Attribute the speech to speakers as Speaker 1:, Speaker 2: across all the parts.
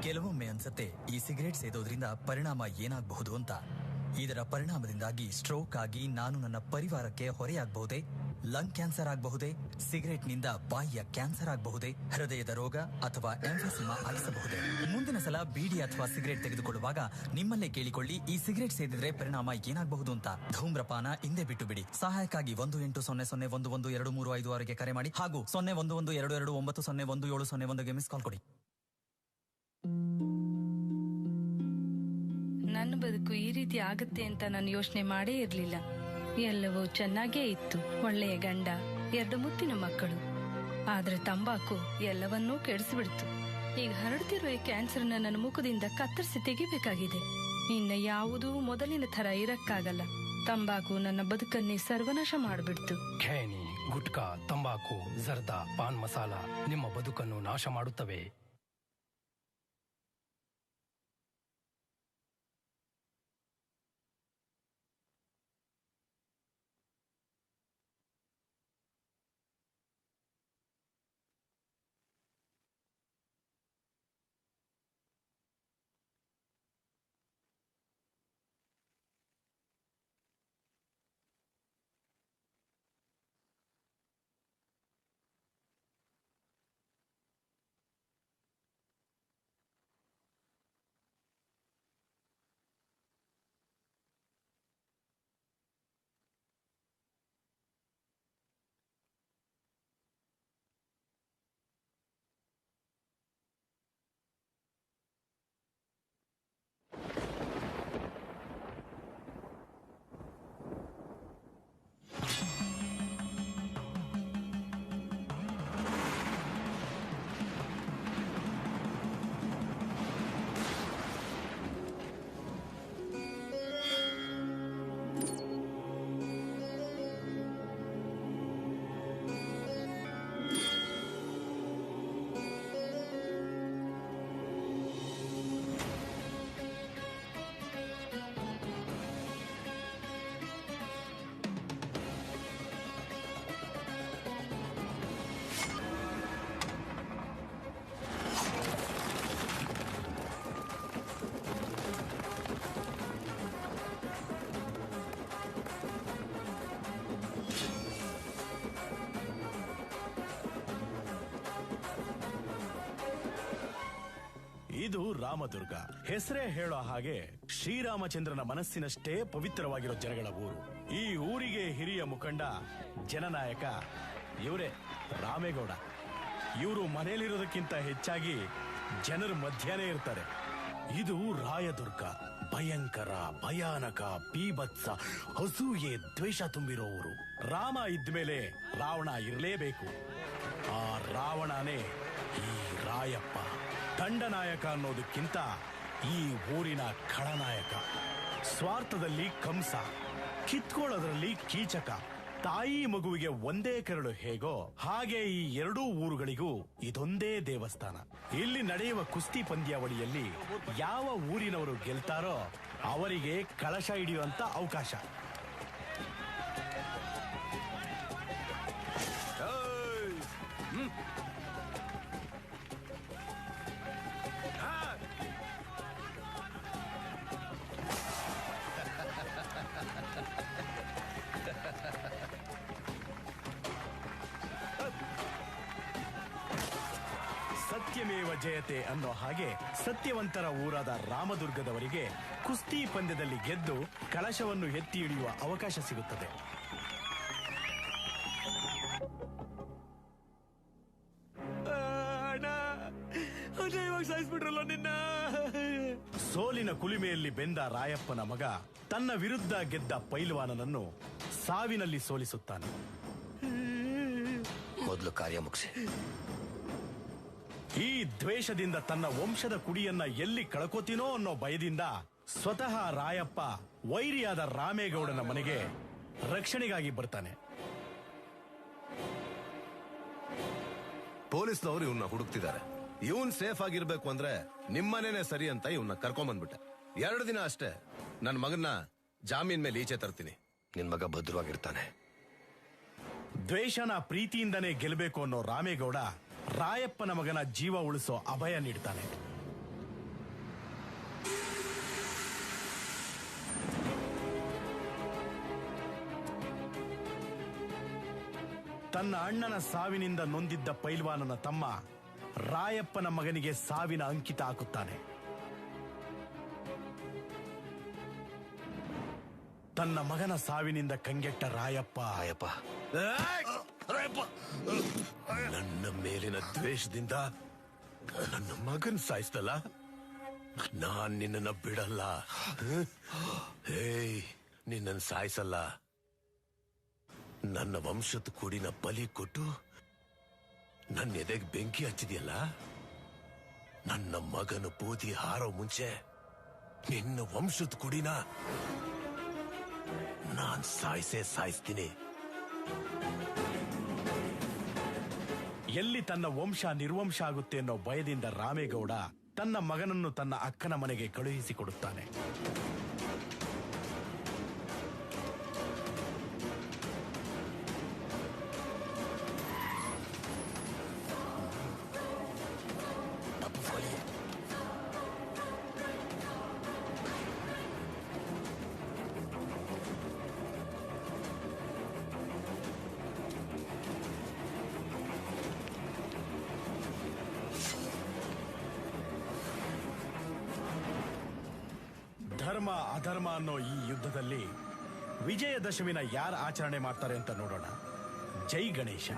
Speaker 1: ಕೆಲವೊಮ್ಮೆ ಅನ್ಸತ್ತೆ ಈ ಸಿಗರೇಟ್ ಸೇದೋದ್ರಿಂದ ಪರಿಣಾಮ ಏನಾಗಬಹುದು ಅಂತ. ಇದರ ಪರಿಣಾಮದಿಂದಾಗಿ ಸ್ಟ್ರೋಕ್ ಆಗಿ ನಾನು ನನ್ನ ಪರಿವಾರಕ್ಕೆ ಹೊರೆಯಾಗಬಹುದೇ, ಲಂಗ್ ಕ್ಯಾನ್ಸರ್ ಆಗಬಹುದೇ, ಸಿಗರೇಟ್ನಿಂದ ಬಾಯಿಯ ಕ್ಯಾನ್ಸರ್ ಆಗಬಹುದೇ, ಹೃದಯದ ರೋಗ ಅಥವಾ ಎಂಫೆಸಿಮಾ ಆಗಿಸಬಹುದೇ? ಮುಂದಿನ ಸಲ ಬೀಡಿ ಅಥವಾ ಸಿಗರೇಟ್ ತೆಗೆದುಕೊಳ್ಳುವಾಗ ನಿಮ್ಮಲ್ಲೇ ಕೇಳಿಕೊಳ್ಳಿ, ಈ ಸಿಗರೇಟ್ ಸೇದಿದ್ರೆ ಪರಿಣಾಮ ಏನಾಗಬಹುದು ಅಂತ. ಧೂಮ್ರಪಾನ ಹಿಂದೆ ಬಿಟ್ಟು ಬಿಡಿ. ಸಹಾಯಕ್ಕಾಗಿ 1800112356ಗೆ ಕರೆ ಮಾಡಿ ಹಾಗೂ 011229901701ಗೆ ಮಿಸ್ ಕಾಲ್ ಕೊಡಿ.
Speaker 2: ನನ್ನ ಬದುಕು ಈ ರೀತಿ ಆಗತ್ತೆ ಅಂತ ನಾನು ಯೋಚನೆ ಮಾಡೇ ಇರ್ಲಿಲ್ಲ. ಎಲ್ಲವೂ ಚೆನ್ನಾಗೇ ಇತ್ತು. ಒಳ್ಳೆಯ ಗಂಡ, 2 ಮುತ್ತಿನ ಮಕ್ಕಳು. ಆದ್ರೆ ತಂಬಾಕು ಎಲ್ಲವನ್ನೂ ಕೆಡಿಸಿಬಿಡ್ತು. ಈಗ ಹರಡ್ತಿರುವ ಕ್ಯಾನ್ಸರ್ನ ನನ್ನ ಮುಖದಿಂದ ಕತ್ತರಿಸಿ ತೆಗಿಬೇಕಾಗಿದೆ. ಇನ್ನ ಯಾವುದೂ ಮೊದಲಿನ ತರ ಇರಕ್ಕಾಗಲ್ಲ. ತಂಬಾಕು ನನ್ನ ಬದುಕನ್ನೇ ಸರ್ವನಾಶ ಮಾಡಿಬಿಡ್ತು.
Speaker 3: ಖೇಣಿ, ಗುಟ್ಕಾ, ತಂಬಾಕು, ಜರ್ದಾ, ಪಾನ್ ಮಸಾಲ ನಿಮ್ಮ ಬದುಕನ್ನು ನಾಶ ಮಾಡುತ್ತವೆ.
Speaker 4: ಇದು ರಾಮದುರ್ಗ. ಹೆಸರೇ ಹೇಳೋ ಹಾಗೆ ಶ್ರೀರಾಮಚಂದ್ರನ ಮನಸ್ಸಿನಷ್ಟೇ ಪವಿತ್ರವಾಗಿರೋ ಜನಗಳ ಊರು. ಈ ಊರಿಗೆ ಹಿರಿಯ ಮುಖಂಡ, ಜನನಾಯಕ ಇವರೇ ರಾಮೇಗೌಡ. ಇವರು ಮನೆಯಲ್ಲಿರೋದಕ್ಕಿಂತ ಹೆಚ್ಚಾಗಿ ಜನರ ಮಧ್ಯನೇ ಇರ್ತಾರೆ. ಇದು ರಾಯದುರ್ಗ. ಭಯಂಕರ, ಭಯಾನಕ, ಬೀಭತ್ಸ, ಅಸೂಯೆ, ದ್ವೇಷ ತುಂಬಿರೋ ಊರು. ರಾಮ ಇದ್ಮೇಲೆ ರಾವಣ ಇರಲೇಬೇಕು. ಆ ರಾವಣನೇ ಈ ರಾಯಪ್ಪ. ದಂಡನಾಯಕ ಅನ್ನೋದಕ್ಕಿಂತ ಈ ಊರಿನ ಖಳನಾಯಕ. ಸ್ವಾರ್ಥದಲ್ಲಿ ಕಂಸ, ಕಿತ್ಕೊಳ್ಳೋದ್ರಲ್ಲಿ ಕೀಚಕ. ತಾಯಿ ಮಗುವಿಗೆ ಒಂದೇ ಕರಳು ಹೇಗೋ ಹಾಗೆ ಈ 2 ಊರುಗಳಿಗೂ ಇದೊಂದೇ ದೇವಸ್ಥಾನ. ಇಲ್ಲಿ ನಡೆಯುವ ಕುಸ್ತಿ ಪಂದ್ಯಾವಳಿಯಲ್ಲಿ ಯಾವ ಊರಿನವರು ಗೆಲ್ತಾರೋ ಅವರಿಗೆ ಕಳಶ ಹಿಡಿಯುವಂತ ಅವಕಾಶ. ಸತ್ಯಮೇವ ಜಯತೆ ಅನ್ನೋ ಹಾಗೆ ಸತ್ಯವಂತರ ಊರಾದ ರಾಮದುರ್ಗದವರಿಗೆ ಕುಸ್ತಿ ಪಂದ್ಯದಲ್ಲಿ ಗೆದ್ದು ಕಳಶವನ್ನು ಎತ್ತಿ ಹಿಡಿಯುವ ಅವಕಾಶ ಸಿಗುತ್ತದೆ. ಸೋಲಿನ ಕುಲಿಮೆಯಲ್ಲಿ ಬೆಂದ ರಾಯಪ್ಪನ ಮಗ ತನ್ನ ವಿರುದ್ಧ ಗೆದ್ದ ಪೈಲ್ವಾನನನ್ನು ಸಾವಿನಲ್ಲಿ ಸೋಲಿಸುತ್ತಾನೆ.
Speaker 5: ಮೊದಲು ಕಾರ್ಯ ಮುಗಿಸಿ.
Speaker 4: ಈ ದ್ವೇಷದಿಂದ ತನ್ನ ವಂಶದ ಕುಡಿಯನ್ನ ಎಲ್ಲಿ ಕಳ್ಕೋತೀನೋ ಅನ್ನೋ ಭಯದಿಂದ ಸ್ವತಃ ರಾಯಪ್ಪ ವೈರಿಯಾದ ರಾಮೇಗೌಡನ ಮನೆಗೆ ರಕ್ಷಣೆಗಾಗಿ ಬರ್ತಾನೆ.
Speaker 6: ಪೊಲೀಸ್ನವರು ಇವನ್ನ ಹುಡುಕ್ತಿದ್ದಾರೆ. ಇವನ್ ಸೇಫ್ ಆಗಿರ್ಬೇಕು ಅಂದ್ರೆ ನಿಮ್ಮನೇನೆ ಸರಿ ಅಂತ ಇವನ್ನ ಕರ್ಕೊಂಡ್ಬಂದ್ಬಿಟ್ಟೆ. 2 ದಿನ ಅಷ್ಟೇ, ನನ್ನ ಮಗನ್ನ ಜಾಮೀನ್ ಮೇಲೆ ಈಚೆ ತರ್ತೀನಿ.
Speaker 5: ನಿನ್ ಮಗ ಭದ್ರವಾಗಿರ್ತಾನೆ.
Speaker 4: ದ್ವೇಷನ ಪ್ರೀತಿಯಿಂದನೇ ಗೆಲ್ಲಬೇಕು ಅನ್ನೋ ರಾಮೇಗೌಡ ರಾಯಪ್ಪನ ಮಗನ ಜೀವ ಉಳಿಸೋ ಅಭಯ ನೀಡ್ತಾನೆ. ತನ್ನ ಅಣ್ಣನ ಸಾವಿನಿಂದ ನೊಂದಿದ್ದ ಪೈಲ್ವಾನನ ತಮ್ಮ ರಾಯಪ್ಪನ ಮಗನಿಗೆ ಸಾವಿನ ಅಂಕಿತ ಹಾಕುತ್ತಾನೆ. ತನ್ನ ಮಗನ ಸಾವಿನಿಂದ ಕಂಗೆಟ್ಟ ರಾಯಪ್ಪ ನನ್ನ ಮೇಲಿನ ದ್ವೇಷದಿಂದ ನನ್ನ ಮಗನ್ ಸಾಯಿಸ್ತಲ್ಲ, ನಾನ್ ನಿನ್ನನ್ನ ಬಿಡಲ್ಲ. ಹೇಯ್, ನಿನ್ನನ್ನು ಸಾಯಿಸಲ್ಲ. ನನ್ನ ವಂಶದ ಕುಡಿನ ಬಲಿ ಕೊಟ್ಟು ನನ್ನ ಎದೆಗೆ ಬೆಂಕಿ ಹಚ್ಚಿದೆಯಲ್ಲ, ನನ್ನ ಮಗನ ಬೂದಿ ಹಾರೋ ಮುಂಚೆ ನಿನ್ನ ವಂಶದ ಕುಡಿನ ನಾನ್ ಸಾಯಿಸ್ತೀನಿ. ಎಲ್ಲಿ ತನ್ನ ವಂಶ ನಿರ್ವಂಶ ಆಗುತ್ತೆ ಅನ್ನೋ ಭಯದಿಂದ ರಾಮೇಗೌಡ ತನ್ನ ಮಗನನ್ನು ತನ್ನ ಅಕ್ಕನ ಮನೆಗೆ ಕಳುಹಿಸಿಕೊಡುತ್ತಾನೆ. ಧರ್ಮ ಅಧರ್ಮ ಅನ್ನೋ ಈ ಯುದ್ಧದಲ್ಲಿ ವಿಜಯದಶಮಿನ ಯಾರು ಆಚರಣೆ ಮಾಡ್ತಾರೆ ಅಂತ ನೋಡೋಣ. ಜೈ ಗಣೇಶ.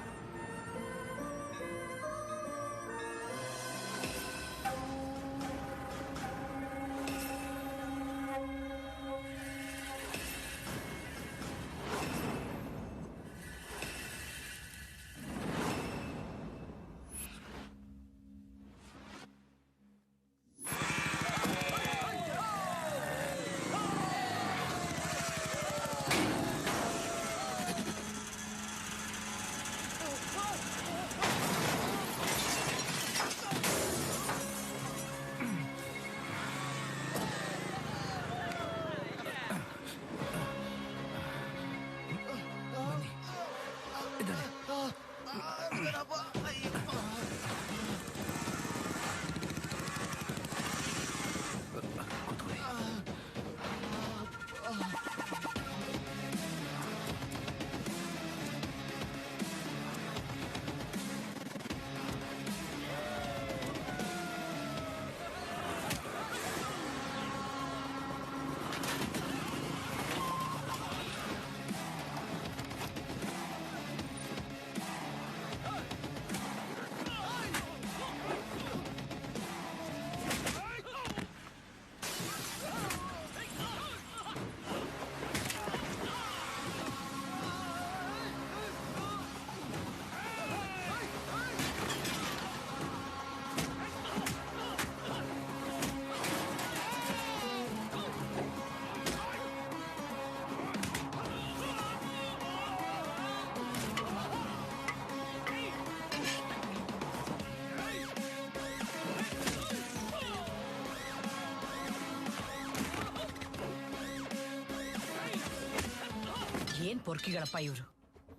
Speaker 7: ಏನ್ ಪೊರ್ಕಿಗಳಪ್ಪ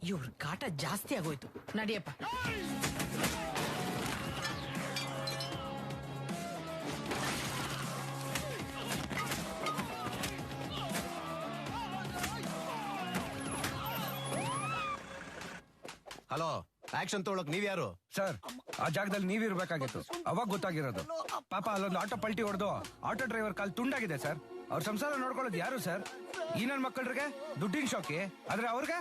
Speaker 7: ಇವ್ರ ಕಾಟ ಜಾಸ್ತಿ ಆಗೋಯ್ತು. ನಡಿಯಪ್ಪ.
Speaker 6: ಹಲೋ, ಆಕ್ಷನ್ ತಗೊಳಕ್ ನೀವ್ಯಾರು?
Speaker 8: ಸರ್, ಆ ಜಾಗದಲ್ಲಿ ನೀವಿರ್ಬೇಕಾಗಿತ್ತು. ಅವಾಗ ಗೊತ್ತಾಗಿರೋದು. ಪಾಪ ಅಲ್ಲೊಂದು ಆಟೋ ಪಲ್ಟಿ ಹೊಡೆದು ಆಟೋ ಡ್ರೈವರ್ ಕಾಲ್ ತುಂಡಾಗಿದೆ ಸರ್. ಅವ್ರ ಸಂಸಾರ ನೋಡ್ಕೊಳ್ಳೋದು ಯಾರು ಸರ್? ಈ ನನ್ ಮಕ್ಕಳ್ರಿಗೆ ದುಡ್ಡಿನ ಶೋಕಿ, ಆದ್ರೆ ಅವ್ರಿಗೆ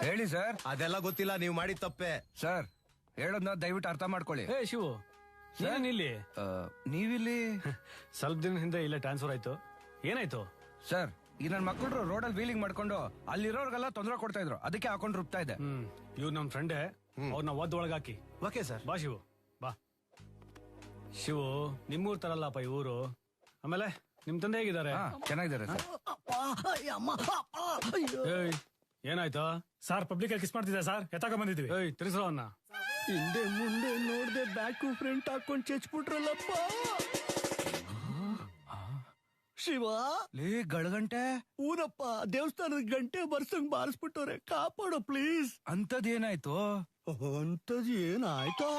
Speaker 8: ಹೇಳಿ ಸರ್.
Speaker 6: ಅದೆಲ್ಲ ಗೊತ್ತಿಲ್ಲ, ನೀವು ಮಾಡಿದ ತಪ್ಪೆ.
Speaker 8: ಸರ್, ಹೇಳೋದ್ನ ದಯವಿಟ್ಟು ಅರ್ಥ ಮಾಡ್ಕೊಳ್ಳಿ.
Speaker 9: ಏ ಶಿವು, ಇಲ್ಲಿ
Speaker 8: ನೀವಿಲ್ಲಿ
Speaker 9: ಸ್ವಲ್ಪ ದಿನ ಹಿಂದೆ ಇಲ್ಲೇ ಟ್ರಾನ್ಸ್ಫರ್ ಆಯ್ತು, ಏನಾಯ್ತು?
Speaker 8: ಸರ್, ಈ ನನ್ ಮಕ್ಕಳು ರೋಡಲ್ಲಿ ವೀಲಿಂಗ್ ಮಾಡ್ಕೊಂಡು ಅಲ್ಲಿರೋರ್ಗೆಲ್ಲ ತೊಂದರೆ ಕೊಡ್ತಾ ಇದ್ರು, ಅದಕ್ಕೆ ಹಾಕೊಂಡು ರುಬ್ತಾ ಇದೆ.
Speaker 9: ಇವ್ ನಮ್ ಫ್ರೆಂಡೇ, ಅವ್ರನ್ನ ಒಳಗಾಕಿ.
Speaker 6: Okay sir.
Speaker 9: ಬಾ ಶಿವು, ಬಾ. ಶಿವು, ನಿಮ್ಮೂರ್ ತರಲ್ಲಪ್ಪ ಈ ಊರು. ಆಮೇಲೆ ನಿಮ್ ತಂದೆ ಹೇಗಿದ್ದಾರೆ?
Speaker 8: ಚೆನ್ನಾಗಿದ್ದಾರೆ ಸರ್.
Speaker 9: ಏಯ್, ಏನಾಯ್ತು?
Speaker 10: ಸರ್, ಪಬ್ಲಿಕ್ ಕಿಸ್ ಮಾಡ್ತಿದ್ದೆ ಸರ್, ಎತ್ತಾಕ ಬಂದಿದ್ವಿ.
Speaker 9: ಏಯ್, ತಿರ್ಸೋ ಅವನ್ನ.
Speaker 10: ಹಿಂದೆ ಮುಂದೆ ನೋಡ್ದೆ ಬ್ಯಾಕು ಫ್ರಂಟ್ ಹಾಕೊಂಡ್ ಚೆಚ್ಬಿಟ್ರಲ್ಲಪ್ಪ. ಶಿವ,
Speaker 8: ಲೇ ಗಳಗಂಟೆ.
Speaker 10: ಊರಪ್ಪ, ದೇವಸ್ಥಾನದ ಗಂಟೆ ಬರ್ಸಂಗ್ ಬಾರಿಸ್ಬಿಟ್ಟವ್ರೆ, ಕಾಪಾಡೋ ಪ್ಲೀಸ್.
Speaker 8: ಅಂತದೇನಾಯ್ತು?
Speaker 10: ಅಂತದ್ ಏನಾಯ್ತಾ?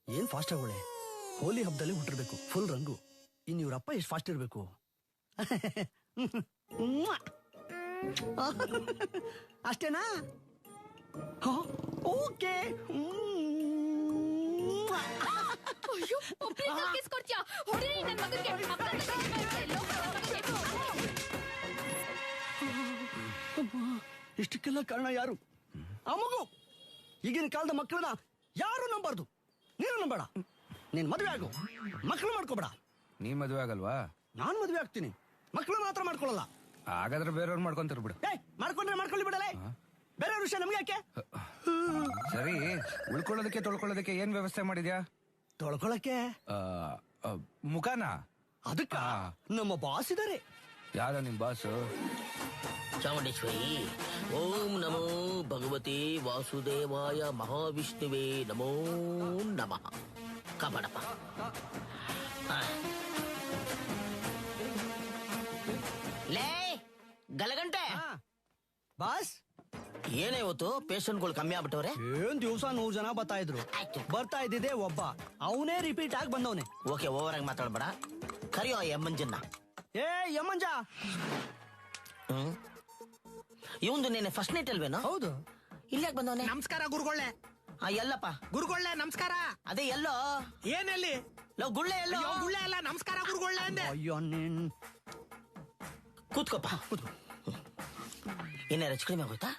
Speaker 10: ಏನ್ ಫಾಸ್ಟ್ ಆಗೋಳೆ. ಹೋಲಿ ಹಬ್ಬದಲ್ಲಿ ಹುಟ್ಟಿರ್ಬೇಕು, ಫುಲ್ ರಂಗು. ಇನ್ ಇವ್ರಪ್ಪ ಎಷ್ಟು ಫಾಸ್ಟ್ ಇರ್ಬೇಕು. ಅಷ್ಟೇನಾ? ಓಕೆ.
Speaker 11: ಅಯ್ಯೋ, ಒಬ್ರೇ ತಪ್ಪಿಸ್ಕೊಡ್ತೀಯಾ? ಹೊಡೀರಿ ನನ್ ಮಗನ್ಗೆ.
Speaker 10: ಇಷ್ಟಕ್ಕೆಲ್ಲ ಕಾರಣ ಯಾರು? ಆ ಮಗು. ಈಗಿನ ಕಾಲದ ಮಕ್ಕಳನ್ನ ಯಾರು ನಂಬಾರ್ದು. ನೀನು ನಂಬೇಡ. ನೀನ್ ಮದುವೆ ಆಗು, ಮಕ್ಕಳು ಮಾಡ್ಕೋಬೇಡ.
Speaker 8: ನೀ ಮದುವೆ ಆಗಲ್ವಾ?
Speaker 10: ನಾನ್ ಮದುವೆ ಆಗ್ತೀನಿ, ಮಕ್ಕಳು ಮಾತ್ರ ಮಾಡ್ಕೊಳ್ಳಲ್ಲ.
Speaker 8: ಹಾಗಾದ್ರೆ ಬೇರೆಯವ್ರು ಮಾಡ್ಕೊಂತಾರ ಬಿಡು.
Speaker 10: ಮಾಡ್ಕೊಂಡ್ರೆ ಮಾಡ್ಕೊಳ್ಳಿ ಬಿಡಲೇ, ಬೇರೆಯವ್ರ ವಿಷಯ ನಮ್ಗೆ ಯಾಕೆ?
Speaker 8: ಸರಿ, ಉಳ್ಕೊಳ್ಳೋದಕ್ಕೆ ತೊಳ್ಕೊಳ್ಳೋದಕ್ಕೆ ಏನ್ ವ್ಯವಸ್ಥೆ ಮಾಡಿದ್ಯಾ?
Speaker 10: ತೊಳ್ಕೊಳಕ್ಕೆ
Speaker 8: ಮುಖಾನ?
Speaker 10: ಅದಕ್ಕ ನಮ್ಮ ಬಾಸ್ ಇದಾರೆ.
Speaker 8: ಯಾರ ನಿಮ್ ಬಾಸು?
Speaker 12: ಚಾಮುಂಡೇಶ್ವರಿ. ಓಂ ನಮೋ ಭಗವತೆ ವಾಸುದೇವಾಯ ಮಹಾವಿಷ್ಣುವೇ ನಮೋ ನಮಃ. ಕಾಪಾಡಪ್ಪ. ಲೇ ಗಲಗಂಟೆ
Speaker 10: ಬಾಸ್,
Speaker 12: ಏನೇ ಇವತ್ತು ಪೇಷಂಟ್ಗಳು ಕಮ್ಮಿ ಆಗ್ಬಿಟ್ಟವ್ರೆ?
Speaker 10: ಏನ್ ದಿವ್ಸ 100 ಜನ ಬರ್ತಾ ಇದ್ರು, ಬರ್ತಾ ಇದ್ದಿದೆ ಒಬ್ಬ, ಅವನೇ ರಿಪೀಟ್ ಆಗಿ ಬಂದವನೆ.
Speaker 12: ಓಕೆ, ಓವರ್ ಆಗಿ ಮಾತಾಡ್ಬೇಡ. ಕರಿಯೋ ಯಮ್ಮಂಜನ್ನ.
Speaker 10: ಏ ಯಮ್ಮಂಜ.
Speaker 12: ಇವಂದು ನೀನೆ ಫಸ್ಟ್ ನೈಟ್ ಅಲ್ವೇನೋ?
Speaker 10: ಹೌದು.
Speaker 12: ಇಲ್ಲಾಕ್ ಬಂದವನೆ?
Speaker 13: ನಮಸ್ಕಾರ ಗುರುಗೊಳ್ಳೆ.
Speaker 12: ಎಲ್ಲಪ್ಪ
Speaker 13: ಗುರುಗೊಳ್ಳೆ ನಮಸ್ಕಾರ.
Speaker 12: ಅದೇ ಎಲ್ಲೋ?
Speaker 13: ಏನಲ್ಲಿ?
Speaker 12: ಗುಳ್ಳೆ ಎಲ್ಲೋ?
Speaker 13: ಗುಳ್ಳೆ ಅಲ್ಲ, ನಮಸ್ಕಾರ ಗುರುಗೊಳ್ಳೆ ಅಂದೆ.
Speaker 10: ಅಯ್ಯೋ ನೀನ್
Speaker 12: ಕೂತ್ಕೋಪ್ಪ. ಏನೇ ರಚ್ ಕಡಿಮೆ ಆಗೋಯ್ತಾ?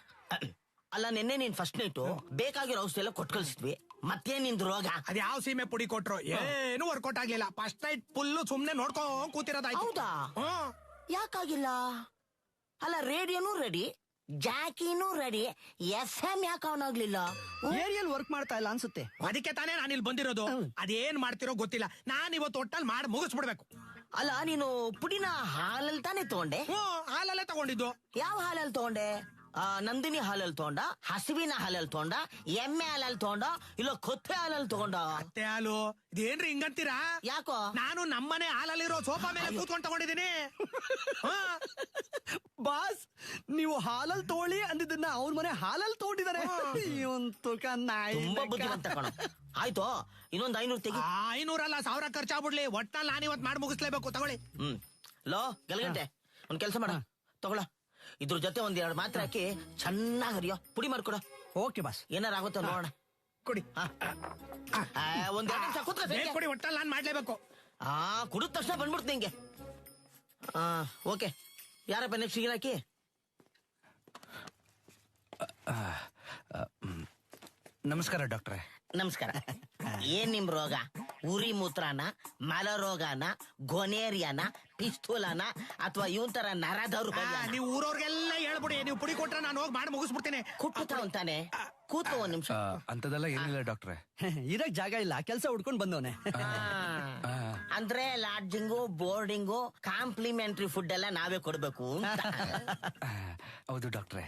Speaker 12: ಅಲ್ಲ, ನಿನ್ನೆ ನೀನ್ ಫಸ್ಟ್ ನೈಟು ಬೇಕಾಗಿರೋ ಔಷಧಿ ಎಲ್ಲ ಕೊಟ್ಟು ಕಳಿಸಿದ್ವಿ. ಮತ್ತೇನ್ ನಿಂದು ರೋಗ?
Speaker 13: ಅದ್ ಯಾವ ಸೀಮೆ ಪುಡಿ ಕೊಟ್ರು ಏನು ವರ್ಕೌಟ್ ಆಗ್ಲಿಲ್ಲ. ಫಸ್ಟ್ ನೈಟ್ ಫುಲ್ ಸುಮ್ನೆ ನೋಡ್ಕೊಂಡ್ ಕೂತಿರೋದಾಯ್ತು.
Speaker 12: ಹೌದಾ? ಯಾಕಾಗಿಲ್ಲ? ಅಲ್ಲ, ರೇಡಿಯೋನು ರೆಡಿ, ಜಾಕಿನೂ ರೆಡಿ, FM ಯಾಕೆ ಆನ್ ಆಗ್ಲಿಲ್ಲ?
Speaker 10: ಏರಿಯಲ್ ವರ್ಕ್ ಮಾಡ್ತಾ ಇಲ್ಲ ಅನ್ಸುತ್ತೆ.
Speaker 13: ಅದಕ್ಕೆ ತಾನೇ ನಾನು ಇಲ್ಲಿ ಬಂದಿರೋದು. ಅದೇನ್ ಮಾಡ್ತಿರೋ ಗೊತ್ತಿಲ್ಲ. ನಾನ್ ಇವತ್ತು ಒಟ್ಟಲ್ಲಿ ಮಾಡಿ ಮುಗಿಸ್ಬಿಡ್ಬೇಕು.
Speaker 12: ಅಲ್ಲ, ನೀನು ಪುಡಿನ ಹಾಲಲ್ಲಿ ತಾನೇ ತಗೊಂಡೆ?
Speaker 13: ಹಾಲಲ್ಲೇ ತಗೊಂಡಿದ್ದು.
Speaker 12: ಯಾವ ಹಾಲಲ್ಲಿ ತಗೊಂಡೆ? ನಂದಿನಿ ಹಾಲಲ್ಲಿ ತಗೊಂಡ, ಹಸುವಿನ ಹಾಲಲ್ಲಿ ತಗೊಂಡ, ಎಮ್ಮೆ ಹಾಲಲ್ಲಿ ತಗೊಂಡ, ಇಲ್ಲ ಕೊತ್ತೆ ಹಾಲಲ್ಲಿ ತಗೊಂಡ?
Speaker 13: ಮತ್ತೆ ಹಾಲು. ಇದೇನ್ರಿ ಹಿಂಗಂತೀರಾ?
Speaker 12: ಯಾಕೋ?
Speaker 13: ನಾನು ನಮ್ಮನೆ ಹಾಲಲ್ಲಿರೋ ಸೋಫಾ ಮೇಲೆ ಕೂತ್ಕೊಂಡು ತಗೊಂಡಿದ್ದೀನಿ.
Speaker 10: ಬಾಸ್, ನೀವು ಹಾಲಲ್ಲಿ ತಗೊಳ್ಳಿ ಅಂದಿದ್ದನ್ನ ಅವ್ರ ಮನೆ ಹಾಲಲ್ಲಿ ತಗೊಂಡಿದ್ದಾರೆ.
Speaker 12: ತುಂಬಾ ಬುದ್ಧಿವಂತ ಕಣ. ಆಯ್ತು, ಇನ್ನೊಂದು 500 ತೆಗಿ.
Speaker 13: 500 ಅಲ್ಲ, 1000 ಖರ್ಚಾಗ್ಬಿಡ್ಲಿ. ಒಟ್ಟಲ್ಲಿ ನಾನು ಇವತ್ತು ಮಾಡಿ ಮುಗಿಸ್ಲೇಬೇಕು. ತಗೊಳ್ಳಿ.
Speaker 12: ಲೋ ಗಲಗಂಟೆ, ಒಂದ್ ಕೆಲ್ಸ ಮಾಡ, ತಗೊಳ. ಇದ್ರ ಜೊತೆ 1-2 ಮಾತ್ರೆ ಹಾಕಿ ಚೆನ್ನಾಗಿ ಹರಿಯೋ, ಪುಡಿ ಮಾಡ್ಕೊಡ.
Speaker 10: Okay boss.
Speaker 12: ಏನಾರ ಆಗುತ್ತೋ ನೋಡೋಣ.
Speaker 13: ಕೊಡಿ.
Speaker 12: ಒಂದ್ 2 ನಿಮಿಷ ಕೂತ್ಕೋ.
Speaker 13: ಕೊಡಿ, ಒಟ್ಟಲ್ಲಿ ನಾನು ಮಾಡ್ಲೇಬೇಕು.
Speaker 12: ಕುಡಿದ ತಕ್ಷಣ ಬಂದ್ಬಿಡ್ತು ನಿಂಗೆ. ಓಕೆ, ಯಾರಪ್ಪ ನೆಕ್ಸ್ಟ್ ಹಾಕಿ?
Speaker 8: ನಮಸ್ಕಾರ ಡಾಕ್ಟ್ರೆ.
Speaker 12: ನಮಸ್ಕಾರ. ಏನ್ ನಿಮ್ ರೋಗ? ಉರಿ ಮೂತ್ರನ, ಮಲರೋಗನ, ಗೊನೇರಿಯಾನ, ಪಿಸ್ತೂಲನ, ಅಥವಾ ಇವನ್ ತರ ನರದವ್ರು?
Speaker 13: ನೀವು ಊರವ್ರಿಗೆಲ್ಲ ಹೇಳ್ಬಿಡಿ. ನೀವು ಪುಡಿ ಕೊಟ್ರೆ ನಾನು ಹೋಗಿ ಮಾಡಿ ಮುಗಿಸ್ಬಿಡ್ತೀನಿ.
Speaker 12: ಕುಟ್ಟುತ್ತಾವ ಅಂತಾನೆ. ಕೂತ್ಕೋ 1 ನಿಮಿಷ.
Speaker 8: ಅಂತದೆಲ್ಲ ಏನಿಲ್ಲ ಡಾಕ್ಟ್ರೆ.
Speaker 10: ಇರಕ್ ಜಾಗ ಇಲ್ಲ, ಕೆಲ್ಸ ಹುಡ್ಕೊಂಡ್ ಬಂದವನೆ.
Speaker 12: ಅಂದ್ರೆ ಲಾಡ್ಜಿಂಗು, ಬೋರ್ಡಿಂಗು, ಕಾಂಪ್ಲಿಮೆಂಟರಿ ಫುಡ್ ಎಲ್ಲ ನಾವೇ ಕೊಡ್ಬೇಕು ಅಂತ.
Speaker 8: ಹೌದು ಡಾಕ್ಟ್ರೆ.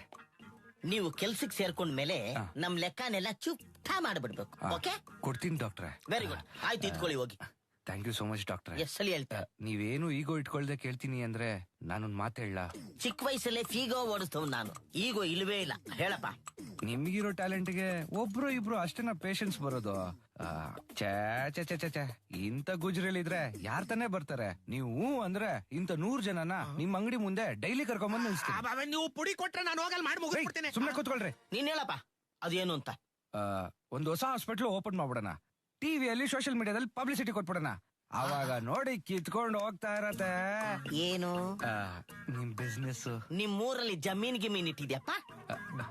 Speaker 12: ನೀವು ಕೆಲ್ಸಕ್ಕೆ ಸೇರ್ಕೊಂಡ್ಮೇಲೆ ನಮ್ ಲೆಕ್ಕನೆಲ್ಲ ಚುಪ್ತಾ ಮಾಡ್ಬಿಡ್ಬೇಕು. ಓಕೆ?
Speaker 8: ಕೊಡ್ತೀನಿ ಡಾಕ್ಟ್ರೆ.
Speaker 12: Very good. ಆಯ್ತು, ಇದ್ಕೊಳ್ಳಿ ಹೋಗಿ.
Speaker 8: ಥ್ಯಾಂಕ್ ಯು ಸೋ ಮಚ್ ಡಾಕ್ಟ್ರೆ.
Speaker 12: ಎಷ್ಟಲ್ಲಿ ಹೇಳ್ತಾ?
Speaker 8: ನೀವೇನು ಈಗೋ ಇಟ್ಕೊಳ್ದೆ ಕೇಳ್ತೀನಿ ಅಂದ್ರೆ ನಾನೊಂದ್ ಮಾತು ಹೇಳ.
Speaker 12: ಚಿಕ್ಕ ವಯಸ್ಸಲ್ಲೇ ಫೀಗೋ ಓಡಿಸ್ತವ್ ನಾನು. ಈಗೋ ಇಲ್ವೇ ಇಲ್ಲ. ಹೇಳಪ್ಪ.
Speaker 8: ನಿಮ್ಗಿರೋ ಟ್ಯಾಲೆಂಟ್ಗೆ ಒಬ್ರು ಇಬ್ರು ಅಷ್ಟೇನ ಪೇಷನ್ಸ್ ಬರೋದು? ಚೇ ಇಂತ ಗುಜ್ರಲ್ಲಿದ್ರೆ ಯಾರ್ ತಾನೇ ಬರ್ತಾರೆ? ನೀವು ಅಂದ್ರೆ ಇಂತ 100 ಜನನ ನಿಮ್ ಅಂಗಡಿ ಮುಂದೆ ಡೈಲಿ ಕರ್ಕೊಂಬಂದ್ ನಿಲ್ಸ್ತೀನಿ.
Speaker 13: ನೀವು ಪುಡಿ ಕೊಟ್ರೆ ನಾನು ಹೋಗಲ್ ಮಾಡಿ ಮುಗಿಸ್ಬಿಡ್ತೀನಿ.
Speaker 8: ಸುಮ್ನೆ ಕೂತ್ಕೊಳ್ರಿ.
Speaker 12: ನೀನ್ ಹೇಳಪ್ಪ, ಅದೇನು ಅಂತ.
Speaker 8: ಒಂದು ಹೊಸ ಹಾಸ್ಪಿಟ್ಲ್ ಓಪನ್ ಮಾಡ್ಬಿಡೋಣ. ಟಿವಿಯಲ್ಲಿ ಸೋಷಿಯಲ್ ಮೀಡಿಯಾದಲ್ಲಿ ಪಬ್ಲಿಸಿಟಿ ಕೊಟ್ಬಿಡೋಣ. ಅವಾಗ ನೋಡಿ ಕಿತ್ಕೊಂಡು ಹೋಗ್ತಾ ಇರತ್ತೆ.
Speaker 12: ಏನು
Speaker 8: ನಿಮ್ ಬಿಸ್ನೆಸ್?
Speaker 12: ನಿಮ್ ಊರಲ್ಲಿ ಜಮೀನ್ ಗಿಮೀನ್ ಇಟ್ಟಿದ್ಯಪ್ಪ?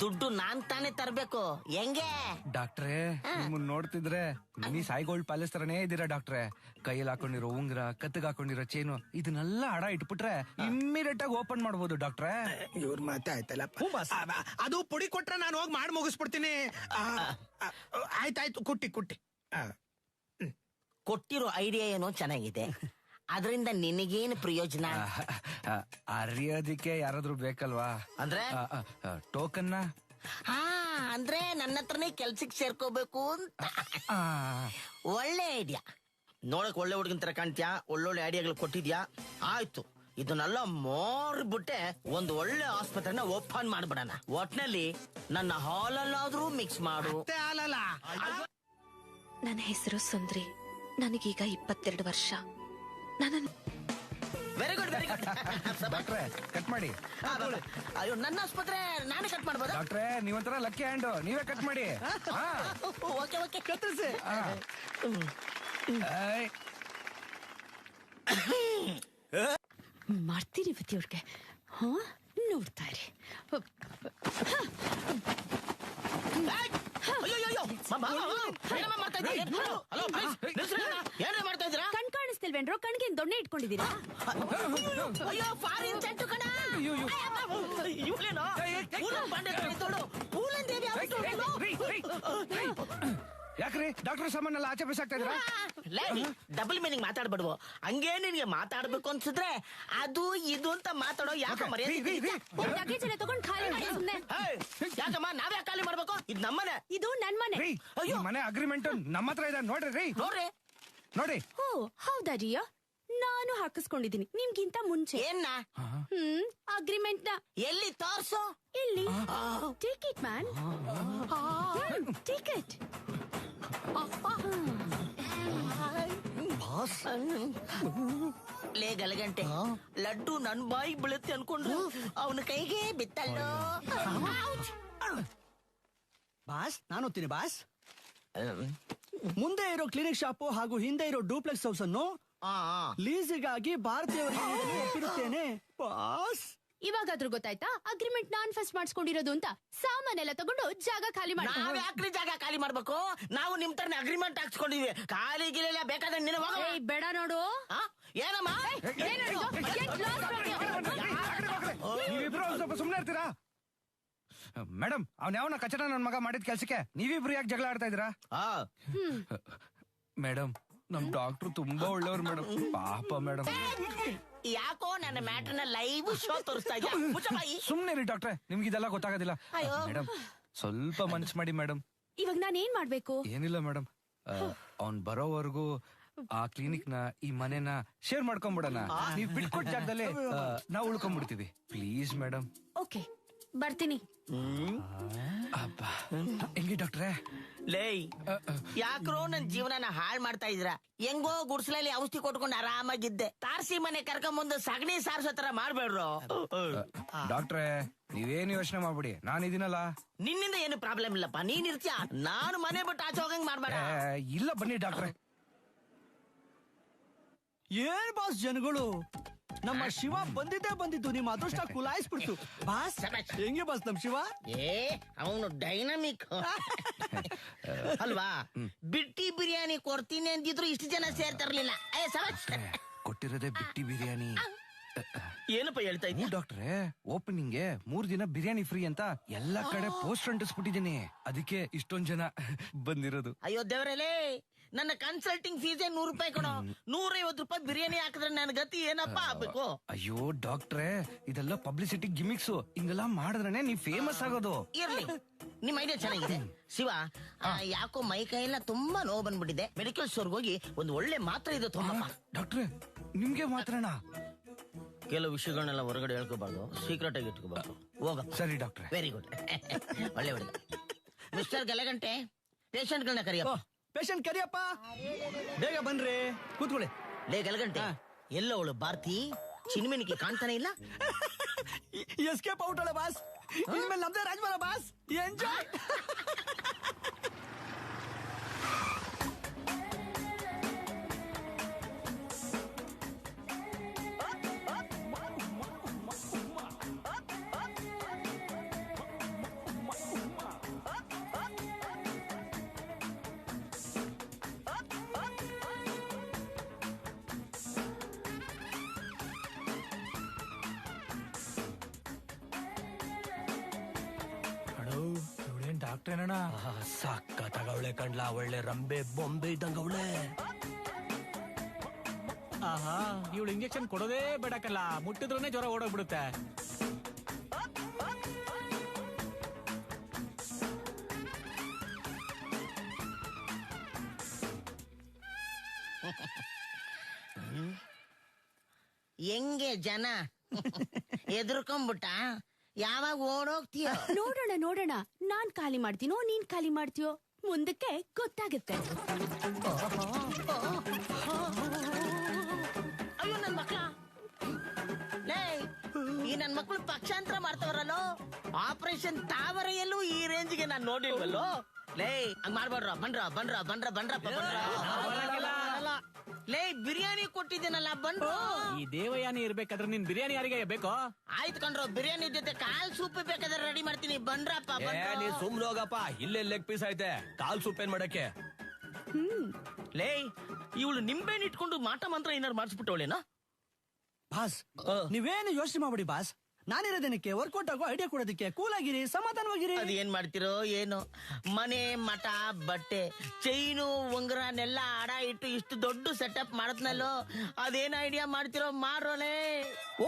Speaker 12: ದುಡ್ಡು ನಾನ್ ತಾನೇ ತರ್ಬೇಕು. ಹೆಂಗೆ
Speaker 8: ಡಾಕ್ಟ್ರೆ? ನಿಮ್ಮನ್ ನೋಡ್ತಿದ್ರೆ ಮಿನಿ ಸಾಯಿಗೋಲ್ಡ್ ಪ್ಯಾಲೇಸ್ ತರನೇ ಇದ್ದೀರಾ ಡಾಕ್ಟ್ರೆ. ಕೈಯಲ್ಲಿ ಹಾಕೊಂಡಿರೋ ಉಂಗ್ರ, ಕತ್ತಿಗೆ ಹಾಕೊಂಡಿರೋ ಚೇನು, ಇದನ್ನೆಲ್ಲ ಅಡ ಇಟ್ಬಿಟ್ರೆ ಇಮ್ಮಿಡಿಯೇಟ್ ಆಗಿ ಓಪನ್ ಮಾಡ್ಬೋದು ಡಾಕ್ಟ್ರೆ.
Speaker 13: ಇವ್ರ ಮಾತೆ ಆಯ್ತಲ್ಲ. ಅದು ಪುಡಿ ಕೊಟ್ರೆ ನಾನು ಹೋಗಿ ಮಾಡಿ ಮುಗಿಸ್ಬಿಡ್ತೀನಿ. ಆಯ್ತಾಯ್ತು, ಕುಟ್ಟಿ.
Speaker 12: ಕೊಟ್ಟಿರೋ ಐಡಿಯಾ ಏನೋ ಚೆನ್ನಾಗಿದೆ. ಅದರಿಂದ ನಿನಗೇನು ಪ್ರಯೋಜನ?
Speaker 8: ಅರಿಯೋದಿಕ್ಕೆ ಯಾರಾದ್ರೂ ಬೇಕಲ್ವಾ?
Speaker 12: ಅಂದ್ರೆ
Speaker 8: ಟೋಕನ್ನ?
Speaker 12: ಅಂದ್ರೆ ನನ್ನ ಹತ್ರನೇ ಕೆಲ್ಸಕ್ಕೆ ಸೇರ್ಕೋಬೇಕು ಅಂತ. ಒಳ್ಳೆ ಐಡಿಯಾ. ನೋಡಕ್ ಒಳ್ಳೆ ಹುಡುಗನ್ ತರ ಕಾಣ್ತೀಯಾ, ಒಳ್ಳೊಳ್ಳೆ ಐಡಿಯಾಗಳು ಕೊಟ್ಟಿದ್ಯಾ. ಆಯ್ತು, ಇದನ್ನೆಲ್ಲ ಮಾರ್ಬಿಟ್ಟೆ ಒಂದು ಒಳ್ಳೆ ಆಸ್ಪತ್ರೆನ ಓಪನ್ ಮಾಡ್ಬಿಡೋಣ. ಒಟ್ನಲ್ಲಿ ನನ್ನ ಹಾಲಲ್ಲಾದ್ರೂ ಮಿಕ್ಸ್ ಮಾಡು.
Speaker 11: ನನ್ನ ಹೆಸರು ಸುಂದ್ರಿ. ನನಗೀಗ 22 ವರ್ಷ. ನನ್ನನ್ನು
Speaker 12: ವೆರಿ ಗುಡ್ ವೆರಿ ಗುಡ್.
Speaker 8: ಡಾಕ್ಟ್ರೆ ಕಟ್ ಮಾಡಿ.
Speaker 12: ಅಯ್ಯೋ ನನ್ನ ಆಸ್ಪತ್ರೆ ನಾನೇ ಕಟ್ ಮಾಡ್ಬೋದಾ?
Speaker 8: ಡಾಕ್ಟ್ರೆ ನೀವೊಂಥರ ಲಕ್ಕಿ ಹ್ಯಾಂಡ್, ನೀವೇ ಕಟ್ ಮಾಡಿ.
Speaker 12: ಓಕೆ ಓಕೆ
Speaker 10: ಕತ್ತರಿಸಿ.
Speaker 11: ಮಾಡ್ತೀನಿ ಬುದ್ಧಿಯವ್ರಿಗೆ. ಹಾ ನೋಡ್ತಾ ಇರಿ.
Speaker 12: ಕಣ್
Speaker 11: ಕಾಣಿಸ್ತಿಲ್ವೇನ್ರೋ? ಕಣ್ಗೇನ್ ದೊಣ್ಣೆ ಇಟ್ಕೊಂಡಿದ್ದೀರಾ?
Speaker 12: ಅಯ್ಯೋ ಫಾರಿನ್ ಚೆಟ್ಟು ಕಣ.
Speaker 8: ಯಾಕ್ರಿ ಡಾಕ್ಟರ್ ಸಾಮಾನೆಲ್ಲ ಆಚೆ ಬಿಸಾಕ್ತಾ ಇದ್ರ?
Speaker 12: ಡಬಲ್ ಮೀನಿಂಗ್ ಮಾತಾಡ್ಬಿಡ್ವು. ಹಂಗೇ ನಿನ್ಗೆ ಮಾತಾಡ್ಬೇಕು ಅನ್ಸಿದ್ರೆ ಅದು ಇದು ಅಂತ ಮಾತಾಡೋ ಯಾಕ
Speaker 11: ಲಗೇಜ್ ತಗೊಂಡ್ ಖಾಲಿ ಮಾಡಿ ಸುಮ್ನೆ.
Speaker 12: ಯಾಕಮ್ಮ ನಾವೇ ಖಾಲಿ ಮಾಡ್ಬೇಕು? ಇದು ನಮ್ಮನೆ.
Speaker 11: ಇದು ನನ್ ಮನೆ.
Speaker 8: ಅಯ್ಯೋ ಮನೆ ಅಗ್ರಿಮೆಂಟ್ ನಮ್ಮ ಹತ್ರ ಇದೆ ನೋಡ್ರಿ.
Speaker 12: ನೋಡ್ರಿ
Speaker 8: ನೋಡಿ.
Speaker 11: ಓ ಹೌದಾ ಜಿಯಾ? ನಾನು ಹಾಕಿಸ್ಕೊಂಡಿದ್ದೀನಿ ನಿಮ್ಗಿಂತ ಮುಂಚೆ.
Speaker 12: ಏನ್ನ?
Speaker 11: ಅಗ್ರಿಮೆಂಟ್ ನ.
Speaker 12: ಎಲ್ಲಿ ತೋರ್ಸು.
Speaker 11: ಇಲ್ಲಿ. Take it man. Take it.
Speaker 12: ಲೇ ಗಲಗಂಟೆ, ಲಡ್ಡು ನನ್ ಬಾಯಿ ಬೀಳುತ್ತೆ ಅನ್ಕೊಂಡು ಅವನ ಕೈಗೆ ಬಿತ್ತಲ್ಲೋ.
Speaker 10: ಬಾಸ್ ನಾನು ಓದ್ತೀನಿ ಬಾಸ್. ಮುಂದೆ ಇರೋ ಕ್ಲಿನಿಕ್ ಶಾಪ್ ಹಾಗೂ ಹಿಂದೆ ಇರೋ ಡೂಪ್ಲೆಕ್ಸ್ ಹೌಸ್ ಅನ್ನು ಲೀಸಿಗಾಗಿ ಭಾರತೀಯವರಿಗೆ ಒಪ್ಪಿರುತ್ತೇನೆ ಬಾಸ್.
Speaker 11: ಇವಾಗಾದ್ರೂ ಗೊತ್ತಾಯ್ತಾ ಅಗ್ರಿಮೆಂಟ್ ನಾನ್ ಫಸ್ಟ್ ಮಾಡಿಸ್ಕೊಂಡಿರೋದು ಅಂತ? ಸಾಮಾನೆಲ್ಲ ತಗೊಂಡು ಜಾಗ ಖಾಲಿ ಮಾಡಿ.
Speaker 12: ನಾವ್ ಯಾಕ್ರಿ ಜಾಗ ಖಾಲಿ ಮಾಡ್ಬೇಕು? ನಾವು ನಿಮ್ ತರ ಅಗ್ರಿಮೆಂಟ್ ಹಾಕ್ಸ್ಕೊಂಡಿದ್ವಿ. ಖಾಲಿ ಗಿಲಿಲ್ಲ ಬೇಕಾದ್ರೆ ನಿನ್ನ
Speaker 11: ಬೇಡ ನೋಡು.
Speaker 12: ಏನಮ್ಮ
Speaker 8: ನೀವಿಬ್ರು ಸ್ವಲ್ಪ ಸುಮ್ನೆ ಇರ್ತೀರಾ? ಮೇಡಮ್ ಅವ್ನ ಯಾವನ ಕಚಡ ನನ್ ಮಗ ಮಾಡಿದ ಕೆಲ್ಸಕ್ಕೆ ನೀವಿಬ್ರು ಯಾಕೆ ಜಗಳ ಆಡ್ತಾ ಇದೀರಾ? ಮೇಡಮ್ ನಮ್ ಡಾಕ್ಟ್ರು ತುಂಬಾ ಒಳ್ಳೆಯವ್ರು ಮೇಡಮ್. ಪಾಪ ಮೇಡಮ್.
Speaker 12: ಯಾಕೋ ನನ್ನ ಮ್ಯಾಟರ್ನ ಲೈವ್ ಶೋ ತೋರಿಸ್ತಾ ಇದ್ಯಾ?
Speaker 8: ಸುಮ್ನೆ ರೀ ಡಾಕ್ಟ್ರೆ, ನಿಮ್ಗೆ ಇದೆಲ್ಲ ಗೊತ್ತಾಗೋದಿಲ್ಲ. ಮೇಡಮ್ ಸ್ವಲ್ಪ ಮನ್ಸ್ ಮಾಡಿ ಮೇಡಮ್.
Speaker 11: ಇವಾಗ ನಾನು ಏನ್ ಮಾಡ್ಬೇಕು?
Speaker 8: ಏನಿಲ್ಲ ಮೇಡಮ್, ಅವ್ನ್ ಬರೋವರೆಗೂ ಆ ಕ್ಲಿನಿಕ್ ನ ಈ ಮನೆನ ಶೇರ್ ಮಾಡ್ಕೊಂಡ್ಬಿಡೋಣ. ನೀವ್ ಬಿಟ್ಕೊಟ್ ಜಾಗದಲ್ಲೇ ನಾವು ಉಳ್ಕೊಂಡ್ಬಿಡ್ತೀವಿ. Please madam.
Speaker 11: ಓಕೆ ಬರ್ತೀನಿ.
Speaker 8: ಹೆಂಗಿ ಡಾಕ್ಟ್ರೆ?
Speaker 12: ಲೇ ಯಾಕ್ರೋ ನನ್ ಜೀವನನ ಹಾಳ್ ಮಾಡ್ತಾ ಇದ್ರ? ಹೆಂಗೋ ಗುಡ್ಸ್ಲಲ್ಲಿ ಔಷಧಿ ಕೊಟ್ಕೊಂಡು ಆರಾಮಾಗಿದ್ದೆ. ತಾರ್ಸಿ ಮನೆ ಕರ್ಕೊಂಬಂದು ಸಗಣಿ ಸಾರ್ಸೋ ತರ ಮಾಡ್ಬೇಡ್ರು.
Speaker 8: ಡಾಕ್ಟ್ರೆ ನೀವೇನು ಯೋಚನೆ ಮಾಡ್ಬಿಡಿ, ನಾನು ಇದೀನಲ್ಲ.
Speaker 12: ನಿನ್ನಿಂದ ಏನು ಪ್ರಾಬ್ಲಮ್ ಇಲ್ಲಪ್ಪ, ನೀನ್ ಇರ್ತೀಯ. ನಾನು ಮನೆ ಬಿಟ್ಟು ಆಚೆ ಹೋಗಂಗ್ ಮಾಡ್ಬೇಡ.
Speaker 8: ಇಲ್ಲ ಬನ್ನಿ ಡಾಕ್ಟ್ರೆ.
Speaker 10: ಏನ್ ಬಾಸ್ ಜನಗಳು, ನಮ್ಮ ಶಿವ ಬಂದಿದ್ದು ನಿಮ್ಮ ಅದೃಷ್ಟ ಕುಲಾಯಿಸ್ಬಿಡ್ತು ಬಾಸ್. ಹೆಂಗೆ ಬಾಸ್ ನಮ್ ಶಿವ?
Speaker 12: ಅವನು ಡೈನಾಮಿಕ್ ಅಲ್ವಾ? ಬಿಟ್ಟಿ ಬಿರಿಯಾನಿ ಕೊಡ್ತೀನಿ ಅಂದಿದ್ರು ಇಷ್ಟು ಜನ ಸೇರ್ತಿರ್ಲಿಲ್ಲ.
Speaker 8: ಕೊಟ್ಟಿರೋದೇ ಬಿಟ್ಟಿ ಬಿರಿಯಾನಿ.
Speaker 12: ಏನಪ್ಪ ಹೇಳ್ತಾ ಇದ್ದೀನಿ
Speaker 8: ಡಾಕ್ಟ್ರೆ? ಓಪನಿಂಗ್ 3 ದಿನ ಬಿರಿಯಾನಿ ಫ್ರೀ ಅಂತ ಎಲ್ಲಾ ಕಡೆ ಪೋಸ್ಟರ್ ಅಂಟಿಸ್ಬಿಟ್ಟಿದ್ದೀನಿ, ಅದಕ್ಕೆ ಇಷ್ಟೊಂದ್ ಜನ ಬಂದಿರೋದು.
Speaker 12: ಅಯ್ಯೋ ದೇವರಲ್ಲೇ, ನನ್ನ ಕನ್ಸಲ್ಟಿಂಗ್ ಫೀಸೇ 100 ರೂಪಾಯಿ ಕೊಡೋ. 150 ರೂಪಾಯಿ ಬಿರಿಯಾನಿ ಹಾಕಿದ್ರೆ ನನ್ನ ಗತಿ ಏನಪ್ಪಾ ಆಗ್ಬೇಕು?
Speaker 8: ಅಯ್ಯೋ ಡಾಕ್ಟ್ರೆ, ಇದೆಲ್ಲ ಪಬ್ಲಿಸಿಟಿ ಗಿಮಿಕ್ಸ್. ಹಿಂಗೆಲ್ಲ ಮಾಡಿದ್ರೆ ನೀವ್ ಫೇಮಸ್ ಆಗೋದು.
Speaker 12: ಇರ್ಲಿ, ನಿಮ್ ಐಡಿಯಾ ಚೆನ್ನಾಗಿದೆ ಶಿವ. ಯಾಕೋ ಮೈ ಕೈ ಎಲ್ಲ ತುಂಬಾ ನೋವು ಬಂದ್ಬಿಟ್ಟಿದೆ. ಮೆಡಿಕಲ್ ಸ್ಟೋರ್ಗೆ ಹೋಗಿ ಒಂದು ಒಳ್ಳೆ ಮಾತ್ರೆ ಇದೆ ತುಂಬಾ.
Speaker 8: ಡಾಕ್ಟ್ರೆ ನಿಮ್ಗೆ ಮಾತ್ರನಾ?
Speaker 12: ಕೆಲವು ವಿಷಯಗಳನ್ನೆಲ್ಲ ಹೊರಗಡೆ ಹೇಳ್ಕೋಬಾರ್ದು, ಸೀಕ್ರೆಟ್ ಆಗಿ ಇಟ್ಕೋಬಾರ್ದು. ಹೋಗ.
Speaker 8: ಸರಿ ಡಾಕ್ಟ್ರೆ.
Speaker 12: Very good. ಒಳ್ಳೆ ಹುಡುಗ. ಮಿಸ್ಟರ್ ಗಲಗಂಟೆ, ಪೇಷಂಟ್ಗಳನ್ನ ಕರಿಯಪ್ಪ.
Speaker 10: ಪೇಷಂಟ್ ಕರಿಯಪ್ಪ, ಬೇಗ ಬನ್ರಿ, ಕೂತ್ಕೊಳ್ಳಿ.
Speaker 12: ಲೇ ಗಲಗಂಟೆ, ಎಲ್ಲೋ ಅವಳು ಭಾರತಿ ಚಿನ್ಮಿನಿಗೆ ಕಾಣ್ತಾನೆ ಇಲ್ಲ.
Speaker 10: ಎಸ್ಕೇಪ್ ಔಟ್ ಅಲ್ಲ ಬಾಸ್. ಇನ್ಮೇಲೆ ನಮ್ದೇ ರಾಜಮಾರ ಬಾಸ್. ಎಂಜಾಯ್.
Speaker 9: ಡಾಕ್ಟ್ರೇನಣ್ಣ?
Speaker 4: ಸಕ್ಕತ್ತಾಗವಳೆ ಕಣ್ಲಾ, ಒಳ್ಳೆ ರಂಬೆ ಬೊಂಬೆ ಇದ್ದಂಗ ಅವಳೆ.
Speaker 9: ಆಹಾ, ಇವಳು ಇಂಜೆಕ್ಷನ್ ಕೊಡೋದೇ ಬೇಡಕಲ್ಲ, ಮುಟ್ಟಿದ್ರೇ ಜ್ವರ ಓಡೋಗ್ಬಿಡುತ್ತೆ.
Speaker 12: ಹೆಂಗೆ ಜನ ಎದುರ್ಕೊಂಡ್ಬಿಟ್ಟ? ಯಾವಾಗ ಓಡೋಗ್ತೀಯ?
Speaker 11: ನೋಡೋಣ ನಾನ್ ಖಾಲಿ ಮಾಡ್ತೀನೋ ನೀನ್ ಖಾಲಿ ಮಾಡ್ತೀಯೋ? ಮುಂದಕ್ಕೆ ಗೊತ್ತಾಗುತ್ತೆ.
Speaker 12: ಅಯ್ಯೋ ನನ್ ಮಕ್ಳ, ಲೇ ಈ ನನ್ ಮಕ್ಳು ಪಕ್ಷಾಂತರ ಮಾಡ್ತವ್ರಲ್ಲೋ. ಆಪರೇಷನ್ ತಾವರೆಯಲ್ಲೂ ಈ ರೇಂಜ್ಗೆ ನಾನ್ ನೋಡಿಲ್ವಲ್ಲೋ. ಲೇ ಹಂಗ್ ಮಾಡ್ಬೇಡ್ರ, ಬಂದ್ರಪ್ಪ. ಲೇ ಬಿರಿಯಾನಿ ಕೊಟ್ಟಿದ್ದೀನಲ್ಲ, ಬಂದ್ರು.
Speaker 9: ಈ ದೇವಯಾನಿ ಇರ್ಬೇಕಾದ್ರೆ ನಿನ್ ಬಿರಿಯಾನಿ ಯಾರಿಗೆ ಬೇಕೋ?
Speaker 12: ಆಯ್ತು ಕಣ್ರು, ಬಿರಿಯಾನಿ ಜೊತೆ ಕಾಲ್ ಸೂಪ್ ಬೇಕಾದ್ರೆ ರೆಡಿ ಮಾಡ್ತೀನಿ, ಬಂದ್ರಪ್ಪ.
Speaker 14: ನೀ ಸುಮ್ನೆ ಹೋಗಪ್ಪ, ಇಲ್ಲೇ ಲೆಗ್ ಪೀಸ್ ಐತೆ, ಕಾಲ್ ಸೂಪ್ ಏನ್ ಮಾಡಕ್ಕೆ?
Speaker 12: ಲೇ ಇವಳು ನಿಂಬೆಹಣ್ಣು ಇಟ್ಕೊಂಡು ಮಾಟ ಮಂತ್ರ ಏನಾರು ಮಾಡಿಸ್ಬಿಟ್ಟವಳೇನಾ?
Speaker 10: ಬಾಸ್ ನೀವೇನು ಯೋಚನೆ ಮಾಡ್ಬಿಡಿ ಬಾಸ್, ನಾನಿರೋದೇನಕ್ಕೆ ವರ್ಕೌಟ್ ಆಗೋ ಐಡಿಯಾ ಕೊಡೋದಕ್ಕೆ. ಕೂಲ್ ಆಗಿರಿ, ಸಮಾಧಾನವಾಗಿರಿ.
Speaker 12: ಅದ್ ಏನ್ ಮಾಡ್ತಿರೋ ಏನು, ಮನೆ ಮಠ ಬಟ್ಟೆ ಚೈನು ಉಂಗ್ರನೆಲ್ಲ ಅಡ ಇಟ್ಟು ಇಷ್ಟು ದೊಡ್ಡ ಸೆಟಪ್ ಮಾಡದ್ನಲ್ಲೋ, ಅದೇನ್ ಐಡಿಯಾ ಮಾಡ್ತಿರೋ ಮಾರೋಲೆ.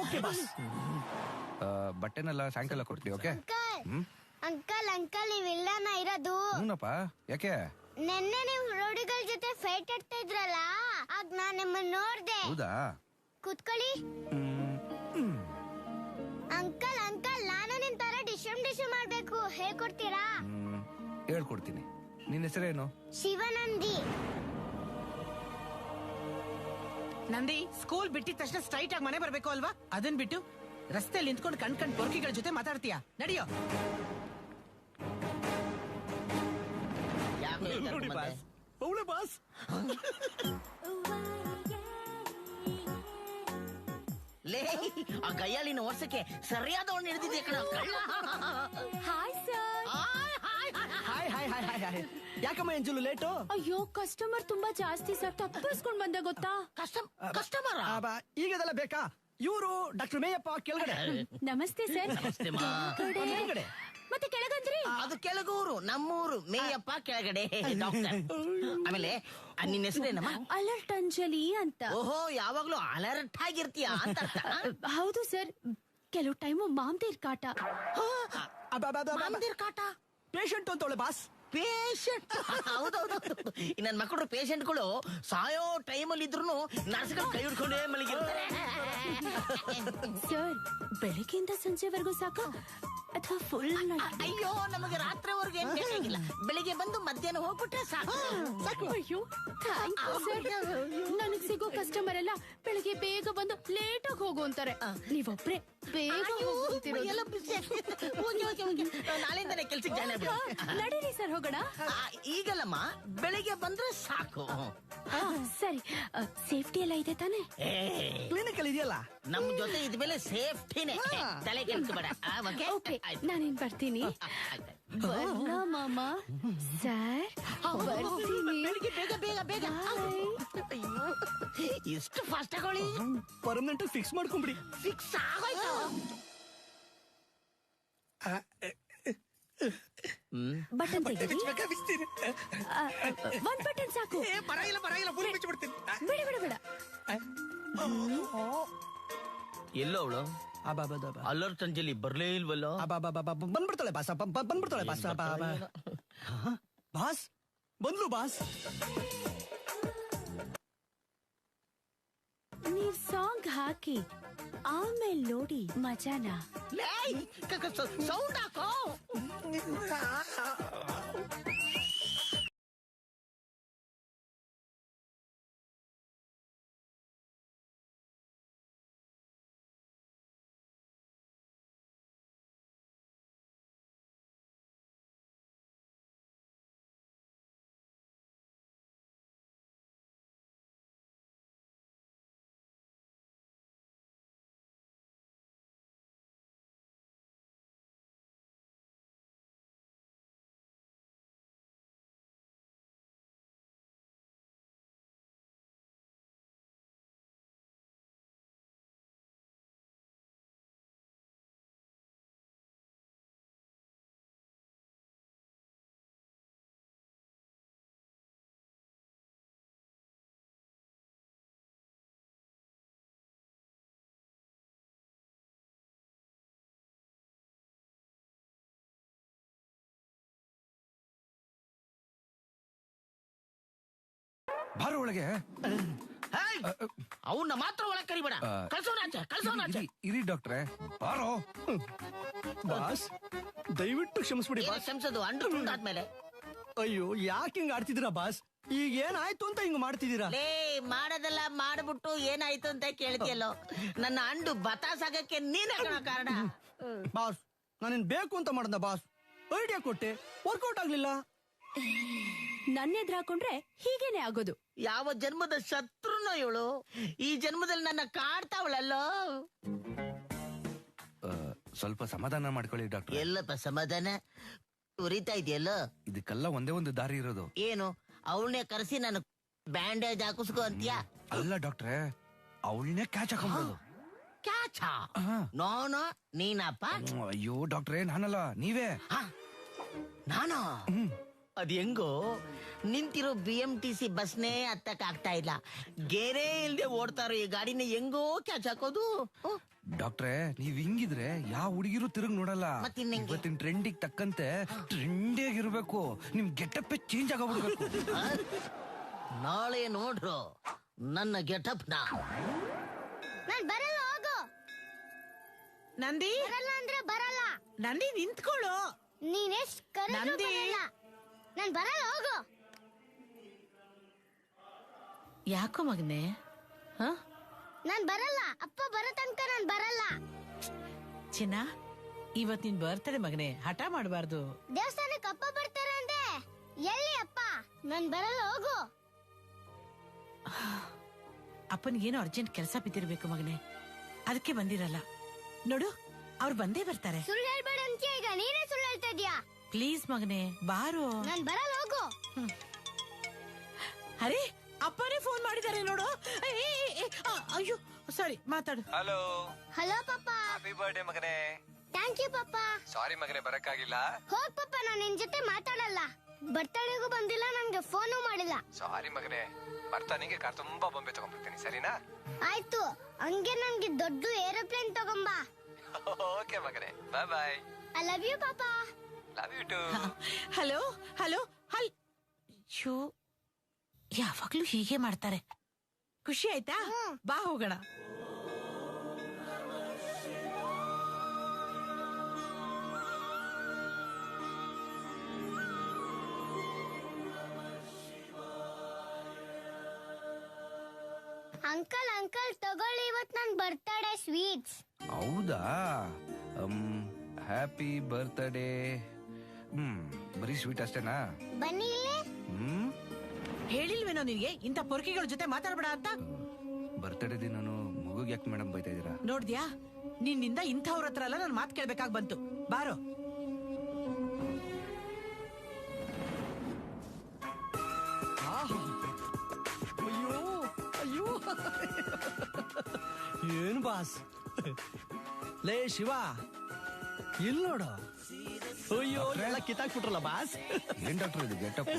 Speaker 10: Okay boss.
Speaker 8: ಬಟ್ಟೆನೆಲ್ಲ ಸಾಯಂಕಾಲ ಕೊಡ್ತೀವಿ. ಓಕೆ
Speaker 15: ಅಂಕಲ್ ನೀವಿಲ್ಲನ ಇರೋದು?
Speaker 8: ಹೂನಪ್ಪ, ಯಾಕೆ?
Speaker 15: ನೆನ್ನೆ ನೀವು ರೋಡಿಗಳ ಜೊತೆ ಫೈಟ್ ಆಡ್ತಾ ಇದ್ರಲ್ಲ, ಆಗ ನಾನ್ ನಿಮ್ಮನ್ನ ನೋಡ್ದೆ.
Speaker 8: ಹೌದಾ?
Speaker 15: ಕೂತ್ಕೊಳ್ಳಿ. ಅಂಕಲ್ ನಾನು ನಿಮ್ ತರ ಡಿಶ್ ಮಾಡ್ಬೇಕು, ಹೇಳ್ಕೊಡ್ತೀರಾ?
Speaker 8: ಹೇಳ್ಕೊಡ್ತೀನಿ. ನಿನ್ನ ಹೆಸರೇನು?
Speaker 15: ಶಿವನಂದಿ.
Speaker 7: ನಂದಿ, ಸ್ಕೂಲ್ ಬಿಟ್ಟಿದ ತಕ್ಷಣ ಸ್ಟ್ರೈಟ್ ಆಗಿ ಮನೆ ಬರ್ಬೇಕು ಅಲ್ವಾ? ಅದನ್ ಬಿಟ್ಟು ರಸ್ತೆಯಲ್ಲಿ ನಿಂತ್ಕೊಂಡು ಕಣ್ ಪೊರ್ಕಿಗಳ ಜೊತೆ ಮಾತಾಡ್ತೀಯಾ? ನಡಿಯೋ.
Speaker 10: ಬಾಸ್
Speaker 12: ಲೇ ಆ ಗಯ್ಯಾಳಿನ ವರ್ಷಕ್ಕೆ ಸರಿಯಾದ ಒಂದು ಹಿಡಿದಿದ್ದೆ ಕಣ.
Speaker 11: Hi sir.
Speaker 10: ಹಾಯ್. ಯಾಕಮ್ಮ ಎಂಜಲು ಲೇಟು?
Speaker 11: ಅಯ್ಯೋ ಕಸ್ಟಮರ್ ತುಂಬಾ ಜಾಸ್ತಿ ಸರ್, ತಪ್ಪಿಸ್ಕೊಂಡ್ ಬಂದೆ ಗೊತ್ತಾ?
Speaker 12: ಕಸ್ಟಮರ್
Speaker 10: ಈಗದೆಲ್ಲ ಬೇಕಾ? ಇವರು ಡಾಕ್ಟರ್ ಮೇಯಪ್ಪ ಕೆಳಗಡೆ.
Speaker 11: ನಮಸ್ತೆ ಸರ್.
Speaker 10: ಕೆಳಗಡೆ
Speaker 11: ಮತ್ತೆ ಕೆಳಗಂದ್ರಿ?
Speaker 12: ಅದು ಕೆಳಗೂರು, ನಮ್ಮೂರು. ಮೇಯಪ್ಪ ಕೆಳಗಡೆ ಡಾಕ್ಟರ್. ಆಮೇಲೆ ನಿನ್ನ ಹೆಸರೇನಮ್ಮ?
Speaker 11: ಅಲರ್ಟ್ ಅಂಜಲಿ ಅಂತ.
Speaker 12: ಓಹೋ, ಯಾವಾಗ್ಲೂ ಅಲರ್ಟ್ ಆಗಿರ್ತೀಯ ಅಂತ ಅರ್ಥ.
Speaker 11: ಹೌದು ಸರ್, ಕೆಲವು ಟೈಮು ಮಾಮ್ದೀರ್ ಕಾಟ.
Speaker 12: ಮಾಮ್ದೀರ್ ಕಾಟ?
Speaker 10: ಪೇಷಂಟ್ ಅಂತವಳೆ ಬಾಸ್.
Speaker 12: ಪೇಷಂಟ್? ಹೌದೌದು. ನನ್ ಮಕ್ಕಳು ಪೇಷಂಟ್ಗಳು ಸಾಯೋ ಟೈಮಲ್ಲಿ ಇದ್ರು ನರ್ಸ್ಗಳು ಕೈ ಹಿಡ್ಕೊಂಡೇ ಮಲಗಿರ್ತಾರೆ.
Speaker 11: ಸರ್, ಬೆಳಿಗ್ಗೆಯಿಂದ ಸಂಜೆವರೆಗೂ ಸಾಕು ಅಥವಾ ಫುಲ್?
Speaker 12: ಅಯ್ಯೋ, ನಮಗೆ ರಾತ್ರಿವರೆಗೂ ಏನ್ ಬೇಕಾಗಿಲ್ಲ, ಬೆಳಿಗ್ಗೆ ಬಂದು ಮಧ್ಯಾಹ್ನ ಹೋಗ್ಬಿಟ್ರೆ ಸಾಕು.
Speaker 11: ಅಯ್ಯೋ ಥ್ಯಾಂಕ್ ಯು ಸರ್. ನನಗ್ ಸಿಗೋ ಕಸ್ಟಮರ್ ಎಲ್ಲ ಬೆಳಿಗ್ಗೆ ಬೇಗ ಬಂದು ಲೇಟ್ ಆಗಿ ಹೋಗು ಅಂತಾರೆ. ನೀವೊಬ್ರೆ ಬೇಗ ಹೋಗ್ತಿರೋ.
Speaker 12: ನಾಳೆಯಿಂದನೇ ಕೆಲ್ಸಕ್ಕೆ ಜಾಯ್ನ್ ಆಗ್ಬಿಡು.
Speaker 11: ನಡೀರಿ ಸರ್, ಹೋಗೋಣ.
Speaker 12: ಈಗಲ್ಲಮ್ಮ, ಬೆಳಿಗ್ಗೆ ಬಂದ್ರೆ ಸಾಕು.
Speaker 11: ಸರಿ, ಸೇಫ್ಟಿ ಎಲ್ಲ ಇದೆ ತಾನೆ?
Speaker 10: ಕ್ಲಿನಿಕ್ ಅಲ್ಲಿ ಇದೆಯಲ್ಲ,
Speaker 12: ನಮ್ ಜೊತೆ ಇದ್ಮೇಲೆ ಸೇಫ್ಟಿನೇ, ತಲೆ ಕೆಡಿಸ್ಬೇಡ.
Speaker 11: ಓಕೆ, ನಾನೇನ್ ಬರ್ತೀನಿ. ಬರ್ಲಾ ಮಾಮ? ಸರ್ ಬರ್ತೀನಿ.
Speaker 12: ಬೇಗ. ಎಷ್ಟು ಫಾಸ್ಟ್ ಆಗೋಳಿ.
Speaker 10: ಪರ್ಮನೆಂಟ್ ಫಿಕ್ಸ್ ಮಾಡ್ಕೊಂಬಿಡಿ.
Speaker 12: ಫಿಕ್ಸ್ ಆಗೋಯ್ತು.
Speaker 11: ಬಟನ್ ತೆಗೀರಿ. ಒಂದ್ ಬಟನ್ ಸಾಕು.
Speaker 13: ಪರವಾಗಿಲ್ಲ, ಫುಲ್ ಬಿಚ್ಚಿಬಿಡ್ತೀನಿ.
Speaker 11: ಬೇಡ.
Speaker 12: ಎಲ್ಲೋ ಅವಳು ಅಲರ್ಟ್ ಅಂಜಲಿ ಬರ್ಲೇ ಇಲ್ವಲ್ಲ?
Speaker 10: ಬಂದ್ಬಿಡ್ತಾಳೆ ಬಾಸ್. ಬಾಸ್ ಬಂದ್ಲು ಬಾಸ್.
Speaker 11: ನೀವ್ ಸಾಂಗ್ ಹಾಕಿ ಆಮೇಲೆ ನೋಡಿ ಮಜಾನ.
Speaker 12: ಸೌಂಡ್ ಹಾಕೋ.
Speaker 8: ಬಾರ ಒಳಗೆ.
Speaker 12: ಅವನ್ನ ಮಾತ್ರ ಒಳಗೆ ಕರಿಬೇಡ, ಕಳ್ಸೋನಾಚೆ.
Speaker 8: ಇರಿ ಡಾಕ್ಟ್ರೆ, ಬಾರೋ.
Speaker 10: ಬಾಸ್ ದಯವಿಟ್ಟು ಕ್ಷಮಿಸ್ಬಿಡಿ ಬಾಸ್.
Speaker 12: ಕ್ಷಮಿಸೋದು ಅಂಡರ್ ಆದ್ಮೇಲೆ.
Speaker 10: ಅಯ್ಯೋ ಯಾಕೆ ಹಿಂಗ್ ಆಡ್ತಿದ್ದೀರಾ ಬಾಸ್? ಈಗ ಏನಾಯ್ತು ಅಂತ ಹಿಂಗ್ ಮಾಡ್ತಿದ್ದೀರಾ?
Speaker 12: ಲೇ ಮಾಡೋದೆಲ್ಲ ಮಾಡ್ಬಿಟ್ಟು ಏನಾಯ್ತು ಅಂತ ಕೇಳ್ತಿಯಲ್ಲೋ. ನನ್ನ ಅಂಡು ಬತಾಸಾಗಕ್ಕೆ ನೀನೇ ಕಾರಣ.
Speaker 10: ಬಾಸ್ ನಾನೇನ್ ಬೇಕು ಅಂತ ಮಾಡ್ದ ಬಾಸ್? ಐಡಿಯಾ ಕೊಟ್ಟೆ, ವರ್ಕೌಟ್ ಆಗ್ಲಿಲ್ಲ.
Speaker 11: ನನ್ನ ಎದುರು ಹಾಕೊಂಡ್ರೆ ಹೀಗೇನೆ ಆಗೋದು.
Speaker 12: ಯಾವ ಜನ್ಮದ ಶತ್ರುನೋ ಇವಳು, ಈ ಜನ್ಮದಲ್ಲಿ ನನ್ನ ಕಾಡ್ತಾವಳಲ್ಲೋ.
Speaker 8: ಸ್ವಲ್ಪ ಸಮಾಧಾನ ಮಾಡ್ಕೊಳ್ಳಿ ಡಾಕ್ಟರ್.
Speaker 12: ಎಲ್ಲಪ್ಪ ಸಮಾಧಾನ? ಉರಿತಾ ಇದೆಯಲ್ಲೋ.
Speaker 8: ಇದಕ್ಕೆಲ್ಲ ಒಂದೇ ಒಂದು ದಾರಿ ಇರೋದು.
Speaker 12: ಏನು ಅವಳನ್ನೇ ಕರೆಸಿ ನಾನು ಬ್ಯಾಂಡೇಜ್ ಹಾಕಿಸ್ಕೊ ಅಂತೀಯ?
Speaker 8: ಅಲ್ಲ ಡಾಕ್ಟ್ರೆ, ಅವಳನ್ನೇ ಕ್ಯಾಚ್ ಹಾಕೊಂಡ್ಬೋದು.
Speaker 12: ಕ್ಯಾಚ? ನೋನು ನೀನಪ್ಪ?
Speaker 8: ಅಯ್ಯೋ ಡಾಕ್ಟ್ರೆ, ನಾನಲ್ಲ, ನೀವೇ.
Speaker 12: ನಾನು? ಅದ್ ಹೆಂಗೋ ನಿಂತಿರೋ BMTC ಬಸ್ನೇ ಹತ್ತಕ್ ಆಗ್ತಾ ಇಲ್ಲ. ಗೆರೆ ಇಲ್ದೆ ಓಡ್ತಾರೋ ಈ ಗಾಡಿನ ಹೆಂಗೋ ಕ್ಯಾಚ್ ಹಾಕೋದು?
Speaker 8: ಡಾಕ್ಟ್ರೆ, ನೀವ್ ಹಿಂಗಿದ್ರೆ ಯಾವ ಹುಡುಗಿರು ತಿರುಗ್ ನೋಡಲ್ಲ. ಇವತ್ತಿನ ಟ್ರೆಂಡಿಗೆ ತಕ್ಕಂತೆ ಟ್ರೆಂಡಿ ಆಗಿರ್ಬೇಕು. ನಿಮ್ ಗೆಟಪ್ ಚೇಂಜ್ ಆಗೋಗ್ಬಿಡ್ಬೇಕು.
Speaker 12: ನಾಳೆ ನೋಡ್ರು ನನ್ನ ಗೆಟಪ್ ನ.
Speaker 15: ನಾನ್ ಬರಲ್ಲ, ಹೋಗು.
Speaker 7: ನಂದಿ
Speaker 15: ಬರಲ್ಲ ಅಂದ್ರೆ ಬರಲ್ಲ.
Speaker 7: ನಂದಿ ನಿಂತ್ಕೊಳ್ಳು.
Speaker 15: ನೀನೆಷ್ಟ್ ಕರೆದ್ರೂ ಬರಲ್ಲ. ನಾನ್ ಬರಲ್ಲ, ಹೋಗು.
Speaker 7: ಯಾಕೋ ಮಗನೆ?
Speaker 15: ನಾನ್ ಬರಲ್ಲ. ಅಪ್ಪ ಬರೋ ತನಕ ನಾನ್ ಬರಲ್ಲ.
Speaker 7: ಚಿನ್ನ, ಇವತ್ ನಿನ್ ಬರ್ತಡೆ ಮಗನೆ, ಹಠ ಮಾಡಬಾರ್ದು.
Speaker 15: ದೇವಸ್ಥಾನಕ್ಕೆ ಅಪ್ಪ ಬರ್ತಾರ ಅಂದೆ. ಎಲ್ಲಿ ಅಪ್ಪ? ನಾನ್ ಬರಲ್ಲ, ಹೋಗು.
Speaker 7: ಅಪ್ಪನಿಗೇನೋ ಅರ್ಜೆಂಟ್ ಕೆಲಸ ಬಿದ್ದಿರ್ಬೇಕು ಮಗನೆ, ಅದಕ್ಕೆ ಬಂದಿರಲ್ಲ. ನೋಡು, ಅವ್ರು ಬಂದೇ ಬರ್ತಾರೆ.
Speaker 15: ಸುಳ್ಳು ಹೇಳ್ಬೇಡ ಅಂತೀಯ. ಈಗ ನೀನೇ ಸುಳ್ಳು ಹೇಳ್ತಾ ಇದೀಯಾ.
Speaker 7: ಪ್ಲೀಸ್ ಮಗನೆ, ಬಾರೋ.
Speaker 15: ನಾನ್ ಬರಲ್ಲ, ಹೋಗು.
Speaker 7: ಅರೆ, ಅಪ್ಪನೇ ಫೋನ್ ಮಾಡಿದ್ದಾರೆ ನೋಡು. ಅಯ್ಯೋ ಸಾರಿ, ಮಾತಾಡು.
Speaker 8: ಹಲೋ.
Speaker 15: ಹಲೋ ಪಾಪ.
Speaker 8: ಹ್ಯಾಪಿ ಬರ್ಡೇ ಮಗನೇ.
Speaker 15: ಥ್ಯಾಂಕ್ ಯು ಪಾಪ.
Speaker 8: ಸಾರಿ ಮಗನೇ, ಬರಕ್ಕಾಗಿಲ್ಲ.
Speaker 15: ಹೋಗ್ ಪಾಪ, ನಾನ್ ನಿನ್ ಜೊತೆ ಮಾತಾಡಲ್ಲ. ಬರ್ತಡೆಗೂ ಬಂದಿಲ್ಲ, ನನ್ಗೆ ಫೋನು ಮಾಡಿಲ್ಲ.
Speaker 8: ಸಾರಿ ಮಗನೇ, ಬರ್ತಾನಿಗೆ ಕಾರ್ ತುಂಬಾ ಬೊಂಬೆ ತಗೊಂಡ್ಬರ್ತೀನಿ, ಸರಿನಾ?
Speaker 15: ಆಯ್ತು, ಹಂಗೆ ನನ್ಗೆ ದೊಡ್ಡ ಏರೋಪ್ಲೇನ್ ತಗೊಂಬಾ.
Speaker 8: ಓಕೆ ಮಗನೇ, bye bye.
Speaker 15: I love you ಪಾಪ.
Speaker 8: Love you too.
Speaker 7: Hello hello ಹಲ್ ಶೂ, ಯಾವಾಗ್ಲೂ ಹೀಗೆ ಮಾಡ್ತಾರೆ. ಖುಷಿ ಆಯ್ತಾ? ಬಾ ಹೋಗೋಣ.
Speaker 15: ಅಂಕಲ್ ಅಂಕಲ್ ತಗೊಳ್ಳಿ, ಇವತ್ ನನ್ ಬರ್ತಡೇ ಸ್ವೀಟ್ಸ್.
Speaker 8: ಹೌದಾ? Happy birthday. ಬರೀ ಸ್ವೀಟ್ ಅಷ್ಟೇನಾ?
Speaker 15: ಬನ್ನಿ ಇಲ್ಲಿ.
Speaker 7: ಹೇಳಿಲ್ವೇನೋ ನಿನ್ಗೆ ಇಂಥ ಪೊರ್ಕಿಗಳ ಜೊತೆ ಮಾತಾಡ್ಬೇಡ ಅಂತ?
Speaker 8: ಬರ್ತ್ಡೇ ದಿನ ಮಗುಗೆ ಯಾಕೆ ಮೇಡಮ್ ಬೈತಾ ಇದೀರಾ?
Speaker 7: ನೋಡ್ದ್ಯಾ, ನಿನ್ನಿಂದ ಇಂಥವ್ರ ಹತ್ರ ಎಲ್ಲ ನನ್ ಮಾತು ಕೇಳ್ಬೇಕಾಗ್ ಬಂತು. ಬಾರೋ.
Speaker 10: ಅಯ್ಯೋ ಅಯ್ಯೋ, ಏನ್ ಬಾಸ್? ಲೇ ಶಿವ, ಇಲ್ ನೋಡು. ಅಯ್ಯೋ, ಎಲ್ಲ ಕಿತ್ತಾಕ್ಬಿಟ್ರಲ್ಲ ಬಾಸ್.
Speaker 8: ಏನ್ ಡಾಕ್ಟರ್ ಇದು ಗೆಟಪ್?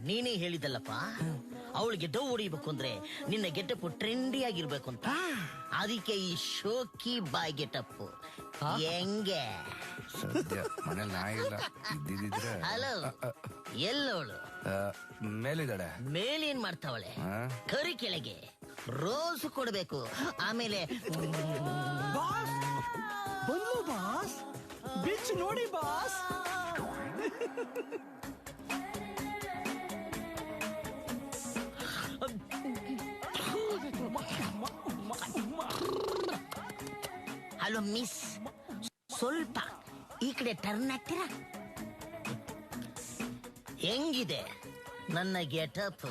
Speaker 12: ನೀನೇ ಹೇಳಿದಲ್ಲಪ್ಪ, ಅವಳಿಗೆ ಡವ್ ಹೊಡಿಬೇಕು ಅಂದ್ರೆ ನಿನ್ನ ಗೆಟಪ್ ಟ್ರೆಂಡಿ ಆಗಿರ್ಬೇಕು ಅಂತ. ಅದಕ್ಕೆ ಈ ಶೋಕಿ ಬಾಯ್ ಗೆಟಪ್. ಹೆಂಗೆ?
Speaker 8: ಸದ್ಯ ಮನೇಲಿ ನಾಯಿಲ್ಲ, ಇದ್ದಿದ್ರೆ.
Speaker 12: ಹಲೋ, ಎಲ್ಲವಳು?
Speaker 8: ಮೇಲಿದ್ದಾಳೆ.
Speaker 12: ಮೇಲೇನ್ ಮಾಡ್ತಾವಳೆ? ಕರಿ ಕೆಳಗೆ ರೋಸ್ ಕೊಡ್ಬೇಕು. ಆಮೇಲೆ
Speaker 10: ಬಂದು ಬಾಸ್, ಬಿಚ್ ನೋಡಿ ಬಾಸ್.
Speaker 12: ಹಲೋ ಮಿಸ್, ಸ್ವಲ್ಪ ಈ ಕಡೆ ಟರ್ನ್ ಆಗ್ತೀರಾ? ಹೆಂಗಿದೆ ನನ್ನ ಗೆಟಪ್?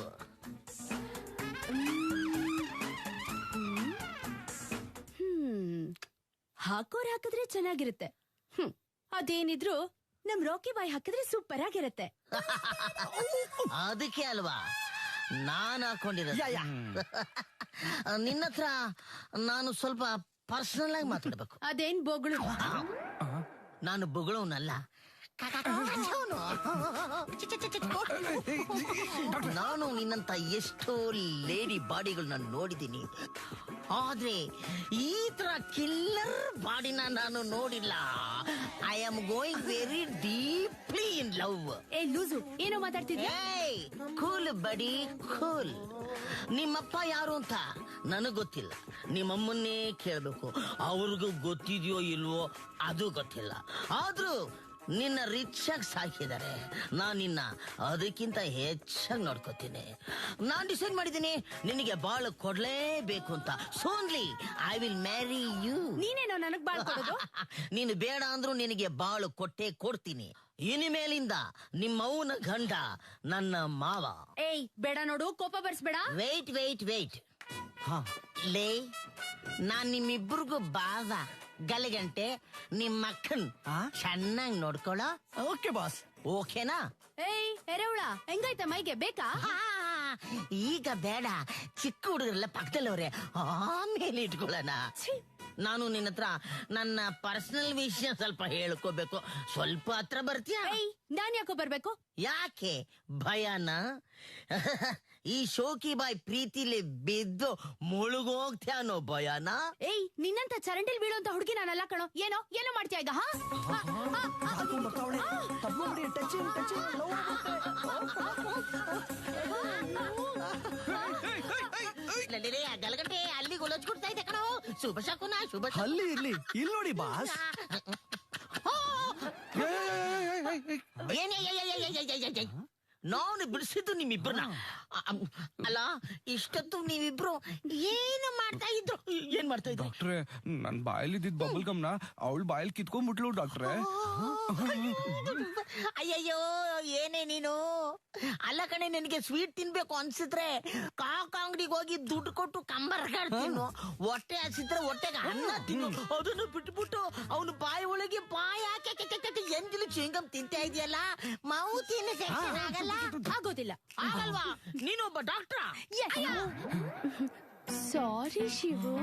Speaker 11: ಹಾಕೋರ್ ಹಾಕಿದ್ರೆ ಚೆನ್ನಾಗಿರುತ್ತೆ. ಅದೇನಿದ್ರು ನಮ್ ರಾಕಿ ಬಾಯ್ ಹಾಕಿದ್ರೆ ಸೂಪರ್ ಆಗಿರತ್ತೆ.
Speaker 12: ಅದಕ್ಕೆ ಅಲ್ವಾ ನಾನು ಹಾಕೊಂಡಿರೋದು. ನಿನ್ನ ಹತ್ರ ನಾನು ಸ್ವಲ್ಪ ಪರ್ಸನಲ್ ಆಗಿ ಮಾತಾಡ್ಬೇಕು.
Speaker 11: ಅದೇನ್ ಬೊಗಳು?
Speaker 12: ನಾನು ಬೊಗಳವನಲ್ಲ, ನಾನು ನಿನ್ನಂತ ಎಷ್ಟೋ ಲೇಡಿ ಬಾಡಿಗಳನ್ನ ನೋಡಿದ್ದೀನಿ, ಆದ್ರೆ ಈ ತರ ಕಿಲ್ಲರ್ ಬಾಡಿನ ನಾನು ನೋಡಿಲ್ಲ. I am going very deeply in love.
Speaker 11: ಏ ಲೂಸು, ಏನೋ ಮಾತಾಡ್ತಿದ್ಯಾ?
Speaker 12: ಕೂಲ್ ಬಡಿ ಕೂಲ್. ನಿಮ್ಮಪ್ಪ ಯಾರು ಅಂತ ನನಗ್ ಗೊತ್ತಿಲ್ಲ, ನಿಮ್ಮಮ್ಮನ್ನೇ ಕೇಳ್ಬೇಕು. ಅವ್ರಿಗೂ ಗೊತ್ತಿದ್ಯೋ ಇಲ್ವೋ ಅದು ಗೊತ್ತಿಲ್ಲ. ಆದ್ರೂ ನಿನ್ನ ರಿಚ್ ಆಗಿ ಸಾಕಿದ್ದಾರೆ, ನಾನ್ ನಿನ್ನ ಅದಕ್ಕಿಂತ ಹೆಚ್ಚಾಗಿ ನೋಡ್ಕೋತೀನಿ. ನಾನ್ ಡಿಸೈಡ್ ಮಾಡಿದ್ದೀನಿ ನಿನಗೆ ಬಾಳು ಕೊಡ್ಲೇಬೇಕು ಅಂತ. So only I will marry you.
Speaker 11: ನೀನೇನೋ ನನಗ್ ಬಾಳ್ ಕೊಡೋದು?
Speaker 12: ನೀನು ಬೇಡ ಅಂದ್ರೂ ನಿನಗೆ ಬಾಳು ಕೊಟ್ಟೆ ಕೊಡ್ತೀನಿ. ಇನಿಮೇಲಿಂದ ನಿಮ್ಮವನ ಗಂಡ ನನ್ನ ಮಾವ.
Speaker 11: ಏಯ್ ಬೇಡ ನೋಡು, ಕೋಪ ಬರ್ಸ್ಬೇಡ.
Speaker 12: ವೇಟ್ ಲೇ, ನಾನ್ ನಿಮ್ಮಿಬ್ರಿಗೂ ಬಾವ. ಗಲಗಂಟೆ ನಿಮ್ಮ ಅಕ್ಕನ್ ಚೆನ್ನಾಗಿ ನೋಡ್ಕೊಳ್ಳೋ.
Speaker 10: Okay boss.
Speaker 12: ಓಕೆನಾ?
Speaker 11: ಏಯ್ ಎರೆಹುಳ, ಹೆಂಗೈತೆ ಮೈಗೆ ಬೇಕಾ?
Speaker 12: ಈಗ ಬೇಡ, ಚಿಕ್ಕ ಹುಡುಗರೆಲ್ಲ ಪಕ್ಕದಲ್ಲವ್ರೆ, ಆಮೇಲೆ ಇಟ್ಕೊಳ್ಳೋಣ. ನಾನು ನಿನ್ನ ಹತ್ರ ನನ್ನ ಪರ್ಸನಲ್ ವಿಷಯ ಸ್ವಲ್ಪ ಹೇಳ್ಕೋಬೇಕು. ಸ್ವಲ್ಪ ಹತ್ರ ಬರ್ತೀಯಾ?
Speaker 11: ನಾನ್ ಯಾಕೋ ಬರ್ಬೇಕು?
Speaker 12: ಯಾಕೆ ಭಯನ? ಈ ಶೋಕಿ ಬಾಯ್ ಪ್ರೀತಿಲಿ ಬಿದ್ದು ಮುಳುಗೋಗ್ತೀಯ ಅನ್ನೋ ಭಯನ?
Speaker 11: ಏಯ್, ನಿನ್ನಂತ ಚರಂಡಿಲ್ ಬೀಳುವಂತ ಹುಡುಗಿ ನಾನಲ್ಲ ಕಣೋ. ಏನೋ ಮಾಡ್ತೀಯ ಈಗ?
Speaker 12: ಗಲಗಂಟೆ ಅಲ್ಲಿ ಗೊಲಚ್ಕೊಡ್ತಾ ಇದೆ ಕಣೋ. ಶುಭ ಶಕುನ, ಶುಭ
Speaker 10: ಅಲ್ಲಿ ಇರ್ಲಿ, ಇಲ್ಲಿ ನೋಡಿ ಬಾಸ್.
Speaker 12: ನಾನು ಬಿಡಿಸಿದ್ದು ನಿಮ್ಮಿಬ್ರನ್ನ. ಅಲ್ಲ, ಇಷ್ಟೊತ್ತು ನೀವಿಬ್ರು ಏನು ಮಾಡ್ತಾ ಇದ್ರು? ಏನ್ ಮಾಡ್ತಾ ಇದ್ರು?
Speaker 8: ಡಾಕ್ಟ್ರೆ, ನನ್ ಬಾಯಲ್ಲಿದ್ದ ಬಬಲ್ ಗಮ್ನ ಅವಳು ಬಾಯಲ್ಲಿ ಕಿತ್ಕೊಂಡ್ಬಿಟ್ಲು ಡಾಕ್ಟ್ರೆ.
Speaker 12: ಅಯ್ಯಯ್ಯೋ, ಏನೇ ನೀನು? ಅಲ್ಲ ಕಣೆ, ನಿನಗೆ ಸ್ವೀಟ್ ತಿನ್ಬೇಕು ಅನ್ಸಿದ್ರೆ ಕಾಕ ಅಂಗಡಿಗೆ ಹೋಗಿ ದುಡ್ಡು ಕೊಟ್ಟು ಕಂಬರ್ಗಾಡ್ ತಿನ್ನು. ಹೊಟ್ಟೆ ಹಸಿದ್ರೆ ಹೊಟ್ಟೆಗೆ ಅನ್ನ ತಿನ್ನು. ಅದನ್ನು ಬಿಟ್ಬಿಟ್ಟು ಅವನು ಬಾಯಿ ಒಳಗೆ ಬಾಯಿ ಹಾಕಿ ಎಂದಿಲು ಚಿಂಗಮ್ ತಿಂತಾ ಇದೆಯಲ್ಲ, ಮೌತಿನ ಸೆಕ್ಷನ್ ಆಗಲ್ಲ?
Speaker 11: ಆಗೋದಿಲ್ಲ.
Speaker 12: ಆಗಲ್ವಾ? ನೀನೊಬ್ಬ ಡಾಕ್ಟ್ರಾ?
Speaker 11: ಸಾರಿ ಶಿವು.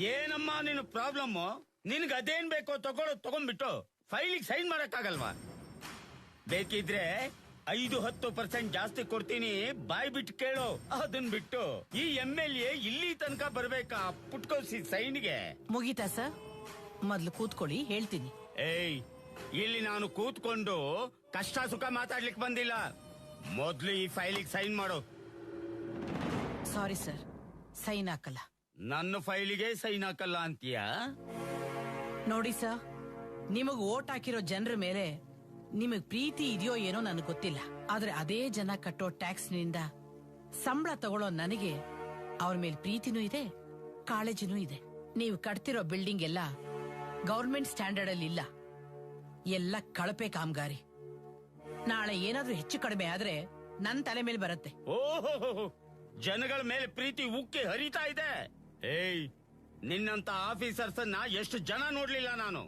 Speaker 16: ಏನಮ್ಮ ನಿನ್ನ ಪ್ರಾಬ್ಲಮ್? ನಿನ್ಗೆ ಅದೇನ್ ಬೇಕೋ ತಗೊಂಡ್ಬಿಟ್ಟು ಫೈಲಿಗೆ ಸೈನ್ ಮಾಡಕ್ಕಾಗಲ್ವಾ? ಬೇಕಿದ್ರೆ 5-10% ಜಾಸ್ತಿ ಕೊಡ್ತೀನಿ, ಬಾಯ್ ಬಿಟ್ಟು ಕೇಳೋ. ಅದನ್ ಬಿಟ್ಟು ಈ MLA ಇಲ್ಲಿ ತನಕ ಬರ್ಬೇಕಾ ಪುಟ್ಕೋಸಿ ಸೈನ್ಗೆ?
Speaker 7: ಮುಗೀತಾ ಸರ್? ಮೊದ್ಲು ಕೂತ್ಕೊಳ್ಳಿ, ಹೇಳ್ತೀನಿ.
Speaker 16: ಏಯ್, ಇಲ್ಲಿ ನಾನು ಕೂತ್ಕೊಂಡು ಕಷ್ಟ ಸುಖ ಮಾತಾಡ್ಲಿಕ್ಕೆ ಬಂದಿಲ್ಲ. ಮೊದ್ಲು ಈ ಫೈಲಿಗೆ ಸೈನ್ ಮಾಡು.
Speaker 7: ಸಾರಿ ಸರ್, ಸೈನ್ ಹಾಕಲ್ಲ.
Speaker 16: ನನ್ನ ಫೈಲಿಗೆ ಸೈನ್ ಹಾಕಲ್ಲ ಅಂತೀಯಾ?
Speaker 7: ನೋಡಿ ಸರ್, ನಿಮಗ್ ಓಟ್ ಹಾಕಿರೋ ಜನರ ಮೇಲೆ ನಿಮಗ್ ಪ್ರೀತಿ ಇದೆಯೋ ಏನೋ ನನಗೆ ಗೊತ್ತಿಲ್ಲ. ಆದ್ರೆ ಅದೇ ಜನ ಕಟ್ಟೋ ಟ್ಯಾಕ್ಸ್ ನಿಂದ ಸಂಬಳ ತಗೊಳ್ಳೋ ನನಗೆ ಅವ್ರ ಮೇಲೆ ಪ್ರೀತಿನೂ ಇದೆ, ಕಾಳಜಿನೂ ಇದೆ. ನೀವು ಕಟ್ತಿರೋ ಬಿಲ್ಡಿಂಗ್ ಎಲ್ಲ ಗವರ್ಮೆಂಟ್ ಸ್ಟ್ಯಾಂಡರ್ಡ್ ಅಲ್ಲಿ ಇಲ್ಲ, ಎಲ್ಲ ಕಳಪೆ ಕಾಮಗಾರಿ. ನಾಳೆ ಏನಾದ್ರೂ ಹೆಚ್ಚು ಕಡಿಮೆ ಆದ್ರೆ ನನ್ ತಲೆ ಮೇಲೆ ಬರುತ್ತೆ.
Speaker 16: ಓಹೋ, ಜನಗಳ ಮೇಲೆ ಪ್ರೀತಿ ಉಕ್ಕಿ ಹರಿತಾ ಇದೆ. ಏಯ್, ನಿನ್ನಂತ ಆಫೀಸರ್ಸ್ ಅನ್ನ ಎಷ್ಟು ಜನ ನೋಡ್ಲಿಲ್ಲ ನಾನು.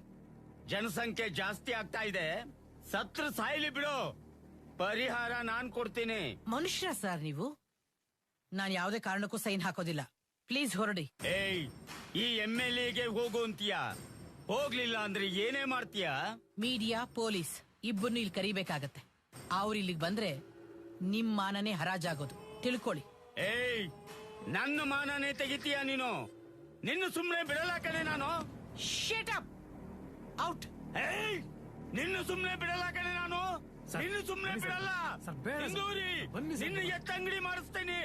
Speaker 16: ಜನಸಂಖ್ಯೆ ಜಾಸ್ತಿ ಆಗ್ತಾ ಇದೆ, ಸತ್ರ ಸಾಯ್ಲಿ ಬಿಡು, ಪರಿಹಾರ ನಾನ್ ಕೊಡ್ತೀನಿ.
Speaker 7: ಮನುಷ್ಯ ಸರ್ ನೀವು? ನಾನ್ ಯಾವುದೇ ಕಾರಣಕ್ಕೂ ಸೈನ್ ಹಾಕೋದಿಲ್ಲ. ಪ್ಲೀಸ್ ಹೊರಡಿ.
Speaker 16: ಏಯ್, ಈ MLAಗೆ ಹೋಗು ಅಂತೀಯಾ? ಹೋಗ್ಲಿಲ್ಲ ಅಂದ್ರೆ ಏನೇ ಮಾಡ್ತೀಯಾ?
Speaker 7: ಮೀಡಿಯಾ, ಪೊಲೀಸ್ ಇಬ್ಬರನ್ನು ಇಲ್ಲಿ ಕರಿಬೇಕಾಗತ್ತೆ. ಅವ್ರು ಇಲ್ಲಿಗೆ ಬಂದ್ರೆ ನಿಮ್ ಮಾನನೇ ಹರಾಜಾಗೋದು, ತಿಳ್ಕೊಳ್ಳಿ.
Speaker 16: ಏಯ್, ನನ್ನ ಮಾನನೇ ತೆಗಿತೀಯ ನೀನು? ನಿನ್ನ ಸುಮ್ನೆ ಬಿಡಲ್ಲ ಕಣೆ ನಾನು.
Speaker 7: Shut up, out.
Speaker 16: ಏಯ್, ನಿನ್ನ ಸುಮ್ನೆ ಬಿಡಲ್ಲ ಕಣೆ ನಾನು. ನಿನ್ನ ಸುಮ್ನೆ ಬಿಡಲ್ಲ. ನಿನ್ನ ಎತ್ತಂಗಡಿ ಮಾಡಿಸ್ತೇನೆ.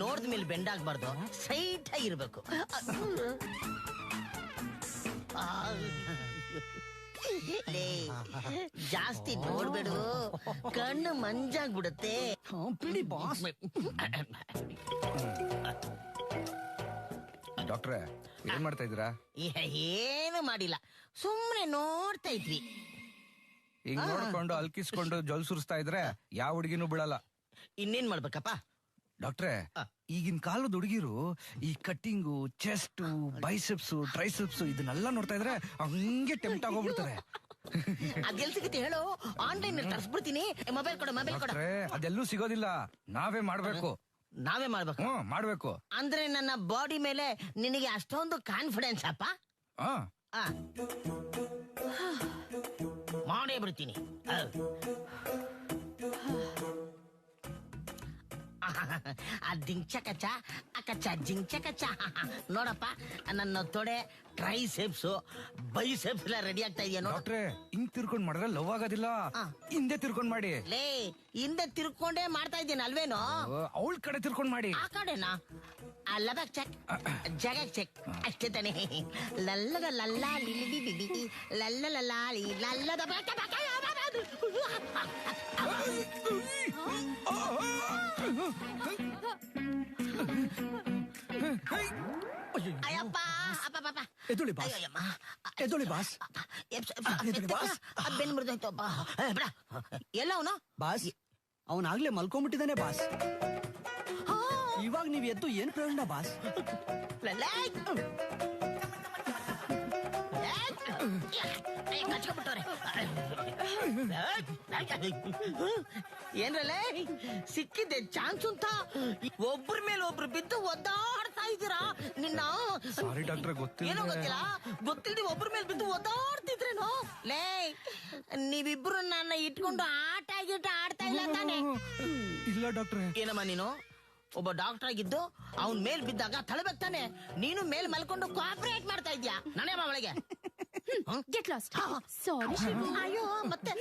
Speaker 12: ನೋಡ್ದ ಮೇಲೆ ಬೆಂಡಾಗ್ಬಾರ್ದು, ಸೈಟ್ ಆಗಿರ್ಬೇಕು. ಜಾಸ್ತಿ ನೋಡ್ಬೇಡು, ಕಣ್ಣು ಮಂಜಾಗ್ಬಿಡುತ್ತೆ.
Speaker 10: ಬಿಡಿ ಬಾಸ್.
Speaker 8: ಡಾಕ್ಟ್ರೆ, ಏನ್ ಮಾಡ್ತಾ ಇದ್ದೀರಾ?
Speaker 12: ಏನು ಮಾಡಿಲ್ಲ, ಸುಮ್ನೆ ನೋಡ್ತಾ ಇದ್ವಿ.
Speaker 8: ಹಿಂಗ್ ನೋಡ್ಕೊಂಡು ಅಲ್ಕಿಸ್ಕೊಂಡು ಜೊಲ್ ಸುರಿಸ್ತಾ ಇದ್ರೆ ಯಾವ ಹುಡುಗಿನೂ ಬಿಡಲ್ಲ.
Speaker 12: ಇನ್ನೇನ್ ಮಾಡ್ಬೇಕಪ್ಪ?
Speaker 8: ಡಾಕ್ಟ್ರೆ ಈಗಿನ ಕಾಲದ ಹುಡುಗಿರು ಈ ಕಟ್ಟಿಂಗು ಚೆಸ್ಟ್ ಬೈಸೆಪ್ಸ್ ಟ್ರೈಸೆಪ್ಸ್ ಇದನ್ನೆಲ್ಲ ನೋಡ್ತಾ ಇದ್ರೆ ಹಂಗೆ ಟೆಂಪ್ಟ್ ಆಗೋಗ್ಬಿಡ್ತಾರೆ.
Speaker 12: ಅದೆಲ್ ಸಿಗುತ್ತೆ ಹೇಳು, ಆನ್ಲೈನ್ ತರಿಸ್ಬಿಡ್ತೀನಿ. ಮೊಬೈಲ್ ಕೊಡು, ಮೊಬೈಲ್ ಕೊಡು.
Speaker 8: ಅದೆಲ್ಲೂ ಸಿಗೋದಿಲ್ಲ, ನಾವೇ ಮಾಡ್ಬೇಕು.
Speaker 12: ನಾವೇ ಮಾಡ್ಬೇಕು?
Speaker 8: ಮಾಡ್ಬೇಕು.
Speaker 12: ಅಂದ್ರೆ ನನ್ನ ಬಾಡಿ ಮೇಲೆ ನಿನಗೆ ಅಷ್ಟೊಂದು ಕಾನ್ಫಿಡೆನ್ಸ್ ಅಪ್ಪ? ಮಾಡೇ ಬಿಡ್ತೀನಿ. ಜಿಂಚಕಚ ಅಕಚ ಜಿಂಚಕಚ. ನೋಡಪ್ಪ, ನನ್ನ ತೊಡೆ ಟ್ರೈಸೆಪ್ಸ್ ಬೈಸೆಪ್ಸ್ ಎಲ್ಲ ರೆಡಿ ಆಗ್ತಾ ಇದೆಯಾ?
Speaker 8: ಡಾಕ್ಟ್ರೆ, ಹಿಂಗ್ ತಿರ್ಕೊಂಡ್ ಮಾಡಿದ್ರೆ ಲವ್ ಆಗೋದಿಲ್ಲ, ಹಿಂದೆ ತಿರ್ಕೊಂಡ್ ಮಾಡಿ.
Speaker 12: ಲೇ, ಹಿಂದೆ ತಿರ್ಕೊಂಡೇ ಮಾಡ್ತಾ ಇದ್ದೀನಿ ಅಲ್ವೇನೋ?
Speaker 8: ಅವಳ ಕಡೆ ತಿರ್ಕೊಂಡ್ ಮಾಡಿ.
Speaker 12: ಆ ಕಡೆನಾ? ಲಬಕ್ ಚೆಕ್, ಜಗಕ್ ಚೆಕ್, ಅಷ್ಟೇ ತಾನೆ. ಲಲ್ಲದ ಲಲ್ಲ ಲಿಲಿ ಬಿಡಿ ಲಲ್ಲ ಲಲ್ಲಾಲಿ ಲಲ್ಲದ ಅಯ್ಯಪ್ಪ,
Speaker 10: ಎದುಳಿ ಬಾಸ್, ಎದುಳಿ ಬಾಸ್,
Speaker 12: ಬೆನ್ ಮುರಿದೋಯ್ತಪ್ಪ. ಎಲ್ಲ ಅವನು
Speaker 10: ಬಾಸ್, ಅವನಾಗ್ಲೇ ಮಲ್ಕೊಂಡ್ಬಿಟ್ಟಿದ್ದಾನೆ ಬಾಸ್. ಇವಾಗ ನೀವ್ ಎದ್ದು ಏನ್ ಪ್ರಯೋಜನ ಬಾಸ್?
Speaker 12: ಏನ್ರಲ್ಲೇ ಸಿಕ್ಕಿದ್ದೆ ಚಾನ್ಸ್ ಅಂತ ಒಬ್ರ ಮೇಲೆ ಒಬ್ರು ಬಿದ್ದು ಒದ್ದಾಡ್ತಾ ಇದ್ದೀರಾ? ನಿನ್ನ
Speaker 8: ಸಾರಿ ಡಾಕ್ಟ್ರೆ, ಗೊತ್ತಿಲ್ಲ.
Speaker 12: ಏನೋ ಗೊತ್ತಿಲ್ಲ, ಗೊತ್ತಿಲ್ದಿ ಒಬ್ರ ಮೇಲೆ ಬಿದ್ದು ಒದ್ದಾಡ್ತಿದ್ರೇನೋ? ಲೇ, ನೀವಿಬ್ರು ನನ್ನ ಇಟ್ಕೊಂಡು ಆಟ ಗೀಟ ಆಡ್ತಾ ಇಲ್ಲ ತಾನೆ?
Speaker 8: ಇಲ್ಲ ಡಾಕ್ಟ್ರೆ.
Speaker 12: ಏನಮ್ಮ ನೀನು ಒಬ್ಬ ಡಾಕ್ಟರ್ ಆಗಿದ್ದು ಅವನ್ ಮೇಲ್ ಬಿದ್ದಾಗ ತಳಬೇಕು ತಾನೆ? ನೀನು ಮೇಲ್ ಮಲ್ಕೊಂಡು ಕೋಆಪರೇಟ್ ಮಾಡ್ತಾ ಇದ್ಯಾ? ನಾನೇ ಒಳಗೆ
Speaker 11: ಗೆಟ್ ಲಾಸ್ಟ್. ಸಾರಿ.
Speaker 12: ಅಯ್ಯೋ, ಮತ್ತೆ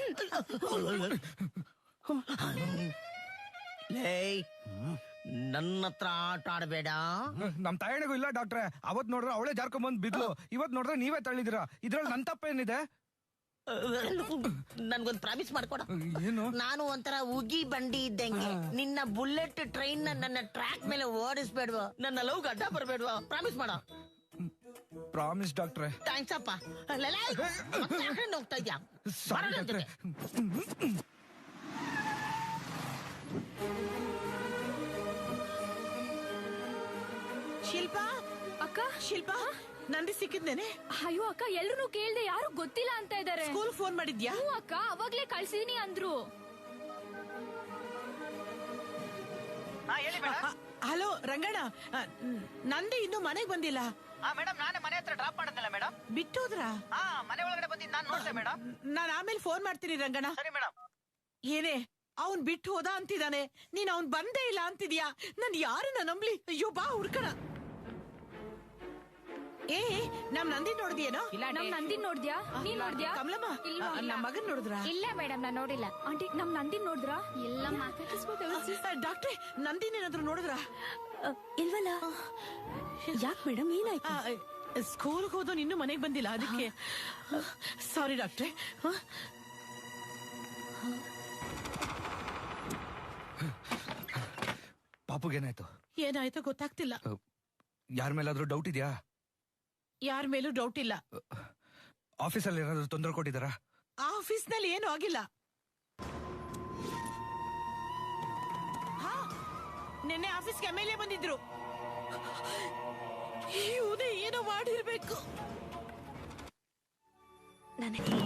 Speaker 12: ನನ್ನ ಹತ್ರ ಆಟ ಆಡಬೇಡ.
Speaker 8: ನಮ್ ತಾಯಣಿಗೂ ಇಲ್ಲ ಡಾಕ್ಟ್ರೆ. ಅವತ್ ನೋಡ್ರೆ ಅವಳೇ ಜಾರ್ಕೊಂಡ್ ಬಂದ್ ಬಿದ್ಲು, ಇವತ್ ನೋಡ್ರೆ ನೀವೇ ತಳ್ಳಿದಿರಾ. ಇದ್ರಲ್ಲಿ ನನ್ ತಪ್ಪೇನಿದೆ?
Speaker 12: ನನ್ಗೊಂದ್ ಪ್ರಾಮಿಸ್ ಮಾಡ್ಕೊಡ.
Speaker 8: ಏನು?
Speaker 12: ನಾನು ಒಂಥರ ಉಗಿ ಬಂಡಿ ಇದ್ದಂಗೆ. ನಿನ್ನ ಬುಲೆಟ್ ಟ್ರೈನ್ ನನ್ನ ಟ್ರ್ಯಾಕ್ ಮೇಲೆ ಓಡಿಸ್ಬೇಡ್ವ, ನನ್ನ ಲವ್ ಅಡ್ಡ ಬರ್ಬೇಡ್ವ. ಪ್ರಾಮಿಸ್ ಮಾಡ.
Speaker 8: ಪ್ರಾಮಿಸ್ ಡಾಕ್ಟ್ರೆ.
Speaker 12: ಥ್ಯಾಂಕ್ಸ್ ಅಪ್ಪ. ಹೋಗ್ತಾ ಇದ್ಯಾ?
Speaker 7: ಶಿಲ್ಪ
Speaker 11: ಅಕ್ಕ,
Speaker 7: ಶಿಲ್ಪ ನಂದಿ ಸಿಕ್ಕಿದ್ದೇನೆ.
Speaker 11: ಅಯ್ಯೋ ಅಕ್ಕ, ಎಲ್ರು ಕೇಳ್ದೆ ಯಾರು ಗೊತ್ತಿಲ್ಲ ಅಂತ ಇದಾರೆ.
Speaker 7: ಸ್ಕೂಲ್ ಫೋನ್ ಮಾಡಿದ್ಯಾ?
Speaker 11: ಅಕ್ಕ, ಅವಾಗ್ಲೇ ಕಳ್ಸಿದೀನಿ ಅಂದ್ರು.
Speaker 7: ಹಲೋ ರಂಗಣ್ಣ, ನಂದಿ ಇನ್ನೂ ಮನೆಗ್ ಬಂದಿಲ್ಲ.
Speaker 17: ಮೇಡಮ್, ನಾನೇ ಮನೆ ಹತ್ರ ಡ್ರಾಪ್ ಮಾಡಿದ್ನಲ್ಲ ಮೇಡಮ್.
Speaker 7: ಬಿಟ್ಟೋದ್ರಾ?
Speaker 17: ಮನೆ ಒಳಗಡೆ ಬಂದಿದ್ದು ನಾನು ನೋಡ್ದೆ ಮೇಡಮ್.
Speaker 7: ನಾನ್ ಆಮೇಲೆ ಫೋನ್ ಮಾಡ್ತೀನಿ ರಂಗಣ್ಣ.
Speaker 17: ಸರಿ ಮೇಡಮ್.
Speaker 7: ಏನೇ ಅವನ್ ಬಿಟ್ಟು ಹೋದ ಅಂತಿದ್ದಾನೆ, ನೀನ್ ಅವನ್ ಬಂದೇ ಇಲ್ಲ ಅಂತಿದ್ಯಾ? ನನ್ ಯಾರನ್ನ ನಂಬ್ಲಿ? ಅಯ್ಯೋ ಬಾ ಹುಡ್ಕಣ. ನಮ್ ನಂದಿ ನೋಡಿದ್ಯೇನೋ?
Speaker 11: ನಮ್ ನಂದಿ ನೋಡ್ದ್ಯಾ? ನೀನ್ ನೋಡ್ದ್ಯಾ?
Speaker 7: ಕಮಲಮ್ಮ, ನಮ್ ಮಗನ್ ನೋಡಿದ್ರ?
Speaker 11: ಇಲ್ಲ ಮೇಡಮ್, ನಾನ್ ನೋಡಿಲ್ಲ. ಆಂಟಿ, ನಮ್ ನಂದಿ ನೋಡಿದ್ರ? ಇಲ್ಲಮ್ಮ.
Speaker 7: ಡಾಕ್ಟ್ರೆ, ನಂದಿನೇನಾದ್ರು ನೋಡಿದ್ರ?
Speaker 11: ಇಲ್ವಲ್ಲ. ಯಾಕೆ ಮೇಡಮ್, ಏನಾಯ್ತು?
Speaker 7: ಸ್ಕೂಲ್ಗೆ ಹೋದೋ ಇನ್ನೂ ಮನೆಗೆ ಬಂದಿಲ್ಲ, ಅದಕ್ಕೆ. ಸಾರಿ ಡಾಕ್ಟ್ರೆ.
Speaker 8: ಪಾಪುಗೇನಾಯ್ತು?
Speaker 7: ಏನಾಯ್ತೋ ಗೊತ್ತಾಗ್ತಿಲ್ಲ.
Speaker 8: ಯಾರ ಮೇಲಾದ್ರೂ ಡೌಟ್ ಇದೆಯಾ?
Speaker 7: ಯಾರ ಮೇಲೂ ಡೌಟ್ ಇಲ್ಲ.
Speaker 8: ಆಫೀಸಲ್ಲಿ ಏನಾದ್ರು ತೊಂದರೆ ಕೊಟ್ಟಿದಾರಾ?
Speaker 7: ಆಫೀಸ್ ನಲ್ಲಿ ಏನು ಆಗಿಲ್ಲ. ನಿನ್ನೆ ಆಫೀಸ್ಗೆ ಎಮ್ಎಲ್ಎ ಬಂದಿದ್ರು. ಇವನೇ ಏನೋ ಮಾಡಿರ್ಬೇಕು. ನನಗೆ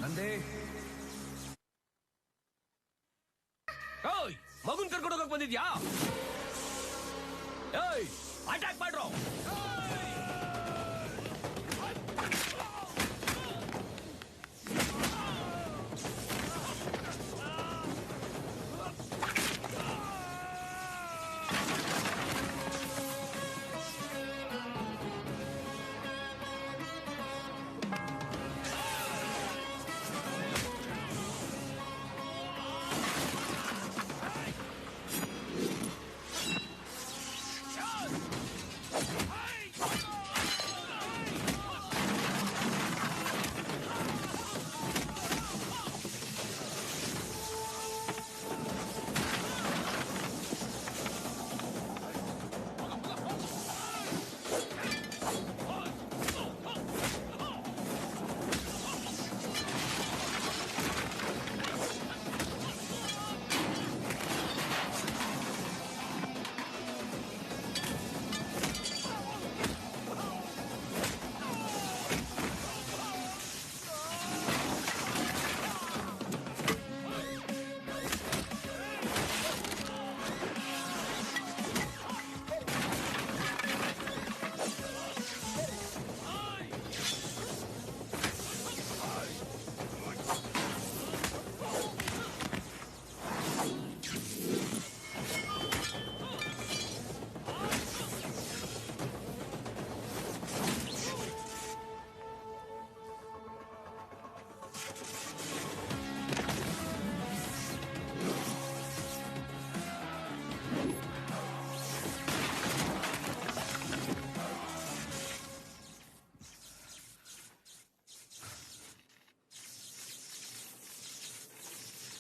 Speaker 8: ನಂದೇ
Speaker 14: ಮಗುನ್ ಕರ್ಕೊಂಡು ಹೋಗಕ್ ಬಂದಿದ್ಯಾ? ಅಟ್ಯಾಕ್ ಮಾಡ್ರೋ.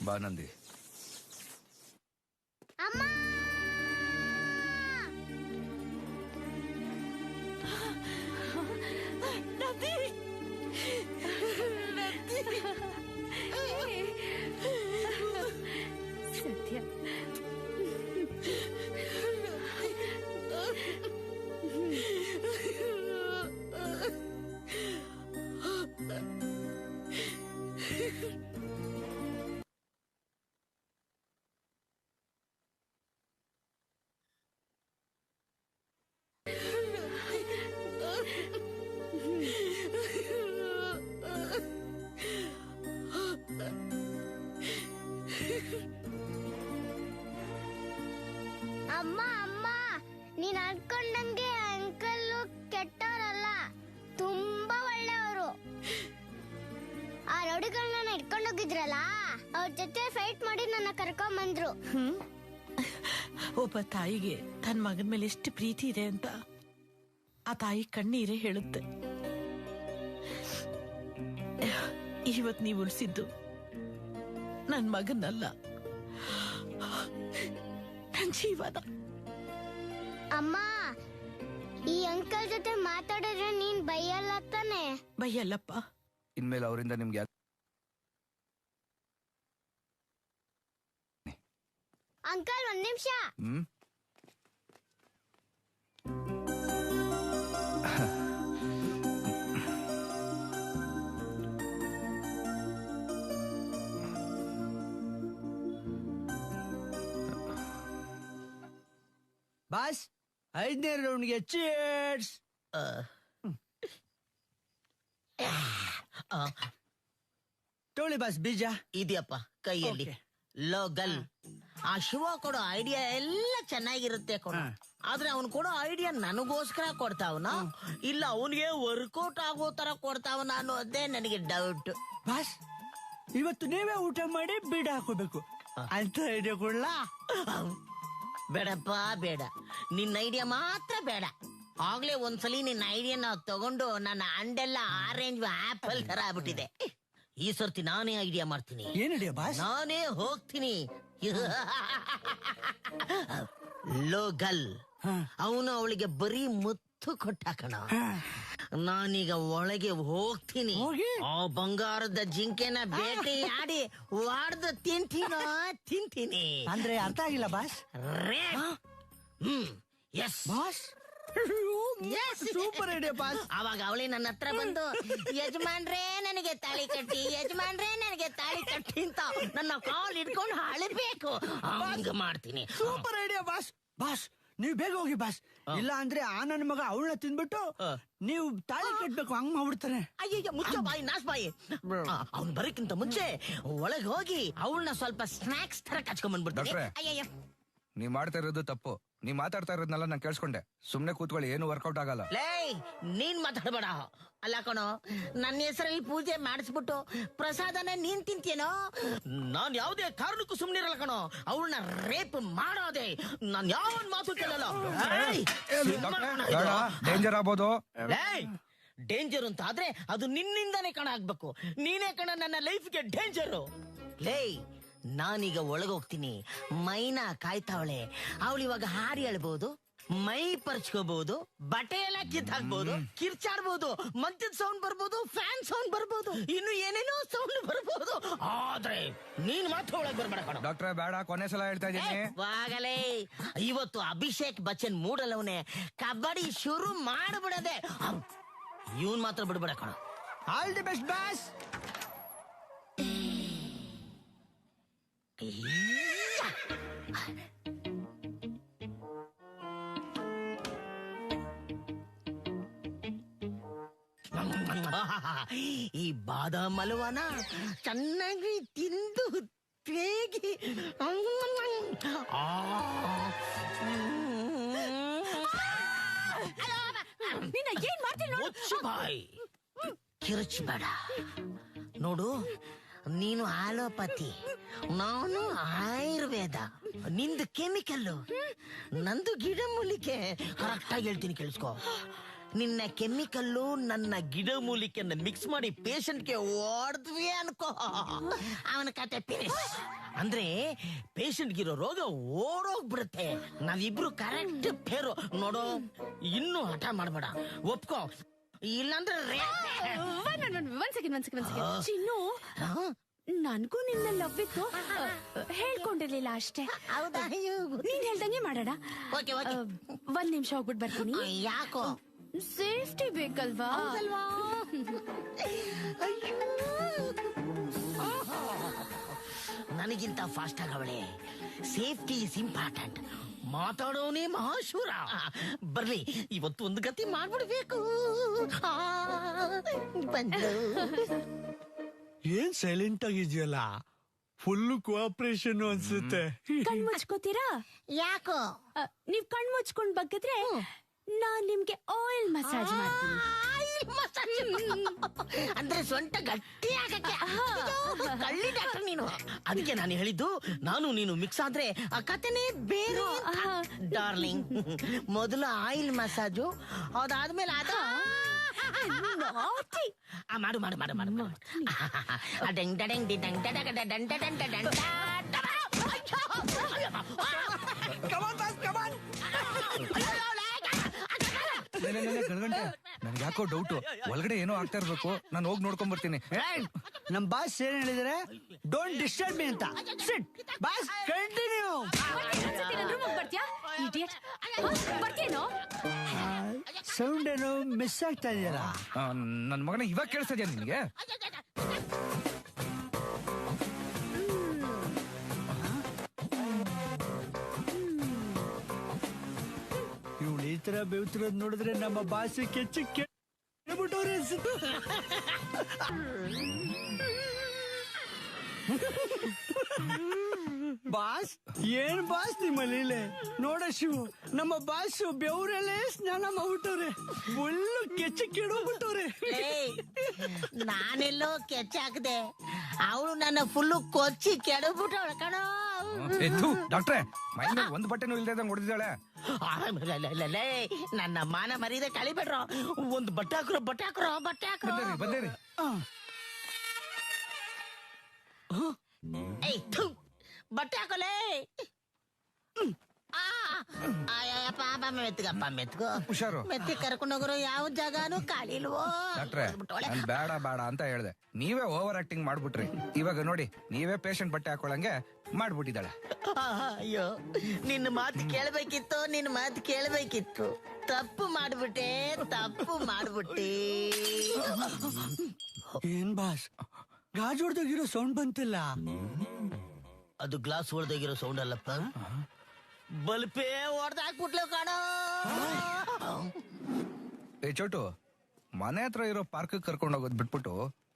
Speaker 8: ಬಾ ನಂದಿ.
Speaker 11: ಸತ್ಯ
Speaker 15: ಅಮ್ಮ ಅಮ್ಮ ನೀನ್ ಅನ್ಕೊಂಡಂಗೆ ಅಂಕಲ್ ಕೆಟ್ಟವರಲ್ಲ, ತುಂಬಾ ಒಳ್ಳೆಯವರು. ಆ ರೌಡಿಗಳನ್ನ ಇಟ್ಕೊಂಡೋಗಿದ್ರಲ್ಲ, ಅವ್ರ ಜೊತೆ ಫೈಟ್ ಮಾಡಿ ನನ್ನ ಕರ್ಕೊಂಡ್ ಬಂದ್ರು.
Speaker 7: ಒಬ್ಬ ತಾಯಿಗೆ ತನ್ನ ಮಗನ ಮೇಲೆ ಎಷ್ಟು ಪ್ರೀತಿ ಇದೆ ಅಂತ ಆ ತಾಯಿ ಕಣ್ಣೀರೇ ಹೇಳುತ್ತೆ. ಇವತ್ ನೀವು ಉಳಿಸಿದ್ದು ನನ್ ಮಗನಲ್ಲ, ನನ್ ಜೀವನ.
Speaker 15: ಅಮ್ಮ, ಈ ಅಂಕಲ್ ಜೊತೆ ಮಾತಾಡಿದ್ರೆ ನೀನ್ ಬೈಯಲ್ಲ ತಾನೆ?
Speaker 7: ಬೈಯಲ್ಲಪ್ಪ.
Speaker 8: ಇನ್ಮೇಲೆ ಅವರಿಂದ ನಿಮ್ಗೆ
Speaker 15: ಅಂಕಲ್, ಒಂದ್ ನಿಮಿಷ.
Speaker 10: ಬಾಸ್, 5ನೇ ರೌಂಡ್ಗೆ ಚೀರ್ಸ್. ತೋಳಿ ಬಾಸ್, ಬೀಜ
Speaker 12: ಇದೆಯಪ್ಪ ಕೈಯಲ್ಲಿ. ಲೋಗಲ್. ಆ ಶಿವ ಕೊಡೋ ಐಡಿಯಾ ಎಲ್ಲ ಚೆನ್ನಾಗಿರುತ್ತೆ ಕೊಡ, ಆದ್ರೆ ಅವನು ಕೊಡೋ ಐಡಿಯಾ ನನಗೋಸ್ಕರ ಕೊಡ್ತಾವನ ಇಲ್ಲ ಅವನಿಗೆ ವರ್ಕೌಟ್ ಆಗೋ ತರ ಕೊಡ್ತಾವನ ಅನ್ನೋದೇ ನನಗೆ ಡೌಟ್.
Speaker 10: ಬಾಸ್, ಇವತ್ತು ನೀವೇ ಊಟ ಮಾಡಿ ಬೀಡ ಹಾಕೋಬೇಕು ಅಂತ ಐಡಿಯಾ ಕೊಡ್ಲಾ?
Speaker 12: ಬೇಡಪ್ಪ ಬೇಡ, ನಿನ್ನ ಐಡಿಯಾ ಮಾತ್ರ ಬೇಡ. ಆಗ್ಲೇ ಒಂದ್ಸಲಿ ನಿನ್ನ ಐಡಿಯಾನ ತಗೊಂಡು ನನ್ನ ಅಂಡೆಲ್ಲ ಆರೆಂಜ್ ಆಪಲ್ ತರ ಆಗ್ಬಿಟ್ಟಿದೆ. ಈ ಸರ್ತಿ ನಾನೇ ಐಡಿಯಾ ಮಾಡ್ತೀನಿ.
Speaker 10: ಏನ್ ಐಡಿಯಾ ಬಾಸ್?
Speaker 12: ನಾನೇ ಹೋಗ್ತೀನಿ. ಲೋಗಲ್ ಅವನು ಅವಳಿಗೆ ಬರೀ ಮುತ್ತು ಕೊಟ್ಟಾಕಣ. ನಾನೀಗ ಒಳಗೆ ಹೋಗ್ತೀನಿ, ಆ ಬಂಗಾರದ ಜಿಂಕೆನ ಬೇಟೆಯಾಡಿ ವಾಡ್ದು ತಿಂತೀನಿ.
Speaker 10: ಅಂದ್ರೆ ಅರ್ಥ ಆಗಿಲ್ಲ boss.
Speaker 12: Yes
Speaker 10: boss, super idea boss.
Speaker 12: ಅವಾಗ ಅವಳಿ ನನ್ನ ಹತ್ರ ಬಂದು ಯಜಮಾನ್ರೇ ನನಗೆ ತಾಳಿ ಕಟ್ಟಿ, ಯಜಮಾನ್ರೇ ನನಗೆ ತಾಳಿ ಕಟ್ಟಿ ಅಂತ ನನ್ನ ಕಾಲ್ ಇಟ್ಕೊಂಡು ಅಳಬೇಕು. ಹಂಗ ಮಾಡ್ತೀನಿ.
Speaker 10: Super idea boss. ಬಾಸ್, ನೀವ್ ಬೇಗ ಹೋಗಿ ಬಾಸ್, ಇಲ್ಲ ಅಂದ್ರೆ ಆ ನನ್ನ ಮಗ ಅವಳನ್ನ ತಿಂದ್ಬಿಟ್ಟು ನೀವು ತಾಳಿ ಕಟ್ಬೇಕು, ಹಂಗ್ ಮಾಡ್ಬಿಡ್ತಾನೆ.
Speaker 12: ಅಯ್ಯಯ್ಯ, ಮುಚ್ಚೋ ಬಾಯಿ, ನಾಶ್ ಬಾಯಿ. ಅವ್ನ್ ಬರಕ್ಕಿಂತ ಮುಂಚೆ ಒಳಗೆ ಹೋಗಿ ಅವಳನ್ನ ಸ್ವಲ್ಪ ಸ್ನಾಕ್ಸ್ ತರ ಕಚ್ಕೊಂಡ್ ಬಂದ್ಬಿಡ್ತಾರೆ. ಅಯ್ಯಯ್ಯ,
Speaker 8: ನೀವ್ ಮಾಡ್ತಾ ಇರೋದು ತಪ್ಪು. ನೀವ್ ಮಾತಾಡ್ತಾ ಇರೋದ್ನೆಲ್ಲ ನಾನು ಕೇಳಿಸ್ಕೊಂಡೆ. ಸುಮ್ನೆ ಕೂತ್ಕೊಳ್ಳಿ, ಏನು ವರ್ಕೌಟ್ ಆಗಲ್ಲ.
Speaker 12: ಲೇ, ನೀನ್ ಮಾತಾಡ್ಬೇಡ. ಅಲ್ಲ ಕಣೋ, ನನ್ನ ಹೆಸರಲ್ಲಿ ಪೂಜೆ ಮಾಡಿಸ್ಬಿಟ್ಟು ಪ್ರಸಾದನ ನೀನ್ ತಿಂತೇನೋ? ನಾನ್ ಯಾವುದೇ ಕಾರಣಕ್ಕೂ ಸುಮ್ನೆ ಇರಲ್ಲ ಕಣೋ. ಅವಳನ್ನ ರೇಪ್ ಮಾಡೋದೆ ನಾನ್ ಯಾವನ್ ಮಾತು ಕೇಳಲ್ಲ.
Speaker 8: ಡೇಂಜರ್ ಆಗ್ಬೋದು.
Speaker 12: ಡೇಂಜರ್ ಅಂತ ಆದ್ರೆ ಅದು ನಿನ್ನಿಂದಾನೇ ಕಣ ಆಗ್ಬೇಕು. ನೀನೇ ಕಣ ನನ್ನ ಲೈಫ್ಗೆ ಡೇಂಜರು. ಲೇ, ನಾನೀಗ ಒಳಗೋಗ್ತೀನಿ. ಮೈನಾ ಕಾಯ್ತಾವಳೆ. ಅವಳಿವಾಗ ಹಾರಿ ಹೇಳ್ಬಹುದು, ಮೈ ಪರ್ಚ್ಕೋಬಹುದು, ಬಟ್ಟೆ ಎಲ್ಲ ಕಿತ್ತಾಕ್ಬಹುದು, ಕಿರ್ಚಾಡ್ಬಹುದು, ಮದ್ಯದ ಸೌಂಡ್ ಬರ್ಬೋದು, ಫ್ಯಾನ್ ಸೌಂಡ್ ಬರ್ಬೋದು, ಇನ್ನು ಏನೇನೋ ಸೌಂಡ್ ಬರ್ಬೋದು. ಆದ್ರೆ ನೀನ್ ಮಾತ್ರ ಒಳಗ್ ಬರ್ಬೇಡ ಕಣ.
Speaker 8: ಡಾಕ್ಟ್ರೆ ಬೇಡ, ಕೊನೆ ಸಲ ಹೇಳ್ತಾ ಇದ್ದೀನಿ.
Speaker 12: ವಾಗಲೇ, ಇವತ್ತು ಅಭಿಷೇಕ್ ಬಚ್ಚನ್ ಮೂಡಲ್ಲವನೇ. ಕಬಡ್ಡಿ ಶುರು ಮಾಡ್ಬಿಡದೆ. ಇವನ್ ಮಾತ್ರ ಬಿಡ್ಬೇಡ ಕಣ.
Speaker 10: All the best boss.
Speaker 12: ಈ ಬಾದಾಮ್ ಹಲ್ವಾನ ಚೆನ್ನಾಗಿ ತಿಂದು ತೇಗಿ
Speaker 11: ಏನ್ ಮಾಡ್ತೀನಿ?
Speaker 12: ಮುಚ್ಚು ಬಾಯ್, ಕಿರ್ಚಬೇಡ. ನೋಡು, ನೀನು ಆಲೋಪತಿ, ನಾನು ಆಯುರ್ವೇದ. ನಿಂದು ಕೆಮಿಕಲ್ಲು, ನಂದು ಗಿಡಮೂಲಿಕೆ. ಕರೆಕ್ಟ್ ಆಗಿ ಹೇಳ್ತೀನಿ, ಕೇಳಿಸ್ಕೊ. ನಿನ್ನ ಕೆಮಿಕಲ್ಲು ನನ್ನ ಗಿಡ ಮೂಲಿಕೆಯನ್ನ ಮಿಕ್ಸ್ ಮಾಡಿ ಪೇಷಂಟ್ಗೆ ಓಡಿದ್ವಿ ಅನ್ಕೋ, ಅವನ ಕತೆ ಫಿನಿಶ್. ಅಂದ್ರೆ ಪೇಷಂಟ್ಗಿರೋ ರೋಗ ಓಡೋಗ್ಬಿಡುತ್ತೆ. ನಾವಿಬ್ರು ಕರೆಕ್ಟ್ ಪೇರು ನೋಡೋ. ಇನ್ನೂ ಹಠ ಮಾಡ್ಬೇಡ, ಒಪ್ಕೋ, ಇಲ್ಲಾಂದ್ರೆ
Speaker 11: ಒಂದ್ ಸೆಕೆಂಡ್ ಚಿನ್ನು, ನನ್ಗೂ ನಿನ್ನ ಲವ್ ಇತ್ತು, ಹೇಳ್ಕೊಂಡಿರ್ಲಿಲ್ಲ ಅಷ್ಟೇ.
Speaker 12: ಹೌದಾ?
Speaker 11: ನೀನ್ ಹೇಳ್ದಂಗೆ ಮಾಡೋಣ. ಒಂದ್ ನಿಮಿಷ ಹೋಗ್ಬಿಟ್ಟು ಬರ್ತೀನಿ.
Speaker 12: ಯಾಕೋ?
Speaker 11: ಸೇಫ್ಟಿ ಬೇಕಲ್ವಾ?
Speaker 12: ನನಗಿಂತ ಫಾಸ್ಟ್ ಆಗವಳೆ. Safety is important. ಮಾತಾಡೋನೇ ಮಹಾಶೂರ. ಬರ್ಲಿ, ಇವತ್ತು ಒಂದು ಗತಿ ಮಾಡ್ಬಿಡ್ಬೇಕು.
Speaker 18: ಏನ್ ಸೈಲೆಂಟ್ ಆಗಿದ್ಯಲ್ಲ, ಫುಲ್ ಕೋಆಪರೇಷನ್ ಅನ್ಸುತ್ತೆ.
Speaker 11: ಕಣ್ ಮುಚ್ಕೋತೀರಾ?
Speaker 12: ಯಾಕೋ?
Speaker 11: ನೀವ್ ಕಣ್ ಮುಚ್ಕೊಂಡ್ ಬಗ್ಗಿದ್ರೆ ನಾನ್ ನಿಮ್ಗೆ ಆಯಿಲ್ ಮಸಾಜ್ ಮಾಡ್ತೀನಿ.
Speaker 12: ಅಂದ್ರೆ ಸೊಂಟ ಗಟ್ಟಿ ಆಗಕ್ಕೆ. ಕಳ್ಳಿ ಡಾಕ್ಟರ್ ನೀನು. ಅದಕ್ಕೆ ನಾನು ಹೇಳಿದ್ದು, ನಾನು ನೀನು ಮಿಕ್ಸ್ ಆದ್ರೆ ಆ ಕತೆನೇ ಬೇರೆ. ಡಾರ್ಲಿಂಗ್, ಮೊದಲು ಆಯಿಲ್ ಮಸಾಜು, ಅದಾದ್ಮೇಲೆ ಮಾಡು ಮಾಡು ಮಾಡು ಮಾಡು ಮಾಡು. ಡೆಂಗ್ ಡಡೆಂಗ್ ಡಿ ಡೆಂಗ್ ಡಡಗ ಡೆಂಗ್ ಡಡೆಂಗ್ ಡೆಂಗ್
Speaker 8: ಗಣಗಂಟೆ, ನನ್ಗೆ ಯಾಕೋ ಡೌಟು. ಒಳಗಡೆ ಏನೋ ಆಗ್ತಾ ಇರ್ಬೇಕು, ನಾನು ಹೋಗಿ ನೋಡ್ಕೊಂಡ್ ಬರ್ತೀನಿ.
Speaker 10: ನಮ್ ಬಾಸ್ ಏನ್ ಹೇಳಿದ್ರೆ, ಡೋಂಟ್ ಡಿಸ್ಟರ್ಬ್ ಮೀ ಅಂತ. ಸಿಟ್ ಬಾಸ್, ಕಂಟಿನ್ಯೂ. ಸೌಂಡ್ ಏನೋ ಮಿಸ್ ಆಗ್ತಾ ಇದೆಯಲ್ಲ.
Speaker 8: ನನ್ ಮಗನ ಇವಾಗ ಕೇಳಿಸ್ತಾ ಇದೆಯಾ ನಿನ್ಗೆ?
Speaker 10: ಇವಳು ಈ ತರ ಬೆವ್ತಿರೋದ್ ನೋಡಿದ್ರೆ ನಮ್ಮ ಬಾಸ್ ಕೆಚ್ಚ ಕೇಳ್ಬಿಟ್ಟವ್ರೆ ಅನ್ಸುತ್ತೆ. ಬಾಸ್, ಏನ್ ಬಾಸ್ ನಿಮ್ಮ ಲೀಲೆ ನೋಡ ಶಿವು. ನಮ್ಮ ಬಾಸ್ ಬೆವರಲ್ಲೇ ಸ್ನಾನ ಮಾಡ್ಬಿಟ್ಟವ್ರೆ, ಫುಲ್ಲು ಕೆಚ್ಚ ಕೆಡೋಗ್ಬಿಟ್ಟವ್ರೆ.
Speaker 12: ನಾನೆಲ್ಲೋ ಕೆಚ್ಚಾಕದೆ, ಅವಳು ನನ್ನ ಫುಲ್ಲು ಕೊಚ್ಚಿ ಕೆಡಬಿಟ್ಟವಳ ಕಣೋ.
Speaker 8: ಡಾಕ್ಟ್ರೆ, ಮೈ ಮೇಲೆ ಒಂದು ಬಟ್ಟೆನೂ ಇಲ್ದಂಗ್ ಹೊಡೆದಿದ್ದಾಳೆ.
Speaker 12: ನನ್ನ ಮಾನ ಮರೀದೆ ಕಳಿಬೇಡ್ರ. ಒಂದು ಬಟ್ಟೆ ಹಾಕ್ರೋ, ಬಟ್ಟೆ ಹಾಕ್ರೋ, ಬಟ್ಟೆ ಹಾಕ್ರೋ.
Speaker 8: ಬಂದೇರಿ.
Speaker 12: ಬಟ್ಟೆ ಹಾಕೋಲೆ. ಮೆತ್ಕೋ
Speaker 8: ಹುಷಾರು.
Speaker 12: ಮೆತ್ತಿ ಕರ್ಕೊಂಡು ಹೋಗೋರು ಯಾವ ಜಾಗನೂ ಖಾಲಿಲ್ವೋ.
Speaker 8: ಡಾಕ್ಟ್ರೆ, ನಾನ್ ಬೇಡ ಬೇಡ ಅಂತ ಹೇಳ್ದೆ, ನೀವೇ ಓವರ್ ಆಕ್ಟಿಂಗ್ ಮಾಡ್ಬಿಟ್ರಿ. ಇವಾಗ ನೋಡಿ, ನೀವೇ ಪೇಷಂಟ್ ಬಟ್ಟೆ ಹಾಕೊಳಂಗೆ ಮಾಡ್ಬಿಟ್ಟಿದ್ದಾಳೆ.
Speaker 12: ಅಯ್ಯೋ, ನಿನ್ನ ಮಾತು ಕೇಳ್ಬೇಕಿತ್ತು, ನಿನ್ನ ಮಾತು ಕೇಳ್ಬೇಕಿತ್ತು. ತಪ್ಪು ಮಾಡ್ಬಿಟ್ಟೆ, ತಪ್ಪು ಮಾಡ್ಬಿಟ್ಟೆ.
Speaker 10: ಏನ್ ಬಾಸ್, ಗಾಜ್ ಹೊಡ್ದಾಗಿರೋ ಸೌಂಡ್ ಬಂತಿಲ್ಲ?
Speaker 12: ಅದು ಗ್ಲಾಸ್ ಹೊಡೆದಾಗಿರೋ ಸೌಂಡ್ ಅಲ್ಲಪ್ಪ, ಬಲ್ಪೇ ಹೊಡೆದಾಕ್ಬಿಟ್ಲು ಕಾಣೋ.
Speaker 8: ಏ ಚೋಟು, ಮನೆ ಹತ್ರ ಇರೋ ಪಾರ್ಕ್ ಕರ್ಕೊಂಡು ಹೋಗೋದ್ ಬಿಟ್ಬಿಟ್ಟು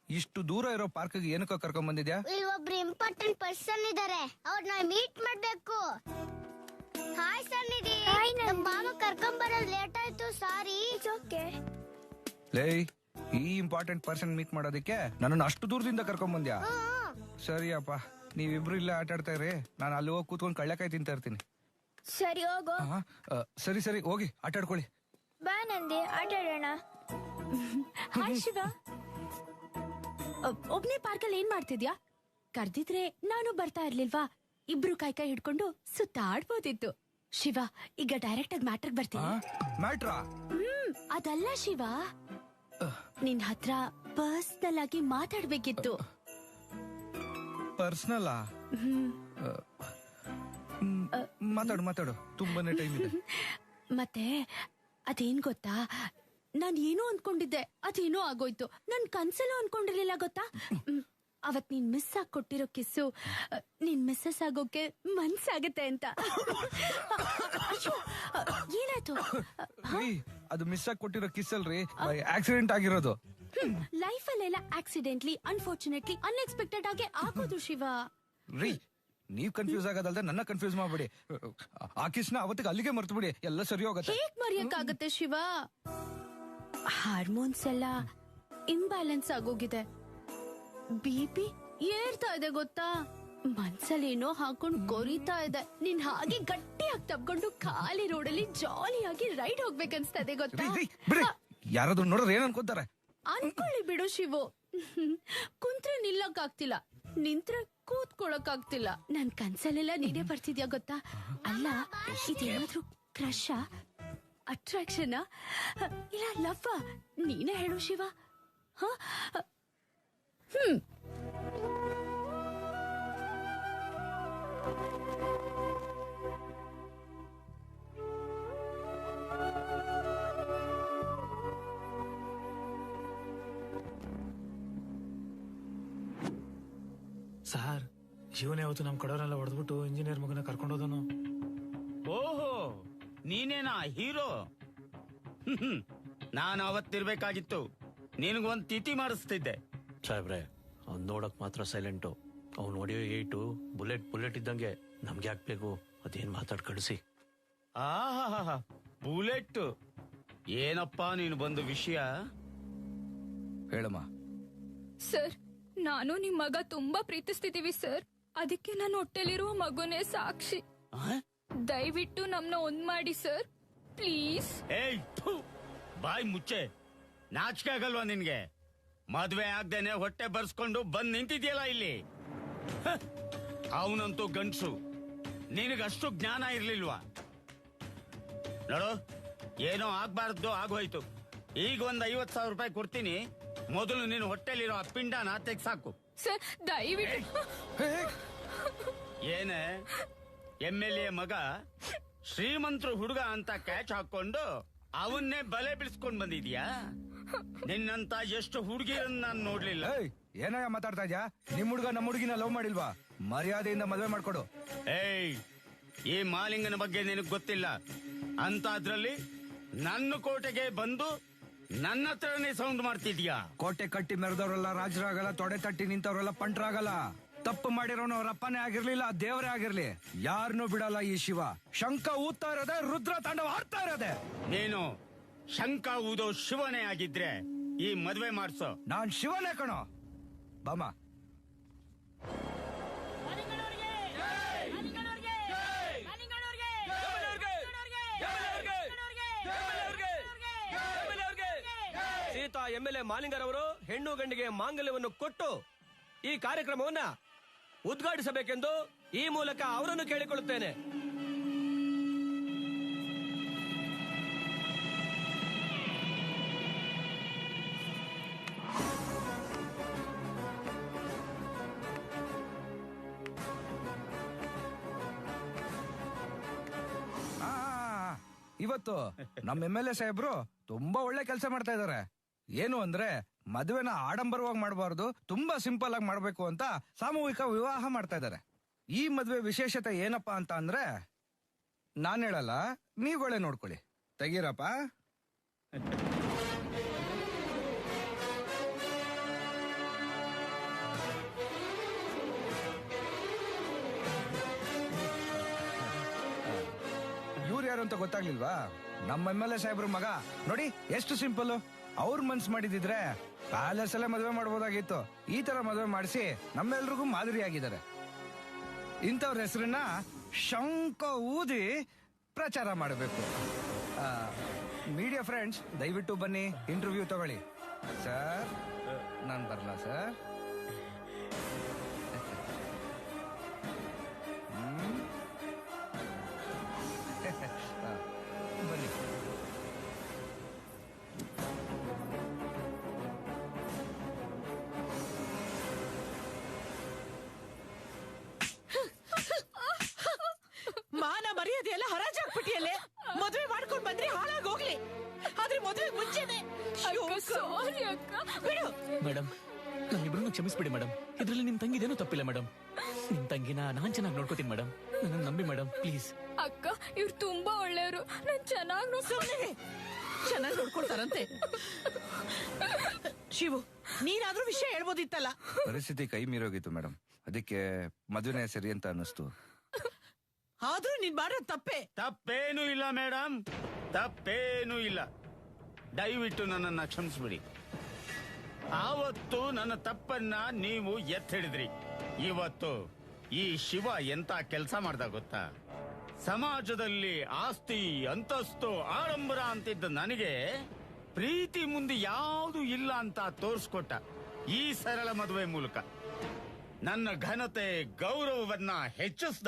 Speaker 8: ಇಷ್ಟು ದೂರ ಇರೋ ಪಾರ್ಕ್ ಏನಕ್ಕ ಕರ್ಕೊಂಡ್ ಬಂದಿದ್ಯಾ?
Speaker 15: ಒಬ್ರು ಇಂಪಾರ್ಟೆಂಟ್ ಪರ್ಸನ್ ಇದಾರೆ, ಅವ್ರನ್ನ ಮೀಟ್ ಮಾಡ್ಬೇಕು. ಹಾಯ್ ಸನ್ನಿಧಿ, ನಮ್ ಬಾಬಾ ಕರ್ಕೊಂಡ್ ಬರೋದು ಲೇಟ್ ಆಯ್ತು, ಸಾರಿ. ಓಕೆ.
Speaker 8: ಲೇ, ಈ ಇಂಪಾರ್ಟೆಂಟ್ ಪರ್ಸನ್ ಮೀಟ್ ಮಾಡೋದಕ್ಕೆ ನನ್ನನ್ನು ಅಷ್ಟು ದೂರದಿಂದ ಕರ್ಕೊಂಡ್ ಬಂದ್ಯಾ? ಸರಿಯಪ್ಪ, ನೀವಿಬ್ರು ಇಲ್ಲೇ ಆಟ ಆಡ್ತಾ ಇರಿ, ನಾನು ಅಲ್ಲಿ ಹೋಗಿ ಕೂತ್ಕೊಂಡು ಕಳ್ಳೆಕಾಯಿ ತಿಂತಾ ಇರ್ತೀನಿ.
Speaker 15: ಸರಿ ಹೋಗು.
Speaker 8: ಸರಿ ಸರಿ, ಹೋಗಿ ಆಟ ಆಡ್ಕೊಳ್ಳಿ.
Speaker 15: ಬಾ ನಂದಿ, ಆಟ ಆಡೋಣ.
Speaker 11: ಹಾಯ್ ಶಿವ, ಒಬ್ನೇ ಪಾರ್ಕಲ್ಲಿ ಏನ್ ಮಾಡ್ತಿದ್ಯಾ? ಕರ್ದಿದ್ರೆ ನಾನು ಬರ್ತಾ ಇರ್ಲಿಲ್ವಾ? ಇಬ್ರು ಕೈ ಕೈ ಹಿಡ್ಕೊಂಡು ಸುತ್ತಾಡ್ಬೋದಿತ್ತು. ಶಿವ, ಈಗ ಡೈರೆಕ್ಟ್ ಆಗಿ ಮ್ಯಾಟ್ರಿಗೆ ಬರ್ತೀನಿ.
Speaker 8: ಮ್ಯಾಟ್ರಾ?
Speaker 11: ಅದಲ್ಲ ಶಿವ, ನಿನ್ ಹತ್ರ ಪರ್ಸನಲ್ ಆಗಿ ಮಾತಾಡ್ಬೇಕಿತ್ತು.
Speaker 8: ಪರ್ಸನಲ್? ಮಾತಾಡು ಮಾತಾಡು, ತುಂಬಾನೇ ಟೈಮ್ ಇದೆ.
Speaker 11: ಮತ್ತೆ ಅದೇನ್ ಗೊತ್ತಾ, ನಾನ್ ಏನೋ ಅನ್ಕೊಂಡಿದ್ದೆ, ಅದೇನೋ ಆಗೋಯ್ತು. ನನ್ ಕನ್ಸಲ್ಲೂ ಅನ್ಕೊಂಡಿರ್ಲಿಲ್ಲ ಗೊತ್ತಾ. ಅವತ್ ನೀನ್ ಮಿಸ್ ಆಗಿ ಕೊಟ್ಟಿರೋ ಕಿಸ್ಸು ನೀನ್ ಮಿಸ್ಸಸ್ ಆಗೋಕೆ ಮನ್ಸಾಗತ್ತೆ ಅಂತ. ಏನಾಯ್ತು?
Speaker 8: ಅದು ಮಿಸ್ ಆಗಿ ಕೊಟ್ಟಿರೋ ಕಿಸ್ ಅಲ್ರಿ, ಆಕ್ಸಿಡೆಂಟ್ ಆಗಿರೋದು.
Speaker 11: ಲೈಫ್ ಅಲ್ಲೆಲ್ಲ ಆಕ್ಸಿಡೆಂಟ್ಲಿ, ಅನ್ಫಾರ್ಚುನೇಟ್ಲಿ, ಅನ್ಎಕ್ಸ್ಪೆಕ್ಟೆಡ್ ಆಗಿ ಆಗೋದು ಶಿವ.
Speaker 8: ರೀ, ನೀವ್ ಕನ್ಫ್ಯೂಸ್ ಆಗೋದಲ್ದೆ ನನ್ನ ಕನ್ಫ್ಯೂಸ್ ಮಾಡ್ಬಿಡಿ. ಆ ಕಿಸ್ನ ಅವತ್ತಿಗೆ ಅಲ್ಲಿಗೆ ಮರ್ತು ಬಿಡಿ, ಎಲ್ಲ ಸರಿ ಹೋಗುತ್ತೆ.
Speaker 11: ಹೇಗ್ ಮರೆಯಕ್ಕಾಗತ್ತೆ ಶಿವ? ಹಾರ್ಮೋನ್ಸ್ ಎಲ್ಲ ಇಂಬ್ಯಾಲೆನ್ಸ್ ಆಗೋಗಿದೆ, ಬಿಪಿ ಏರ್ತಾ ಇದೆ ಗೊತ್ತಾ. ಮನ್ಸಲ್ಲಿ ಏನೋ ಹಾಕೊಂಡು ಕೊರಿತಾ ಇದೆ. ನೀನ್ ಹಾಗೆ ಗಟ್ಟಿಯಾಗಿ ತಬ್ಕೊಂಡು ಖಾಲಿ ರೋಡಲ್ಲಿ ಜಾಲಿಯಾಗಿ ರೈಡ್ ಹೋಗ್ಬೇಕನ್ಸ್ತಾ ಇದೆ ಗೊತ್ತಾ.
Speaker 8: ಯಾರಾದ್ರೂ ನೋಡಿದ್ರೆ ಏನ್ ಅನ್ಕೋತಾರೆ?
Speaker 11: ಅನ್ಕೊಳ್ಳಿ ಬಿಡು ಶಿವು. ಕುಂತ್ರೆ ನಿಲ್ಲಕ್ ಆಗ್ತಿಲ್ಲ, ನಿಂತ್ರೆ ಕೂತ್ಕೊಳಕ್ ಆಗ್ತಿಲ್ಲ. ನನ್ ಕನ್ಸಲ್ಲೆಲ್ಲ ನೀನೇ ಬರ್ತಿದ್ಯಾ ಗೊತ್ತಾ? ಅಲ್ಲ, ಇದೇನಾದ್ರೂ ಕ್ರಶ್, ಅಟ್ರಾಕ್ಷನ್ ಇಲ್ಲ ಲವ್? ನೀನೇ ಹೇಳು ಶಿವ.
Speaker 19: ಸರ್, ಶಿವನೇ ಅವತ್ತು ನಮ್ ಕಡೆಯವರೆಲ್ಲ ಹೊಡೆದ್ಬಿಟ್ಟು ಇಂಜಿನಿಯರ್ ಮಗನ ಕರ್ಕೊಂಡೋದನು.
Speaker 16: ಓಹೋ, ನೀನೇನಾ ಹೀರೋ? ನಾನು ಅವತ್ತಿರ್ಬೇಕಾಗಿತ್ತು, ನಿನಗೊಂದ್ ತಿಥಿ ಮಾಡಿಸ್ತಿದ್ದೆ.
Speaker 14: ಸಾಹೇಬ್ರೆ, ಅವ್ನ್ ನೋಡಕ್ ಮಾತ್ರ ಸೈಲೆಂಟು. ಅವ್ನು ಹೊಡೆಯೋ ಏಟು ಬುಲೆಟ್ ಇದ್ದಂಗೆ. ನಮ್ಗೆ ಯಾಕ್ಬೇಕು? ಅದೇನ್ ಮಾತಾಡ್ ಕಳಿಸಿ.
Speaker 16: ಆಹಾ, ಬುಲೆಟ್ ಏನಪ್ಪಾ ನೀನು ಬಂದ ವಿಷಯ?
Speaker 8: ಹೇಳಮ್ಮ.
Speaker 20: ಸರ್, ನಾನು ನಿಮ್ ಮಗ ತುಂಬಾ ಪ್ರೀತಿಸ್ತಿದೀವಿ ಸರ್. ಅದಕ್ಕೆ ನನ್ನ ಹೊಟ್ಟೆಲಿರುವ ಮಗುನೇ ಸಾಕ್ಷಿ. ದಯವಿಟ್ಟು ನಮ್ನ ಒಂದ್ ಮಾಡಿ ಸರ್, ಪ್ಲೀಸ್.
Speaker 16: ಏಯ್, ಬಾಯ್ ಮುಚ್ಚೆ. ನಾಚಿಕೆ ಆಗಲ್ವಾ ನಿನ್ಗೆ? ಮದ್ವೆ ಆಗ್ದೇನೆ ಹೊಟ್ಟೆ ಬರ್ಸ್ಕೊಂಡು ಬಂದ್ ನಿಂತಿದ್ಯಲ್ಲ ಇಲ್ಲಿ. ಅವನಂತೂ ಗಂಡ್ಸು, ನಿನಗಷ್ಟು ಜ್ಞಾನ ಇರ್ಲಿಲ್ವಾ? ನೋಡು, ಏನೋ ಆಗ್ಬಾರ್ದು ಆಗೋಯ್ತು. ಈಗ ಒಂದ್ 50,000 ರೂಪಾಯಿ ಕೊಡ್ತೀನಿ. ಮೊದಲು ನೀನು ಹೊಟ್ಟೆಲಿರೋ ಆ ಪಿಂಡನ ತೆಗ್ಸಾಕು.
Speaker 20: ಸರ್, ದಯವಿಟ್ಟು.
Speaker 16: ಏನೇ MLA ಮಗ ಶ್ರೀಮಂತರು ಹುಡುಗ ಅಂತ ಕ್ಯಾಚ್ ಹಾಕೊಂಡು ಅವನ್ನೇ ಬಲೆ ಬಿಡಿಸ್ಕೊಂಡ್ ಬಂದಿದ್ಯಾ? ನಿನ್ನಂತ ಎಷ್ಟು ಹುಡುಗಿರನ್ನ ನಾನು ನೋಡ್ಲಿಲ್ಲ.
Speaker 8: ಏನಯ್ಯ ಮಾತಾಡ್ತಾ ಇದ್ಯಾ? ನಿಮ್ ಹುಡುಗ ನಮ್ಮ ಹುಡುಗಿನ ಲವ್ ಮಾಡಿಲ್ವಾ? ಮರ್ಯಾದೆಯಿಂದ ಮದುವೆ ಮಾಡ್ಕೊಡು.
Speaker 16: ಏಯ್, ಈ ಮಾಲಿಂಗನ ಬಗ್ಗೆ ನಿನಗ್ ಗೊತ್ತಿಲ್ಲ ಅಂತ ಅದ್ರಲ್ಲಿ ನನ್ನ ಕೋಟೆಗೆ ಬಂದು ನನ್ನ ಹತ್ರನೇ ಸೌಂಡ್ ಮಾಡ್ತಿದ್ಯಾ?
Speaker 8: ಕೋಟೆ ಕಟ್ಟಿ ಮೆರೆದವರೆಲ್ಲ ರಾಜರಾಗಲ್ಲ, ತೊಡೆ ತಟ್ಟಿ ನಿಂತವ್ರೆಲ್ಲ ಪಂಟ್ರಾಗಲ್ಲ. ತಪ್ಪು ಮಾಡಿರೋನು ಅವ್ರ ಅಪ್ಪನೇ ಆಗಿರ್ಲಿಲ್ಲ, ದೇವರೇ ಆಗಿರ್ಲಿ, ಯಾರನ್ನೂ ಬಿಡಲ್ಲ ಈ ಶಿವ. ಶಂಕ ಊದ್ತಾ ಇರೋದೆ, ರುದ್ರ ತಾಂಡವ ಆಡ್ತಾ ಇರೋದೆ.
Speaker 16: ನೀನು ಶಂಕ ಊದೋ ಶಿವನೇ ಆಗಿದ್ರೆ ಈ ಮದ್ವೆ ಮಾಡ್ಸೋ.
Speaker 8: ನಾನ್ ಶಿವನೇ ಕಣೋ. ಬಾಮ.
Speaker 21: ಸೀತಾ MLA ಮಾಲಿಂಗರವರು ಹೆಣ್ಣು ಗಂಡಿಗೆ ಮಾಂಗಲ್ಯವನ್ನು ಕೊಟ್ಟು ಈ ಕಾರ್ಯಕ್ರಮವನ್ನ ಉದ್ಘಾಟಿಸಬೇಕೆಂದು ಈ ಮೂಲಕ ಅವರನ್ನು ಕೇಳಿಕೊಳ್ಳುತ್ತೇನೆ.
Speaker 8: ಇವತ್ತು ನಮ್ಮ MLA ಸಾಹೇಬ್ರು ತುಂಬಾ ಒಳ್ಳೆ ಕೆಲಸ ಮಾಡ್ತಾ ಇದಾರೆ. ಏನು ಅಂದ್ರೆ ಮದುವೆನ ಆಡಂಬರವಾಗಿ ಮಾಡಬಾರ್ದು, ತುಂಬಾ ಸಿಂಪಲ್ ಆಗಿ ಮಾಡ್ಬೇಕು ಅಂತ ಸಾಮೂಹಿಕ ವಿವಾಹ ಮಾಡ್ತಾ ಇದಾರೆ. ಈ ಮದುವೆ ವಿಶೇಷತೆ ಏನಪ್ಪಾ ಅಂತ ಅಂದ್ರೆ, ನಾನ್ ಹೇಳಲ್ಲ, ನೀವುಗಳೇ ನೋಡ್ಕೊಳ್ಳಿ. ತೆಗೀರಪ್ಪ. ಇವ್ರು ಯಾರು ಅಂತ ಗೊತ್ತಾಗ್ಲಿಲ್ವಾ? ನಮ್ಮ MLA ಸಾಹೇಬ್ರ ಮಗ. ನೋಡಿ ಎಷ್ಟು ಸಿಂಪಲ್. ಅವ್ರ ಮನ್ಸ್ ಮಾಡಿದಿದ್ರೆ ಪ್ಯಾಲೇಸ್ ಅಲ್ಲೇ ಮದುವೆ ಮಾಡ್ಬೋದಾಗಿತ್ತು. ಈ ತರ ಮದುವೆ ಮಾಡಿಸಿ ನಮ್ಮೆಲ್ರಿಗೂ ಮಾದರಿ ಆಗಿದ್ದಾರೆ. ಇಂಥವ್ರ ಹೆಸರನ್ನ ಶಂಕ ಊದಿ ಪ್ರಚಾರ ಮಾಡಬೇಕು. ಮೀಡಿಯಾ ಫ್ರೆಂಡ್ಸ್, ದಯವಿಟ್ಟು ಬನ್ನಿ, ಇಂಟರ್ವ್ಯೂ ತಗೊಳ್ಳಿ. ಸರ್, ನಾನು ಬರಲ್ಲ ಸರ್. ಬನ್ನಿ.
Speaker 7: ಮಾನ ಮರ್ಯಾದೆ ಎಲ್ಲ ಹರಾಜಾಗ್ಬಿಟ್ಟಿಯಲ್ಲೇ. ಮದುವೆ ಮಾಡ್ಕೊಂಡ್ ಬಂದ್ರೆ ಹಾಳಾಗೋಗ್ಲಿ, ಆದ್ರೆ ಮದುವೆ ಮುಂಚೆನೆ.
Speaker 20: ಸಾರಿ ಅಕ್ಕ.
Speaker 7: ಬಿಡು
Speaker 19: ಮೇಡಮ್, ನನ್ನಿಬ್ರನ್ನು ಕ್ಷಮಿಸ್ಬಿಡಿ ಮೇಡಮ್. ಇದ್ರಲ್ಲಿ ನಿಮ್ ತಂಗಿದೇನೂ ತಪ್ಪಿಲ್ಲ ಮೇಡಮ್. ನಿಮ್ ತಂಗಿನ ನಾನ್ ಚೆನ್ನಾಗಿ ನೋಡ್ಕೋತೀನಿ ಮೇಡಮ್. ನನ್ನ ನಂಬಿ ಮೇಡಮ್, ಪ್ಲೀಸ್.
Speaker 20: ಅಕ್ಕ, ಇವ್ರು ತುಂಬಾ ಒಳ್ಳೆಯವರು. ನಾನ್
Speaker 7: ಚೆನ್ನಾಗಿ ನೋಡ್ಕೊಳ್ತಾರಂತೆ. ಶಿವು, ನೀನಾದ್ರೂ ವಿಷಯ ಹೇಳ್ಬೋದಿತ್ತಲ್ಲ.
Speaker 8: ಪರಿಸ್ಥಿತಿ ಕೈ ಮೀರೋಗಿತ್ತು ಮೇಡಮ್, ಅದಕ್ಕೆ ಮದುವೆನೇ ಸರಿ ಅಂತ ಅನ್ನಿಸ್ತು.
Speaker 7: ಆದ್ರೂ ನೀನ್ ಮಾಡೋ
Speaker 16: ತಪ್ಪೇನೂ ಇಲ್ಲ ಮೇಡಮ್, ತಪ್ಪೇನೂ ಇಲ್ಲ. ದಯವಿಟ್ಟು ನನ್ನನ್ನ ಕ್ಷಮಿಸ್ಬಿಡಿ. ಆವತ್ತು ನನ್ನ ತಪ್ಪನ್ನ ನೀವು ಎತ್ತಿಡಿದ್ರಿ. ಇವತ್ತು ಈ ಶಿವ ಎಂತ ಕೆಲಸ ಮಾಡ್ದ ಗೊತ್ತಾ? ಸಮಾಜದಲ್ಲಿ ಆಸ್ತಿ, ಅಂತಸ್ತು, ಆಡಂಬರ ಅಂತಿದ್ದ ನನಗೆ ಪ್ರೀತಿ ಮುಂದೆ ಯಾವುದು ಇಲ್ಲ ಅಂತ ತೋರಿಸ್ಕೊಟ್ಟ ಈ ಸರಳ ಮದುವೆ ಮೂಲಕ ನನ್ನ ಘನತೆ ಗೌರವವನ್ನ ಹೆಚ್ಚಿಸ್ದ.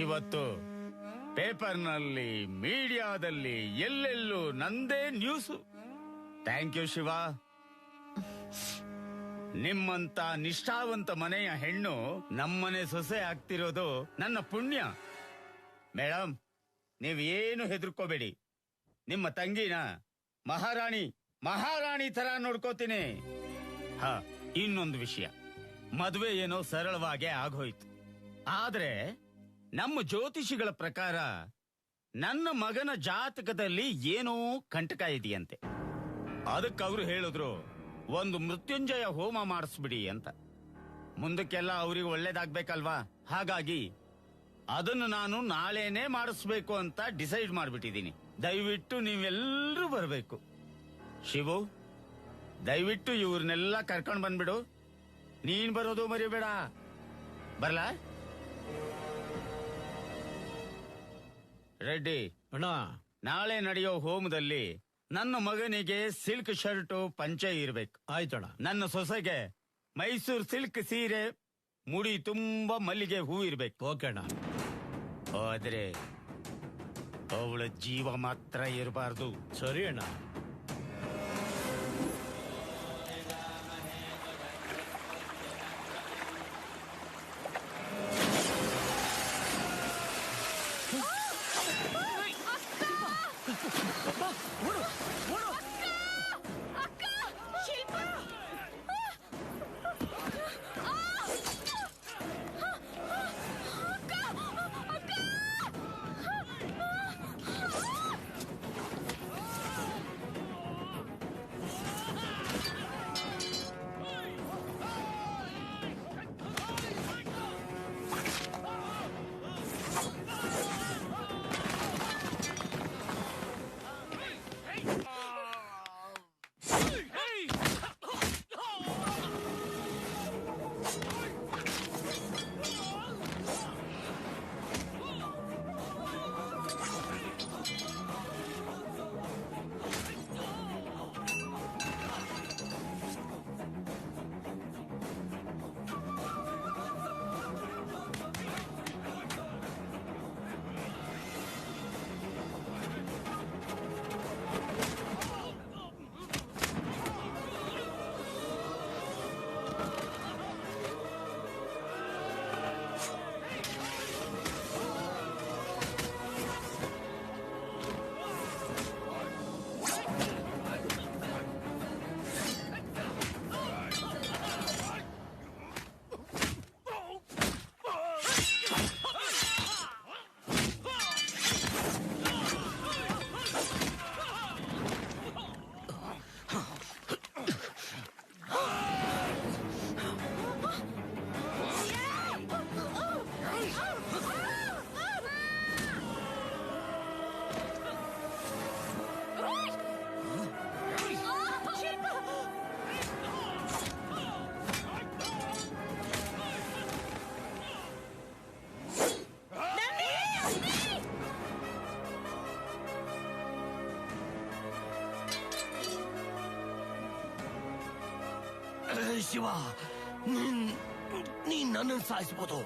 Speaker 16: ಇವತ್ತು ಪೇಪರ್ನಲ್ಲಿ, ಮೀಡಿಯಾದಲ್ಲಿ ಎಲ್ಲೆಲ್ಲೂ ನಂದೇ ನ್ಯೂಸ್. Thank you Shiva. ನಿಮ್ಮಂತ ನಿಷ್ಠಾವಂತ ಮನೆಯ ಹೆಣ್ಣು ನಮ್ಮನೆ ಸೊಸೆ ಆಗ್ತಿರೋದು ನನ್ನ ಪುಣ್ಯ. ಮೇಡಮ್, ನೀವೇನು ಹೆದರ್ಕೋಬೇಡಿ. ನಿಮ್ಮ ತಂಗಿನ ಮಹಾರಾಣಿ ತರ ನೋಡ್ಕೋತೀನಿ. ಇನ್ನೊಂದು ವಿಷಯ, ಮದುವೆ ಏನೋ ಸರಳವಾಗೇ ಆಗೋಯ್ತು. ಆದ್ರೆ ನಮ್ಮ ಜ್ಯೋತಿಷಿಗಳ ಪ್ರಕಾರ ನನ್ನ ಮಗನ ಜಾತಕದಲ್ಲಿ ಏನೋ ಕಂಟಕ ಇದೆಯಂತೆ. ಅದಕ್ಕೆ ಅವರು ಹೇಳಿದ್ರು, ಒಂದು ಮೃತ್ಯುಂಜಯ ಹೋಮ ಮಾಡಿಸ್ಬಿಡಿ ಅಂತ. ಮುಂದಕ್ಕೆಲ್ಲ ಅವ್ರಿಗೆ ಒಳ್ಳೇದಾಗ್ಬೇಕಲ್ವಾ? ಹಾಗಾಗಿ ಅದನ್ನು ನಾನು ನಾಳೆನೇ ಮಾಡಿಸ್ಬೇಕು ಅಂತ ಡಿಸೈಡ್ ಮಾಡ್ಬಿಟ್ಟಿದ್ದೀನಿ. ದಯವಿಟ್ಟು ನೀವೆಲ್ಲರೂ ಬರಬೇಕು. ಶಿವು, ದಯವಿಟ್ಟು ಇವ್ರನ್ನೆಲ್ಲ ಕರ್ಕೊಂಡು ಬಂದ್ಬಿಡು. ನೀನ್ ಬರೋದು ಮರಿಬೇಡ. ಬರ್ಲಾ? ರೆಡ್ಡಿ
Speaker 14: ಅಣ್ಣ,
Speaker 16: ನಾಳೆ ನಡೆಯೋ ಹೋಮದಲ್ಲಿ ನನ್ನ ಮಗನಿಗೆ ಸಿಲ್ಕ್ ಶರ್ಟು ಪಂಚೆ ಇರ್ಬೇಕು.
Speaker 14: ಆಯ್ತಣ್ಣ.
Speaker 16: ನನ್ನ ಸೊಸೆಗೆ ಮೈಸೂರು ಸಿಲ್ಕ್ ಸೀರೆ, ಮುಡಿ ತುಂಬಾ ಮಲ್ಲಿಗೆ ಹೂ ಇರ್ಬೇಕು.
Speaker 14: ಓಕೆ ಅಣ್ಣ.
Speaker 16: ಆದ್ರೆ ಅವಳ ಜೀವ ಮಾತ್ರ ಇರಬಾರ್ದು.
Speaker 14: ಸರಿ ಅಣ್ಣ.
Speaker 5: ಶಿವ, ನೀನ್ ನನ್ನನ್ನು ಸಾಯಿಸ್ಬೋದು.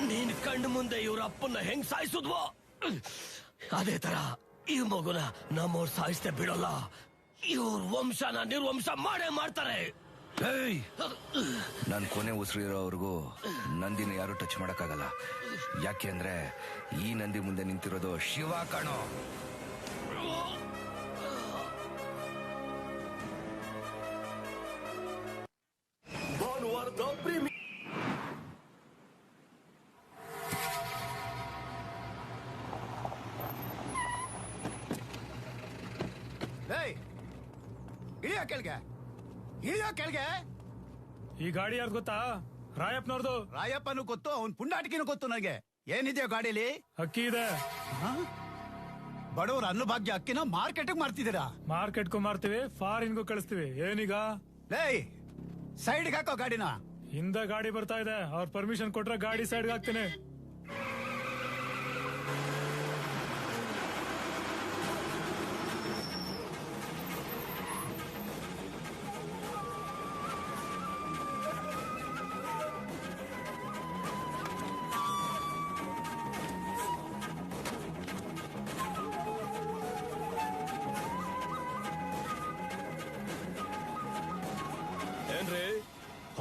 Speaker 5: ನೀನ್ ಕಣ್ಣು ಮುಂದೆ ಇವ್ರ ಅಪ್ಪನ್ನ ಹೆಂಗ್ ಸಾಯಿಸಿದ್ವೋ ಅದೇ ತರ ಈ ಮಗುನ ನಮ್ಮವ್ರು ಸಾಯಿಸ್ತೆ ಬಿಡೋಲ್ಲ. ಇವ್ರ ವಂಶನ ನಿರ್ವಂಶ ಮಾಡೇ ಮಾಡ್ತಾರೆ.
Speaker 8: ನನ್ ಕೊನೆ ಉಸಿರಿರೋವರೆಗೂ ನಂದಿನ ಯಾರು ಟಚ್ ಮಾಡಕ್ಕಾಗಲ್ಲ. ಯಾಕೆ ಅಂದ್ರೆ ಈ ನಂದಿ ಮುಂದೆ ನಿಂತಿರೋದು ಶಿವ ಕಣೋ.
Speaker 13: ಕೆಳಗೆ
Speaker 9: ಈ ಗಾಡಿ ಯಾರ್ದು ಗೊತ್ತಾ? ರಾಯಪ್ಪನವ್ರದು.
Speaker 13: ರಾಯಪ್ಪನು ಗೊತ್ತು, ಅವ್ನ್ ಪುಂಡಾಟಿಕೆನೂ ಗೊತ್ತು ನನಗೆ. ಏನಿದೆಯೋ ಗಾಡಿಲಿ?
Speaker 9: ಅಕ್ಕಿ ಇದೆ.
Speaker 13: ಬಡವ್ರ ಅನ್ನಭಾಗ್ಯ ಅಕ್ಕಿನ ಮಾರ್ಕೆಟ್ ಮಾಡ್ತಿದ್ದೀರಾ?
Speaker 9: ಮಾರ್ಕೆಟ್ಗೂ ಮಾರ್ತೀವಿ, ಫಾರಿನ್ಗೂ ಕಳಿಸ್ತೀವಿ. ಏನೀಗ?
Speaker 13: ಸೈಡ್ಗೆ ಹಾಕೋ ಗಾಡಿನ.
Speaker 9: ಹಿಂದ ಗಾಡಿ ಬರ್ತಾ ಇದೆ, ಅವ್ರ ಪರ್ಮಿಷನ್ ಕೊಟ್ರೆ ಗಾಡಿ ಸೈಡ್ಗೆ ಹಾಕ್ತೀನಿ.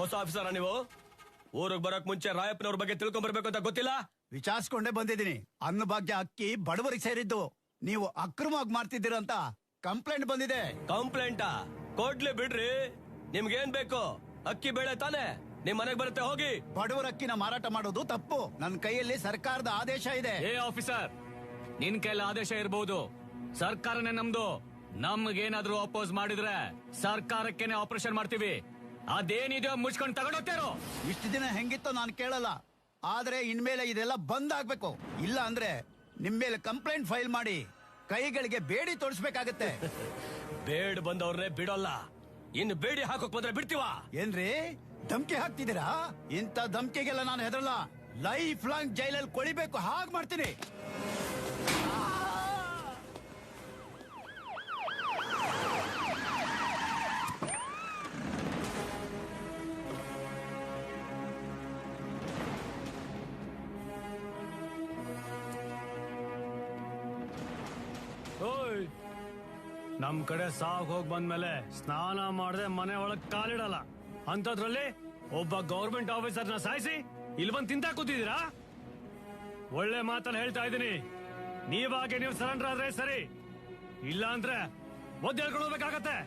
Speaker 9: ಹೊಸ ಆಫೀಸರ ನೀವು? ಊರಿಗೆ ಬರಕ್ ಮುಂಚೆ ರಾಯಪ್ಪನವ್ರ ಬಗ್ಗೆ ತಿಳ್ಕೊಂಡ್ಬರ್ಬೇಕು ಅಂತ ಗೊತ್ತಿಲ್ಲ?
Speaker 1: ವಿಚಾರಿಸ್ಕೊಂಡೇ ಬಂದಿದ್ದೀನಿ. ಅನ್ನಭಾಗ್ಯ ಅಕ್ಕಿ ಬಡವರಿಗೆ ಸೇರಿದ್ದು, ನೀವು ಅಕ್ರಮವಾಗಿ ಮಾಡ್ತಿದ್ದೀರಂತ ಕಂಪ್ಲೇಂಟ್ ಬಂದಿದೆ.
Speaker 9: ಕಂಪ್ಲೇಂಟಾ? ಕೊಡ್ಲಿ ಬಿಡ್ರಿ, ನಿಮ್ಗೇನ್ ಬೇಕು? ಅಕ್ಕಿ ಬೇಳೆ ತಾನೆ, ನಿಮ್ ಮನೆಗ್ ಬರುತ್ತೆ, ಹೋಗಿ.
Speaker 1: ಬಡವರ ಅಕ್ಕಿನ ಮಾರಾಟ ಮಾಡೋದು ತಪ್ಪು. ನನ್ನ ಕೈಯಲ್ಲಿ ಸರ್ಕಾರದ ಆದೇಶ ಇದೆ.
Speaker 19: ಏ ಆಫೀಸರ್, ನಿನ್ ಕೈಲಿ ಆದೇಶ ಇರಬಹುದು, ಸರ್ಕಾರನೇ ನಮ್ದು. ನಮ್ಗೇನಾದ್ರೂ ಅಪೋಸ್ ಮಾಡಿದ್ರೆ ಸರ್ಕಾರಕ್ಕೇನೆ ಆಪರೇಷನ್ ಮಾಡ್ತೀವಿ. ಅದೇನಿದೆಯೋ ಮುಚ್ಕೊಂಡು ತಗೊಂಡೋಗ್ತಾರೋ.
Speaker 1: ಇಷ್ಟು ದಿನ ಹೆಂಗಿತ್ತೋ ನಾನು ಕೇಳಲ್ಲ, ಆದ್ರೆ ಇನ್ಮೇಲೆ ಇದೆಲ್ಲ ಬಂದ್ ಆಗ್ಬೇಕು. ಇಲ್ಲ ಅಂದ್ರೆ ನಿಮ್ ಮೇಲೆ ಕಂಪ್ಲೇಂಟ್ ಫೈಲ್ ಮಾಡಿ ಕೈಗಳಿಗೆ ಬೇಡಿ ತೋರಿಸ್ಬೇಕಾಗತ್ತೆ.
Speaker 9: ಬೇಡ್ ಬಂದವ್ರನ್ನೇ ಬಿಡೋಲ್ಲ, ಇನ್ನು ಬೇಡಿ ಹಾಕೋಕ್ ಬಂದ್ರೆ ಬಿಡ್ತೀವ?
Speaker 1: ಏನ್ರಿ ಧಮ್ಕಿ ಹಾಕ್ತಿದ್ದೀರಾ? ಇಂಥ ಧಮ್ಕಿಗೆಲ್ಲ ನಾನು ಹೆದರಲ್ಲ. ಲೈಫ್ ಲಾಂಗ್ ಜೈಲಲ್ಲಿ ಕೊಳಿಬೇಕು, ಹಾಗೆ ಮಾಡ್ತೀನಿ.
Speaker 9: ಓಯ್, ನಮ್ ಕಡೆ ಸಾಗ್ ಹೋಗ್ ಬಂದ್ಮೇಲೆ ಸ್ನಾನ ಮಾಡದೆ ಮನೆ ಒಳಗ್ ಕಾಲಿಡಲ್ಲ. ಅಂತದ್ರಲ್ಲಿ ಒಬ್ಬ ಗೌರ್ಮೆಂಟ್ ಆಫೀಸರ್ನ ಸಾಯಿಸಿ ಇಲ್ಲಿ ಬಂದು ತಿಂತಾ ಕೂತಿದ್ದೀರಾ? ಒಳ್ಳೆ ಮಾತನ್ನ ಹೇಳ್ತಾ ಇದ್ದೀನಿ, ನೀವಾಗೆ ನೀವು ಸರೆಂಡರ್ ಆದ್ರೆ ಸರಿ, ಇಲ್ಲ ಅಂದ್ರೆ ಒದ್ದು ಹೇಳ್ಕೊಂಡು ಹೋಗ್ಬೇಕಾಗತ್ತೆ.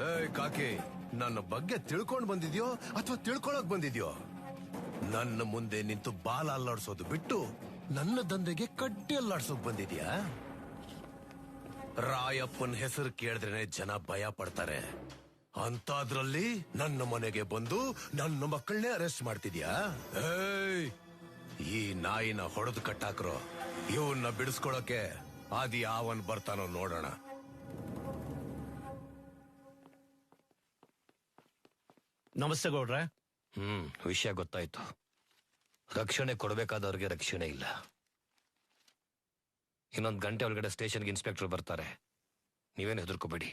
Speaker 6: ಏಯ್ ಕಾಕಿ, ನನ್ನ ಬಗ್ಗೆ ತಿಳ್ಕೊಂಡ್ ಬಂದಿದ್ಯೋ ಅಥವಾ ತಿಳ್ಕೊಳಕ್ ಬಂದಿದ್ಯೋ? ನನ್ನ ಮುಂದೆ ನಿಂತು ಬಾಲ ಅಲ್ಲಾಡ್ಸೋದು ಬಿಟ್ಟು ನನ್ನ ದಂಧೆಗೆ ಕಡ್ಡಿ ಅಲ್ಲಾಡ್ಸೋಕ್ ಬಂದಿದ್ಯಾ? ರಾಯಪ್ಪನ್ ಹೆಸರು ಕೇಳಿದ್ರೆ ಜನ ಭಯ ಪಡ್ತಾರೆ, ಅಂತಾದ್ರಲ್ಲಿ ನನ್ನ ಮನೆಗೆ ಬಂದು ನನ್ನ ಮಕ್ಕಳನ್ನೇ ಅರೆಸ್ಟ್ ಮಾಡ್ತಿದ್ಯಾ? ಏಯ್, ಈ ನಾಯಿನ ಹೊಡೆದು ಕಟ್ಟಾಕ್ರೋ, ಇವನ್ನ ಬಿಡಿಸ್ಕೊಳಕ್ಕೆ ಆದಿ ಯಾವನ್ ಬರ್ತಾನೋ ನೋಡೋಣ.
Speaker 14: ನಮಸ್ತೆ ಗೌಡ್ರೆ.
Speaker 5: ವಿಷಯ ಗೊತ್ತಾಯ್ತು. ರಕ್ಷಣೆ ಕೊಡಬೇಕಾದವ್ರಿಗೆ ರಕ್ಷಣೆ ಇಲ್ಲ. ಇನ್ನೊಂದು ಗಂಟೆ ಒಳಗಡೆ ಸ್ಟೇಷನ್ಗೆ ಇನ್ಸ್ಪೆಕ್ಟರ್ ಬರ್ತಾರೆ, ನೀವೇನು ಹೆದರ್ಕೋಬೇಡಿ.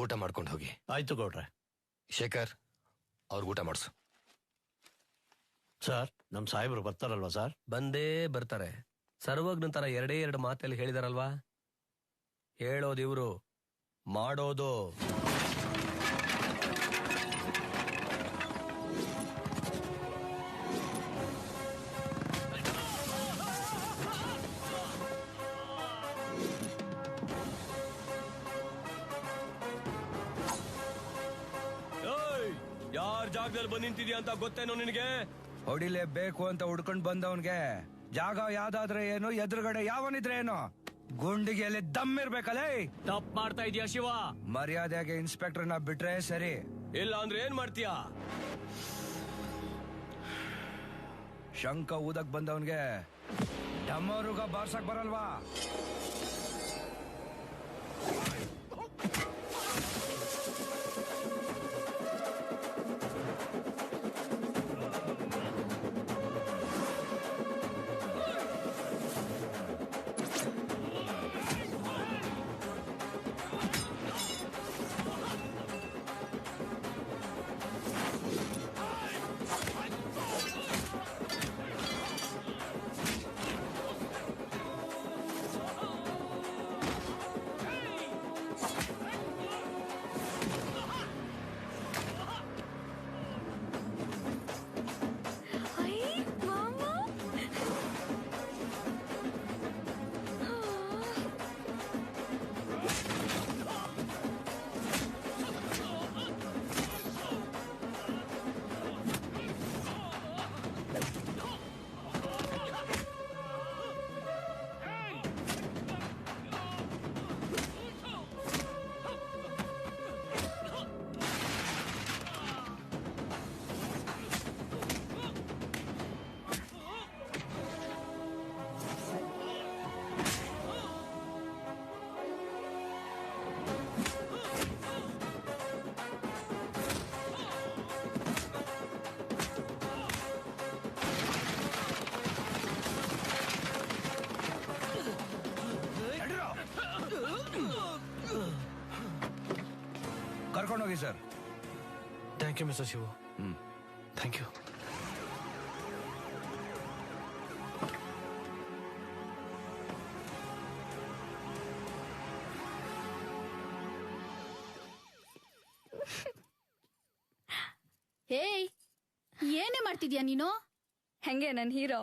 Speaker 5: ಊಟ ಮಾಡ್ಕೊಂಡು ಹೋಗಿ.
Speaker 14: ಆಯ್ತು ಗೌಡ್ರೆ.
Speaker 5: ಶೇಖರ್, ಅವ್ರಿಗೆ ಊಟ ಮಾಡಿಸು.
Speaker 14: ಸರ್, ನಮ್ ಸಾಹೇಬ್ರು ಬರ್ತಾರಲ್ವಾ ಸರ್?
Speaker 21: ಬಂದೇ ಬರ್ತಾರೆ. ಸರ್ವಜ್ಞ ತರ ಎರಡೇ ಎರಡು ಮಾತಲ್ಲಿ ಹೇಳಿದಾರಲ್ವಾ, ಹೇಳೋದು ಇವ್ರು, ಮಾಡೋದು ಯಾರ್ ಜಾಗದಲ್ಲಿ ಬಂದ್ ನಿಂತಿದ್ಯಾ ಅಂತ ಗೊತ್ತೇನೋ ನಿನಗೆ?
Speaker 8: ಹೊಡಿಲೇಬೇಕು ಅಂತ ಹುಡ್ಕೊಂಡ್ ಬಂದವನ್ಗೆ ಜಾಗ ಯಾವ್ದಾದ್ರೆ ಏನು, ಎದುರುಗಡೆ ಯಾವನಿದ್ರೆ ಏನು, ಗುಂಡಿಗೆ ಅಲ್ಲಿ ದಮ್ ಇರ್ಬೇಕಲ್ಲೇ.
Speaker 19: ತಪ್ಪು ಮಾಡ್ತಾ ಇದೀಯ ಶಿವ.
Speaker 8: ಮರ್ಯಾದೆಗೆ ಇನ್ಸ್ಪೆಕ್ಟರ್ನ ಬಿಟ್ರೆ ಸರಿ,
Speaker 21: ಇಲ್ಲ ಅಂದ್ರೆ ಏನ್ ಮಾಡ್ತೀಯಾ?
Speaker 8: ಶಂಕ ಊದಕ್ ಬಂದವನ್ಗೆ ಡಮ್ಮರುಗ ಬಾರ್ಸಕ್ ಬರಲ್ವಾ? ಕರ್ಕೊಂಡೋಗಿ sir.
Speaker 21: Thank you mister Shivu. Thank you.
Speaker 2: Hey, ಏನೇ ಮಾಡ್ತಿದ್ಯಾ ನೀನು?
Speaker 20: ಹೆಂಗೆ ನನ್ ಹೀರೋ?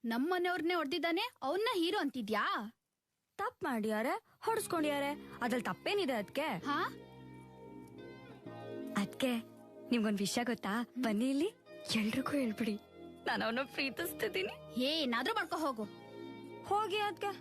Speaker 2: ನಮ್ಮನೆಯವ್ರನ್ನೇ ಹೊಡೆದಿದ್ದಾನೆ, ಅವನ್ನ ಹೀರೋ ಅಂತಿದ್ಯಾ?
Speaker 20: ತಪ್ಪು ಮಾಡ್ಯಾರೆ, ಹೊಡೆಸ್ಕೊಂಡ್ಯಾರೆ, ಅದ್ರಲ್ಲಿ ತಪ್ಪೇನಿದೆ ಅದಕ್ಕೆ? ಅದಕ್ಕೆ ನಿಮ್ಗೊಂದ್ ವಿಷಯ ಗೊತ್ತಾ? ಬನ್ನಿ ಇಲ್ಲಿ, ಎಲ್ರಿಗೂ ಹೇಳ್ಬಿಡಿ, ನಾನು ಅವನ ಪ್ರೀತಿಸ್ತಿದ್ದೀನಿ.
Speaker 2: ಏನಾದ್ರೂ ಮಾಡ್ಕೊ ಹೋಗು.
Speaker 20: ಹೋಗಿ ಅದಕ್ಕೆ.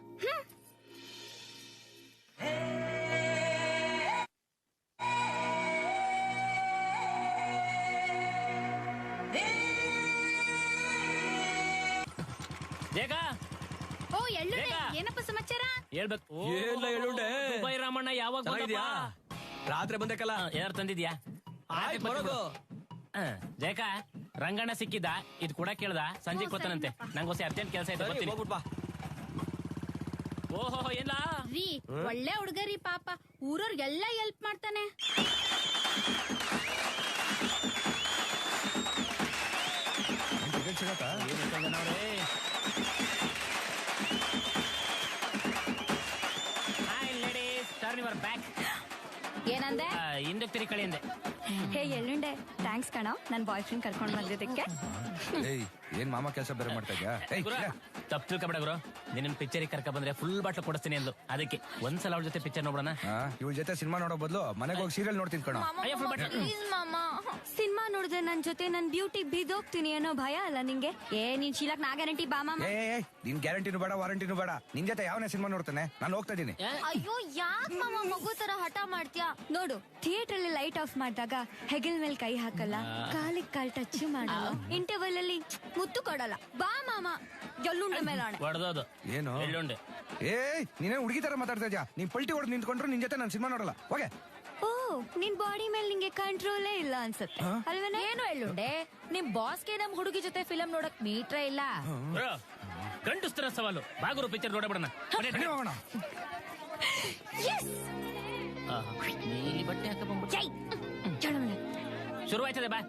Speaker 2: ಓ ಎಳ್ಳುಂಡೆ, ಏನಪ್ಪ ಸಮಾಚಾರ?
Speaker 19: ಹೇಳ್ಬೇಕು.
Speaker 21: ಏನಿಲ್ಲ ಎಳ್ಳುಂಡೆ.
Speaker 19: ದುಬೈ ರಾಮಣ್ಣ ಯಾವಾಗ ಬಂದಪ್ಪ?
Speaker 21: ರಾತ್ರಿ ಬಂದಕ್ಕಲ್ಲ.
Speaker 19: ಯಾರು ತಂದಿದ್ಯಾ? ಜಯಕ, ರಂಗಣ್ಣ ಸಿಕ್ಕಿದ್ದ, ಇದು ಕೂಡ ಕೇಳ್ದ, ಸಂಜೆ ಕೊಡ್ತಾನಂತೆ. ನಂಗೋಸಿ ಅರ್ಜೆಂಟ್ ಕೆಲಸ ಇದೆ, ಬರ್ತೀನಿ. ಓಹೋ, ಎಲ್ಲ
Speaker 2: ರೀ, ಒಳ್ಳೆ ಹುಡುಗರಿ ಪಾಪ, ಊರವ್ರಿಗೆಲ್ಲ ಹೆಲ್ಪ್ ಮಾಡ್ತಾನೆ.
Speaker 20: ಏನಂದೆ?
Speaker 19: ಹಿಂದಕ್ಕೆ ತಿರಿ ಕಳಿ ಅಂದೆ.
Speaker 20: ಹೇ ಎಳ್ಳುಂಡೆ, ಥ್ಯಾಂಕ್ಸ್ ಕಣ ನನ್ ಬಾಯ್ ಫ್ರೆಂಡ್ ಕರ್ಕೊಂಡ್ ಬಂದಿದ್ದಕ್ಕೆ.
Speaker 8: ಏನ್ ಮಾಮ ಕೆಲಸ ಬೇರೆ ಮಾಡ್ತಾ ಇದ್ಯಾ?
Speaker 19: ತಪ್ಪು ತಿಳ್ಕೊಬೇಡ ಗುರು, ನಿನ್ನ ಪಿಕ್ಚರಿಗೆ ಕರ್ಕ ಬಂದ್ರೆ ಫುಲ್ ಬಾಟ್ಲು ಕೊಡಿಸ್ತೀನಿ ಅಂದ್ಲು, ಅದಕ್ಕೆ ಒಂದ್ಸಲ ಅವ್ಳ ಜೊತೆ ಪಿಕ್ಚರ್ ನೋಡೋಣ.
Speaker 8: ಇವಳ ಜೊತೆ ಸಿನಿಮಾ ನೋಡೋ ಬದಲು ಮನೆಗೆ ಹೋಗಿ ಸೀರಿಯಲ್ ನೋಡ್ತೀನಿ ಕಣ.
Speaker 20: ಸಿನಿಮಾ ನೋಡಿದ್ರೆ ನನ್ ಜೊತೆ ನನ್ ಬ್ಯೂಟಿ ಬಿದ್ದೋಗ್ತೀನಿ ಅನ್ನೋ ಭಯ ಅಲ್ಲ ನಿಂಗೆ? ನೀನ್ ಶೀಲಕ್ ನಾ ಗ್ಯಾರಂಟಿ ಬಾ ಮಾಮ.
Speaker 8: ನಿನ್ ಗ್ಯಾರಂಟಿನೂ ಬೇಡ, ವಾರಂಟಿನೂ ಬೇಡ. ನಿನ್ ಜೊತೆ ಯಾವನೇ ಸಿನಿಮಾ ನೋಡ್ತಾನೆ, ನಾನು ಹೋಗ್ತಾ ಇದೀನಿ.
Speaker 20: ಅಯ್ಯೋ, ಯಾಕ್ ಮಾಮ ಮಗು ತರ ಹಠ ಮಾಡ್ತೀಯಾ? ನೋಡು, ಥಿಯೇಟರ್ ಅಲ್ಲಿ ಲೈಟ್ ಆಫ್ ಮಾಡಿದಾಗ ಹೆಗಲ್ ಮೇಲೆ ಕೈ ಹಾಕಲ್ಲ, ಕಾಲಿಗೆ ಕಾಲ್ ಟಚ್ ಮಾಡಲ್ಲ, ಇಂಟರ್ವಲ್ ಅಲ್ಲಿ ಮುತ್ತು ಕೊಡಲ್ಲ. ಬಾ ಮಾಮ, ಎಳ್ಳುಂಡೆ ಮೇಲೆ ಆಣೆ.
Speaker 19: ಹೊಡೆದೋದು
Speaker 8: ಏನು
Speaker 19: ಎಳ್ಳುಂಡೆ?
Speaker 8: ನೀನೇ ಹುಡುಗಿ ತರ ಮಾತಾಡ್ತಾ ಇದ್ಯಾ? ನೀನ್ ಪಲ್ಟಿ ಹೊಡೆದು ನಿಂತ್ಕೊಂಡ್ರು ನಿನ್ ಜೊತೆ ನಾನು ಸಿನಿಮಾ ನೋಡಲ್ಲ. ಹೋಗೆ.
Speaker 20: ಓ, ನಿನ್ ಬಾಡಿ ಮೇಲೆ ನಿಂಗೆ ಕಂಟ್ರೋಲೇ ಇಲ್ಲ ಅನ್ಸುತ್ತೆ ಅಲ್ವೇನೆ?
Speaker 22: ಏನು ಎಳ್ಳುಂಡೆ, ನಿಮ್ ಬಾಸ್ಗೆ ನಮ್ ಹುಡುಗಿ ಜೊತೆ ಫಿಲಂ ನೋಡಕ್ ಮೀಟ್ರೇ ಇಲ್ಲ.
Speaker 19: ಗಂಟುಸ್ತರ ಸವಾಲು, ಬಾಗುರು ಪಿಕ್ಚರ್ ನೋಡಬಿಡೋಣ. ನೀಲಿ ಬಟ್ಟೆ ಹಾಕ ಶುರು ಆಯ್ತದೆ, ಬಾ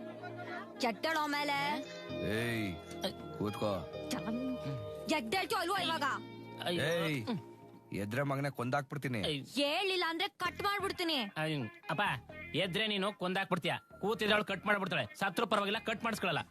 Speaker 20: ಎದ್ದೇಳೋ ಮೇಲೆ.
Speaker 8: ಕೂತ್ಕೋ.
Speaker 20: ಎದ್ದೇಳ್ತು ಅಲ್ವಾ ಇವಾಗ?
Speaker 8: ಎದ್ರೆ ಮಗನೇ ಕೊಂದಾಕ್ಬಿಡ್ತೀನಿ.
Speaker 20: ಹೇಳಿಲ್ಲ ಅಂದ್ರೆ ಕಟ್ ಮಾಡ್ಬಿಡ್ತೀನಿ.
Speaker 19: ಅಪ್ಪ, ಎದ್ರೆ ನೀನು ಕೊಂದಾಕ್ಬಿಡ್ತೀಯ, ಕೂತಿದ್ದವಳು ಕಟ್ ಮಾಡ್ಬಿಡ್ತಾಳೆ. ಸತ್ರು ಪರವಾಗಿಲ್ಲ, ಕಟ್ ಮಾಡಿಸ್ಕೊಳಲ್ಲ.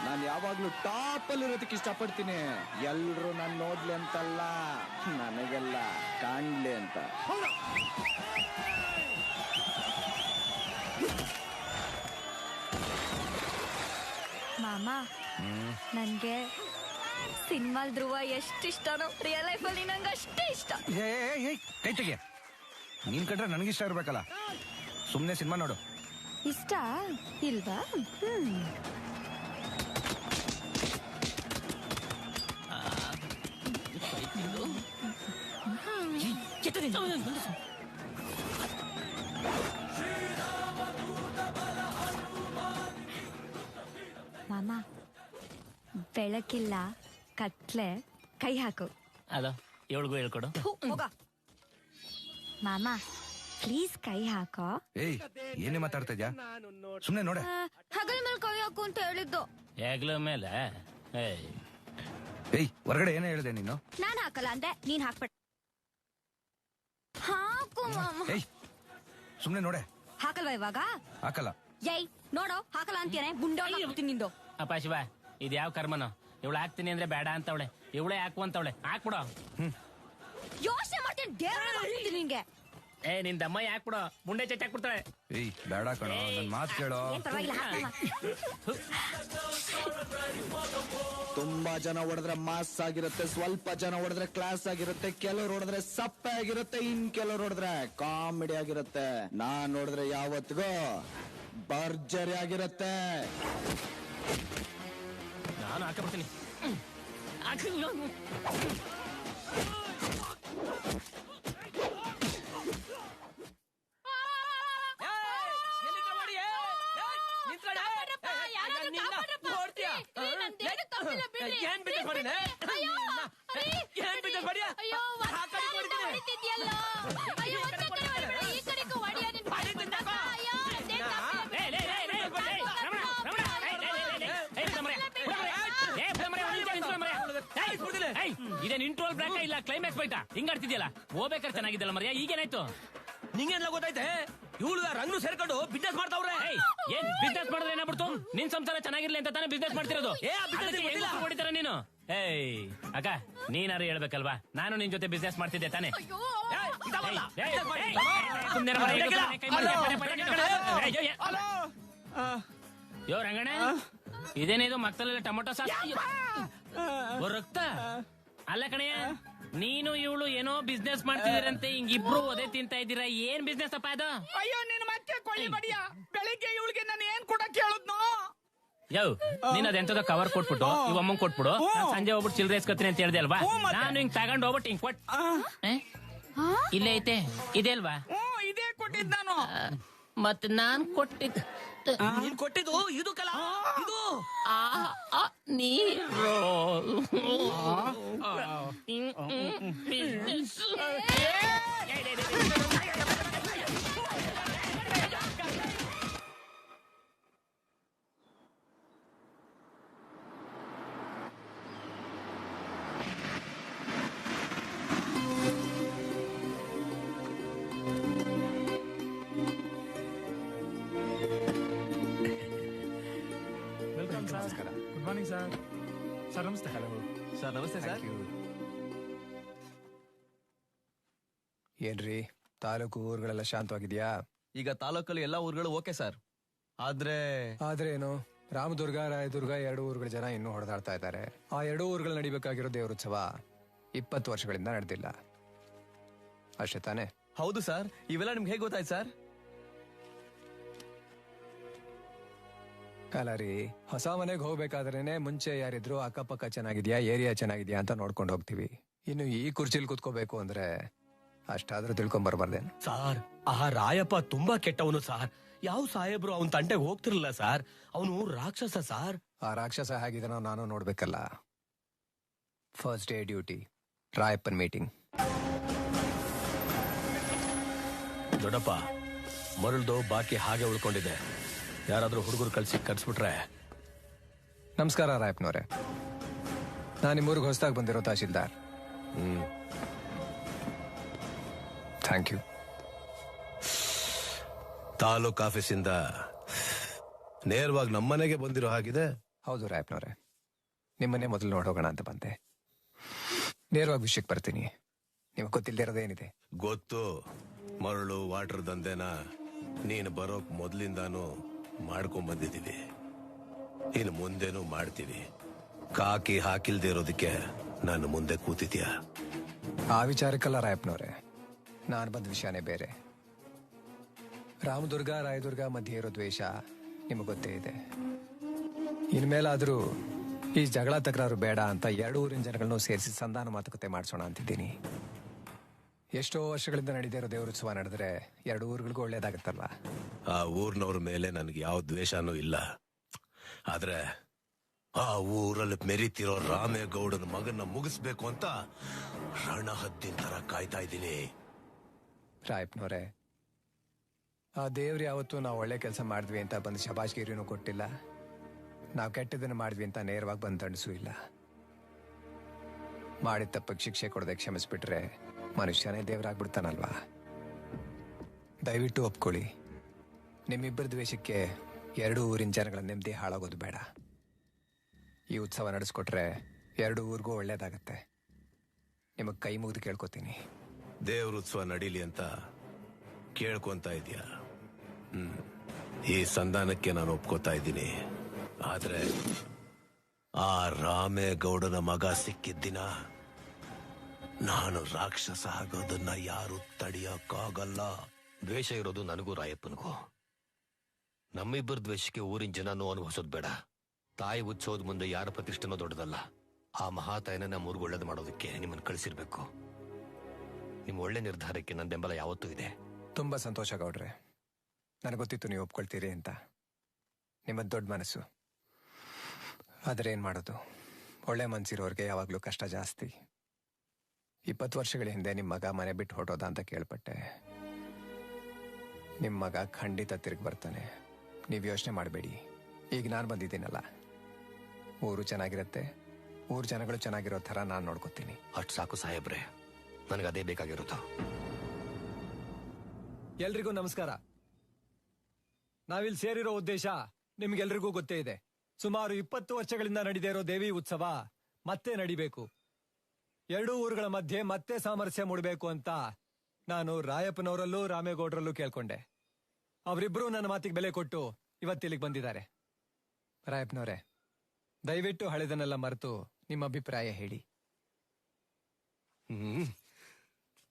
Speaker 23: ನಾನು ಯಾವಾಗ್ಲೂ ಟಾಪ್ ಅಲ್ಲಿ ಇರೋದಕ್ಕೆ ಇಷ್ಟಪಡ್ತೀನಿ. ಎಲ್ರು ನಾನು ನೋಡ್ಲಿ ಅಂತಲ್ಲ, ನನಗೆಲ್ಲ ಕಾಣ್ಲಿ ಅಂತ.
Speaker 20: ಮಾಮ, ನನ್ಗೆ ಸಿನಿಮಾಲ್ ಧ್ರುವ ಎಷ್ಟು ಇಷ್ಟನೋ, ರಿಯಲ್ ಲೈಫ್ ಅಲ್ಲಿ ನಂಗೆ ಅಷ್ಟೇ ಇಷ್ಟ.
Speaker 8: ಕೈ ತೆಗೆ. ನೀನ್ ಕಂಡ್ರೆ ನನಗಿಷ್ಟ ಇರ್ಬೇಕಲ್ಲ. ಸುಮ್ನೆ ಸಿನಿಮಾ ನೋಡು.
Speaker 20: ಇಷ್ಟ ಇಲ್ವಾ? ಮಾಮ, ಬೆಳಕಿಲ್ಲ, ಕತ್ಲೆ, ಕೈ ಹಾಕು.
Speaker 19: ಅದ ಏಳ್ಗೂ ಹೇಳ್ಕೊಡು.
Speaker 20: ಮಾಮ, ಪ್ಲೀಸ್ ಕೈ ಹಾಕೋ.
Speaker 8: ಏನೇ ಮಾತಾಡ್ತಾ ಇದ್ಯಾ? ಸುಮ್ನೆ ನೋಡ.
Speaker 20: ಹಗಲ ಮೇಲೆ ಕೈ ಹಾಕು ಅಂತ ಹೇಳಿದ್ದು.
Speaker 19: ಹೆಗ್ಲ ಮೇಲೆ?
Speaker 8: ಹೊರಗಡೆ ಏನೇ ಹೇಳಿದೆ ನೀನು?
Speaker 20: ನಾನ್ ಹಾಕಲ್ಲ ಅಂದೆ, ನೀನ್ ಹಾಕ್ಬಿಡ. ಹಾಕು ಮಾಮ.
Speaker 8: ಸುಮ್ನೆ ನೋಡೆ.
Speaker 20: ಹಾಕಲ್ವಾ ಇವಾಗ?
Speaker 8: ಹಾಕಲ್ಲ.
Speaker 20: ನೋಡೋ, ಹಾಕಲ್ಲ ಅಂತೀನೆ, ಗುಂಡೋಗ್ತೀನಿ ನಿಂದು.
Speaker 19: ಅಪ್ಪ ಶಿವ, ಇದು ಯಾವ ಕರ್ಮನೋ? ಇವಳು ಹಾಕ್ತೀನಿ ಅಂದ್ರೆ ಬೇಡ ಅಂತವಳೆ, ಇವಳೇ ಹಾಕು ಅಂತವಳೆ. ಹಾಕ್ಬಿಡೋ.
Speaker 20: ಯೋಚನೆ ಮಾಡ್ತೀನಿ, ದೇವ್ರ ನಿಂಗೆ.
Speaker 19: ನಿನ್ ದಮ್ಮ ಹಾಕ್ಬಿಡೋ, ಮುಂಡೆ ಚೆಕ್ ಹಾಕ್ಬಿಡ್ತಾಳೆ.
Speaker 8: ಬೇಡ ಕಣೋ, ನನ್ ಮಾತು ಕೇಳೋ.
Speaker 23: ತುಂಬಾ ಜನ ಹೊಡೆದ್ರೆ ಮಾಸ್ ಆಗಿರುತ್ತೆ, ಸ್ವಲ್ಪ ಜನ ಹೊಡೆದ್ರೆ ಕ್ಲಾಸ್ ಆಗಿರುತ್ತೆ, ಕೆಲವ್ರು ಹೊಡೆದ್ರೆ ಸಪ್ಪೆ ಆಗಿರುತ್ತೆ, ಇನ್ ಕೆಲವ್ರು ಹೊಡೆದ್ರೆ ಕಾಮಿಡಿ ಆಗಿರುತ್ತೆ. ನಾನ್ ನೋಡಿದ್ರೆ ಯಾವತ್ತಿಗೂ ಭರ್ಜರಿ ಆಗಿರುತ್ತೆ.
Speaker 19: ನಾನು ಹಾಕಬಿಡ್ತೀನಿ.
Speaker 21: ಏನ್ ಬಿಸ್ನೆಸ್ ಮಾಡಿನ? ಏನ್ ಬಿಸ್ನೆಸ್ ಮಾಡಿಯಾ?
Speaker 2: ಹೊಡಿತಿದ್ಯಲ್ಲ ಅಯ್ಯೋ ಒಂದೇ ಕಡೆ ಹೊಡಿಬೇಡ, ಈ ಕಡೆಗೂ ಹೊಡಿಯ ನಿನ್ ಬಾಯಿ ಬಂದಾಗ. ಅಯ್ಯೋ ಅದೇನ್
Speaker 19: ಇದೇನ್ ಇಂಟ್ರೋಲ್ ಬ್ರೇಕ್ ಇಲ್ಲ ಕ್ಲೈಮ್ಯಾಕ್ಸ್ ಬೈಟಾ ಹಿಂಗಾಡ್ತಿದ್ಯಲ್ಲ. ಹೋಗ್ಬೇಕಾದ್ರೆ ಚೆನ್ನಾಗಿದ್ದಲ್ಲ ಮರ್ಯ, ಈಗೇನಾಯ್ತು?
Speaker 5: ನಿಂಗೆಲ್ಲ ಗೊತ್ತೈತೆ ಇವಳು ರಂಗ್ನು ಸೇರ್ಕೊಂಡು ಬಿಸ್ನೆಸ್ ಮಾಡ್ತಾವ್ರೆ.
Speaker 19: ಏನ್ ಬಿಸ್ನೆಸ್ ಮಾಡಿದ್ರೆ ಏನಾಗ್ಬಿಡ್ತು? ನಿನ್ ಸಂಸಾರ ಚೆನ್ನಾಗಿರ್ಲಿ ಅಂತ ತಾನೇ ಬಿಸ್ನೆಸ್ ಮಾಡ್ತಿರೋದು. ಹೊಡಿತಾರ ನೀನು? ಏಯ್ ಅಕ್ಕ, ನೀನಾರು ಹೇಳ್ಬೇಕಲ್ವಾ, ನಾನು ನಿನ್ ಜೊತೆ ಬಿಸ್ನೆಸ್ ಮಾಡ್ತಿದ್ದೆ ತಾನೇ. ಯೋ ರಂಗಣ್ಣ, ಇದೇನಿದು ಮಕ್ಕಳೆಲ್ಲ ಟೊಮೊಟೊ ಸಾಸ್ ರಕ್ತ ಅಲ್ಲ ಕಣಯ್ಯ. ನೀನು ಇವಳು ಏನೋ ಬಿಸ್ನೆಸ್ ಮಾಡ್ತಿದ್ದೀರಂತೆ, ಹಿಂಗಿಬ್ರು ಒದೆ ತಿಂತಾ ಇದ್ದೀರಾ. ಏನ್ ಬಿಸ್ನೆಸ್ ಅಪ್ಪ ಅದು?
Speaker 13: ಅಯ್ಯೋ ನೀನ್ ಮತ್ತೆ ಕೊಳ್ಳಿ ಬಡಿಯ. ಬೆಳಿಗ್ಗೆ ಇವಳಿಗೆ ನಾನು ಏನ್ ಕೊಡಕ್ ಹೇಳುದ್ನೋ?
Speaker 19: ಯೋ ನೀನ್ ಅದೆಂತದ ಕವರ್ ಕೊಟ್ಬಿಟ್ಟು ಇವ್ ಅಮ್ಮಂಗ್ ಕೊಟ್ಬಿಡು, ನಾನ್ ಸಂಜೆ ಹೋಗ್ಬಿಟ್ಟು ಚಿಲ್ಲರೆ ಇಸ್ಕೊತೀನಿ ಅಂತ ಹೇಳ್ದೆ ಅಲ್ವಾ. ನಾನು ಹಿಂಗ್ ತಗೊಂಡ್ ಹೋಗ್ಬಿಟ್ಟು ಹಿಂಗ್ ಕೊಟ್ ಇಲ್ಲೇ ಐತೆ ಇದೆ ಅಲ್ವಾ?
Speaker 13: ಇದೇ ಕೊಟ್ಟಿದ್ ನಾನು.
Speaker 19: ಮತ್ ನಾನ್ ಕೊಟ್ಟಿದ್ದ
Speaker 5: ನೀನ್ ಕೊಟ್ಟಿದ್ದು ಇದು ಕಲ, ಇದು
Speaker 19: ನೀರು
Speaker 18: ಗುಡ್ ಮಾರ್ನಿಂಗ್ ಸರ್. ಸರ್ ನಮಸ್ತೆ. ಹಲೋ
Speaker 3: ಸರ್ ನಮಸ್ತೆ ಸರ್. ಏನ್ರಿ ತಾಲೂಕು ಊರುಗಳೆಲ್ಲ ಶಾಂತವಾಗಿದ್ಯಾ? ಈಗ ತಾಲೂಕಲ್ಲಿ ಎಲ್ಲಾ ಊರುಗಳು ಓಕೆ ಸರ್. ಆದ್ರೆ
Speaker 4: ಏನು ರಾಮದುರ್ಗ ರಾಯದುರ್ಗ 2 ಊರುಗಳ ಜನ ಇನ್ನೂ ಹೊಡೆದಾಡ್ತಾ ಇದ್ದಾರೆ. ಆ 2 ಊರುಗಳು ನಡಿಬೇಕಾಗಿರೋ ದೇವರೋತ್ಸವ 20 ವರ್ಷಗಳಿಂದ ನಡೆದಿಲ್ಲ ಅಷ್ಟೇ ತಾನೆ?
Speaker 3: ಹೌದು ಸರ್. ಇವೆಲ್ಲ ನಿಮ್ಗೆ ಹೇಗೆ ಗೊತ್ತಾಯ್ತು ಸರ್?
Speaker 4: ಅಲ್ಲ ರೀ, ಹೊಸ ಮನೆಗೆ ಹೋಗ್ಬೇಕಾದ್ರೇನೆ ಮುಂಚೆ ಯಾರಿದ್ರು ಅಕ್ಕಪಕ್ಕ ಚೆನ್ನಾಗಿದ್ಯಾ, ಏರಿಯಾ ಚೆನ್ನಾಗಿದ್ಯಾ ಅಂತ ನೋಡ್ಕೊಂಡು ಹೋಗ್ತೀವಿ. ಇನ್ನು ಈ ಕುರ್ಚಿಲ್ ಕುತ್ಕೋಬೇಕು ಅಂದ್ರೆ ಅಷ್ಟಾದ್ರೂ ತಿಳ್ಕೊಂಡ್ ಬರ್ಬಾರ್ದೇನು?
Speaker 5: ಸಾರ್, ಆ ರಾಯಪ್ಪ ತುಂಬಾ ಕೆಟ್ಟವನು ಸಾರ್. ಯಾವ ಸಾಹೇಬ್ರು ಅವನ್ ತಂಟೆಗೆ ಹೋಗ್ತಿರ್ಲಿಲ್ಲ ಸಾರ್. ಅವನು ರಾಕ್ಷಸ ಸಾರ್.
Speaker 4: ಆ ರಾಕ್ಷಸ ಹೇಗಿದನೋ ನಾನು ನೋಡ್ಬೇಕಲ್ಲ. First day duty, Rayappan meeting.
Speaker 5: ದೊಡ್ಡಪ್ಪ, ಮರಳ್ದು ಬಾಕಿ ಹಾಗೆ ಉಳ್ಕೊಂಡಿದೆ. ಯಾರಾದ್ರೂ ಹುಡುಗರು ಕಳ್ಸಿ ಕರ್ಸ್ಬಿಟ್ರೆ.
Speaker 4: ನಮಸ್ಕಾರ ರಾಯಪ್ಪನವ್ರೆ, ನಾನು ನಿಮ್ಮೂರಿಗೆ ಹೊಸದಾಗಿ ಬಂದಿರೋ ತಹಶೀಲ್ದಾರ್. Thank you.
Speaker 6: ತಾಲೂಕ್ ಆಫೀಸಿಂದ ನೇರವಾಗಿ ನಮ್ಮನೆಗೆ ಬಂದಿರೋ ಹಾಗಿದೆ.
Speaker 4: ಹೌದು ರಾಯಪ್ಪನವ್ರೆ, ನಿಮ್ಮನ್ನೇ ಮೊದಲು ನೋಡೋಗೋಣ ಅಂತ ಬಂದೆ. ನೇರವಾಗಿ ವಿಷಯಕ್ಕೆ ಬರ್ತೀನಿ. ನಿಮಗೆ ಗೊತ್ತಿಲ್ಲದೆ ಇರೋದೇನಿದೆ?
Speaker 6: ಗೊತ್ತು. ಮರಳು ವಾಟರ್ ದಂಧೆನ ನೀನು ಬರೋಕ್ ಮೊದ್ಲಿಂದಾನು ಮಾಡ್ಕೊಂಡ್ ಬಂದಿದ್ದೀವಿ, ಇನ್ನು ಮುಂದೆನೂ ಮಾಡ್ತೀವಿ. ಕಾಕಿ ಹಾಕಿಲ್ದೇ ಇರೋದಕ್ಕೆ ನಾನು ಮುಂದೆ ಕೂತಿದ್ಯಾ?
Speaker 4: ಆ ವಿಚಾರಕ್ಕಲ್ಲ ರಾಯಪ್ಪನವ್ರೆ, ನಾನು ಬಂದ ವಿಷಯನೇ ಬೇರೆ. ರಾಮದುರ್ಗ ರಾಯದುರ್ಗ ಮಧ್ಯೆ ಇರೋ ದ್ವೇಷ ನಿಮಗೆ ಗೊತ್ತೇ ಇದೆ. ಇನ್ಮೇಲಾದ್ರೂ ಈ ಜಗಳ ತಕರಾರು ಬೇಡ ಅಂತ 2 ಊರಿನ ಜನಗಳನ್ನು ಸೇರಿಸಿ ಸಂಧಾನ ಮಾತುಕತೆ ಮಾಡಿಸೋಣ ಅಂತಿದ್ದೀನಿ. ಎಷ್ಟೋ ವರ್ಷಗಳಿಂದ ನಡೀದೇ ಇರೋ ದೇವರೋತ್ಸವ ನಡೆದ್ರೆ 2 ಊರುಗಳಿಗೂ ಒಳ್ಳೇದಾಗತ್ತಲ್ವಾ?
Speaker 6: ಆ ಊರ್ನವ್ರ ಮೇಲೆ ನನಗೆ ಯಾವ ದ್ವೇಷನೂ ಇಲ್ಲ. ಆದ್ರೆ ಆ ಊರಲ್ಲಿ ಮೆರಿತಿರೋ ರಾಮೇಗೌಡನ ಮಗನ್ನ ಮುಗಿಸ್ಬೇಕು ಅಂತ ರಣಹದ್ದಿನ ತರ ಕಾಯ್ತಾ ಇದ್ದೀನಿ.
Speaker 4: ರಾಯಪ್ಪನವ್ರೆ, ಆ ದೇವ್ರು ಯಾವತ್ತೂ ನಾವು ಒಳ್ಳೆ ಕೆಲಸ ಮಾಡಿದ್ವಿ ಅಂತ ಬಂದು ಶಬಾಷ್ಗಿರಿನೂ ಕೊಟ್ಟಿಲ್ಲ. ನಾವು ಕೆಟ್ಟದನ್ನು ಮಾಡಿದ್ವಿ ಅಂತ ನೇರವಾಗಿ ಬಂದು ದಂಡಿಸೂ ಇಲ್ಲ. ಮಾಡಿದ ತಪ್ಪಿಗೆ ಶಿಕ್ಷೆ ಕೊಡದೆ ಕ್ಷಮಿಸ್ಬಿಟ್ರೆ ಮನುಷ್ಯನೇ ದೇವರಾಗ್ಬಿಡ್ತಾನಲ್ವಾ? ದಯವಿಟ್ಟು ಒಪ್ಕೊಳ್ಳಿ, ನಿಮ್ಮಿಬ್ಬರ ದ್ವೇಷಕ್ಕೆ 2 ಊರಿನ ಜನಗಳ ನೆಮ್ಮದಿ ಹಾಳಾಗೋದು ಬೇಡ. ಈ ಉತ್ಸವ ನಡೆಸ್ಕೊಟ್ರೆ 2 ಊರಿಗೂ ಒಳ್ಳೇದಾಗತ್ತೆ. ನಿಮಗೆ ಕೈ ಮುಗಿದು ಕೇಳ್ಕೊತೀನಿ.
Speaker 6: ದೇವ್ರ ಉತ್ಸವ ನಡೀಲಿ ಅಂತ ಕೇಳ್ಕೊಂತ ಇದೀಯಾ? ಈ ಸಂಧಾನಕ್ಕೆ ನಾನು ಒಪ್ಕೋತಾ ಇದ್ದೀನಿ. ಆದ್ರೆ ಆ ರಾಮೇಗೌಡನ ಮಗ ಸಿಕ್ಕಿದ್ದಿನ ನಾನು ರಾಕ್ಷಸ ಆಗೋದನ್ನ ಯಾರು ತಡೆಯಕ್ಕಾಗಲ್ಲ.
Speaker 5: ದ್ವೇಷ ಇರೋದು ನನಗೂ ರಾಯಪ್ಪನಿಗೂ. ನಮ್ಮಿಬ್ಬರ ದ್ವೇಷಕ್ಕೆ ಊರಿನ ಜನನೂ ಅನುಭವಿಸೋದು ಬೇಡ. ತಾಯಿ ಉತ್ಸವದ ಮುಂದೆ ಯಾರ ಪ್ರತಿಷ್ಠೆನೋ ದೊಡ್ಡದಲ್ಲ. ಆ ಮಹಾತಾಯಿನ ನಮ್ಮೂರ್ಗೆ ಒಳ್ಳೇದು ಮಾಡೋದಕ್ಕೆ ನಿಮ್ಮನ್ನು ಕಳಿಸಿರ್ಬೇಕು. ನಿಮ್ಮ ಒಳ್ಳೆ ನಿರ್ಧಾರಕ್ಕೆ ನನ್ನ ಬೆಂಬಲ ಯಾವತ್ತೂ ಇದೆ.
Speaker 4: ತುಂಬಾ ಸಂತೋಷ ಗೌಡ್ರೆ. ನನಗೆ ಗೊತ್ತಿತ್ತು ನೀವು ಒಪ್ಕೊಳ್ತೀರಿ ಅಂತ. ನಿಮ್ಮದು ದೊಡ್ಡ ಮನಸ್ಸು. ಆದರೆ ಏನ್ ಮಾಡೋದು, ಒಳ್ಳೆ ಮನ್ಸಿರೋರ್ಗೆ ಯಾವಾಗ್ಲೂ ಕಷ್ಟ ಜಾಸ್ತಿ. 20 ವರ್ಷಗಳ ಹಿಂದೆ ನಿಮ್ಮ ಮಗ ಮನೆ ಬಿಟ್ಟು ಹೊರಟೋದ ಅಂತ ಕೇಳ್ಪಟ್ಟೆ. ನಿಮ್ಮ ಮಗ ಖಂಡಿತ ತಿರುಗಿ ಬರ್ತಾನೆ, ನೀವು ಯೋಚನೆ ಮಾಡಬೇಡಿ. ಈಗ ನಾನು ಬಂದಿದ್ದೀನಲ್ಲ, ಊರು ಚೆನ್ನಾಗಿರುತ್ತೆ, ಊರ್ ಜನಗಳು ಚೆನ್ನಾಗಿರೋ ಥರ ನಾನು ನೋಡ್ಕೋತೀನಿ.
Speaker 21: ಅಷ್ಟು ಸಾಕು ಸಾಹೇಬ್ರೆ, ನನಗೆ ಅದೇ ಬೇಕಾಗಿರೋದು.
Speaker 4: ಎಲ್ರಿಗೂ ನಮಸ್ಕಾರ. ನಾವಿಲ್ಲಿ ಸೇರಿರೋ ಉದ್ದೇಶ ನಿಮ್ಗೆಲ್ರಿಗೂ ಗೊತ್ತೇ ಇದೆ. ಸುಮಾರು 20 ವರ್ಷಗಳಿಂದ ನಡೆದೇ ಇರೋ ದೇವಿ ಉತ್ಸವ ಮತ್ತೆ ನಡಿಬೇಕು. 2 ಊರುಗಳ ಮಧ್ಯೆ ಮತ್ತೆ ಸಾಮರಸ್ಯ ಮೂಡಬೇಕು ಅಂತ ನಾನು ರಾಯಪ್ಪನವರಲ್ಲೂ ರಾಮೇಗೌಡರಲ್ಲೂ ಕೇಳ್ಕೊಂಡೆ. ಅವರಿಬ್ರು ನನ್ನ ಮಾತಿಗೆ ಬೆಲೆ ಕೊಟ್ಟು ಇವತ್ತಿಲ್ಲಿಗೆ ಬಂದಿದ್ದಾರೆ. ರಾಯಪ್ಪನವರೇ, ದಯವಿಟ್ಟು ಹಳೆದನ್ನೆಲ್ಲ ಮರೆತು ನಿಮ್ಮ ಅಭಿಪ್ರಾಯ ಹೇಳಿ.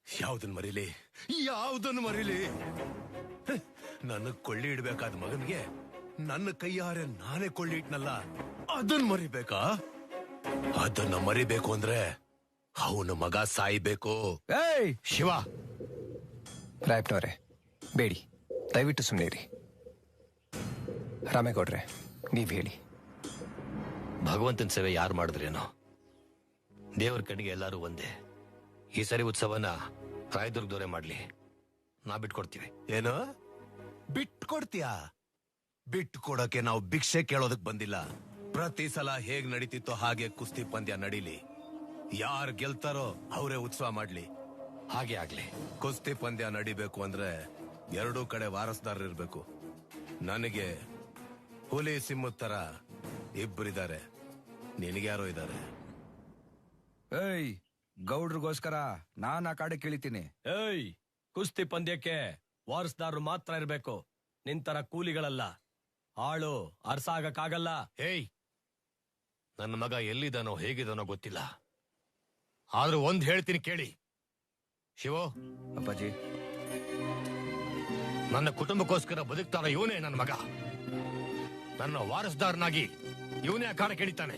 Speaker 6: ಯಾವ್ದನ್ ಮರೀಲಿ, ಯಾವ್ದನ್ ಮರೀಲಿ? ನನ್ನ ಕೊಳ್ಳಿ ಇಡ್ಬೇಕಾದ ಮಗನ್ಗೆ ನನ್ನ ಕೈಯಾರೆ ನಾನೇ ಕೊಳ್ಳಿ ಇಟ್ನಲ್ಲ, ಅದನ್ ಮರಿಬೇಕಾ? ಅದನ್ನ ಮರಿಬೇಕು ಅಂದ್ರೆ ಅವನ ಮಗ ಸಾಯ್ಬೇಕು.
Speaker 4: ಶಿವ ರಾಯಪ್ಪನವರೇ, ಬೇಡಿ, ದಯವಿಟ್ಟು ಸುಮ್ಮನೆ ಇರಿ. ರಾಮೇಗೌಡ್ರೆ, ನೀವ್ ಹೇಳಿ.
Speaker 21: ಭಗವಂತನ ಸೇವೆ ಯಾರು ಮಾಡಿದ್ರೇನೋ, ದೇವರ ಕಡೆಗೆ ಎಲ್ಲರೂ ಒಂದೇ. ಈ ಸರಿ ಉತ್ಸವನ ರಾಯದುರ್ಗದವರೇ ಮಾಡ್ಲಿ, ನಾ ಬಿಟ್ಕೊಡ್ತೀವಿ.
Speaker 6: ಏನೋ ಬಿಟ್ಕೊಡ್ತೀಯಾ? ಬಿಟ್ಕೊಡಕ್ಕೆ ನಾವು ಭಿಕ್ಷೆ ಕೇಳೋದಕ್ ಬಂದಿಲ್ಲ. ಪ್ರತಿ ಸಲ ಹೇಗ್ ನಡೀತಿತ್ತೋ ಹಾಗೆ ಕುಸ್ತಿ ಪಂದ್ಯ ನಡೀಲಿ. ಯಾರು ಗೆಲ್ತಾರೋ ಅವರೇ ಉತ್ಸವ ಮಾಡ್ಲಿ.
Speaker 21: ಹಾಗೆ ಆಗ್ಲಿ.
Speaker 6: ಕುಸ್ತಿ ಪಂದ್ಯ ನಡಿಬೇಕು ಅಂದ್ರೆ 2 ಕಡೆ ವಾರಸ್ದಾರರು ಇರ್ಬೇಕು. ನನಗೆ ಹುಲಿ ಸಿಂಹದ ತರ ಇಬ್ಬರಿದ್ದಾರೆ, ನಿನಗ್ಯಾರೋ ಇದ್ದಾರೆ.
Speaker 8: ಏಯ್, ಗೌಡ್ರಿಗೋಸ್ಕರ ನಾನ್ ಆ ಕಾಡೆ ಕೇಳಿತೀನಿ.
Speaker 21: ಏಯ್, ಕುಸ್ತಿ ಪಂದ್ಯಕ್ಕೆ ವಾರಸ್ದಾರರು ಮಾತ್ರ ಇರ್ಬೇಕು, ನಿಂತರ ಕೂಲಿಗಳಲ್ಲ. ಆಳು ಅರ್ಸಾಗಕ್ಕಾಗಲ್ಲ. ಏಯ್, ನನ್ನ ಮಗ ಎಲ್ಲಿದ್ದಾನೋ ಹೇಗಿದ್ದಾನೋ ಗೊತ್ತಿಲ್ಲ, ಆದ್ರೂ ಒಂದ್ ಹೇಳ್ತೀನಿ ಕೇಳಿ. ಶಿವೋ
Speaker 8: ಅಪ್ಪಾಜಿ,
Speaker 21: ನನ್ನ ಕುಟುಂಬಕ್ಕೋಸ್ಕರ ಬದುಕ್ತಾರ ಇವನೇ ನನ್ನ ಮಗ. ನನ್ನ ವಾರಸ್ದಾರನಾಗಿ ಇವನೇ ಆ ಕಾಡ ಕೇಳಿತಾನೆ.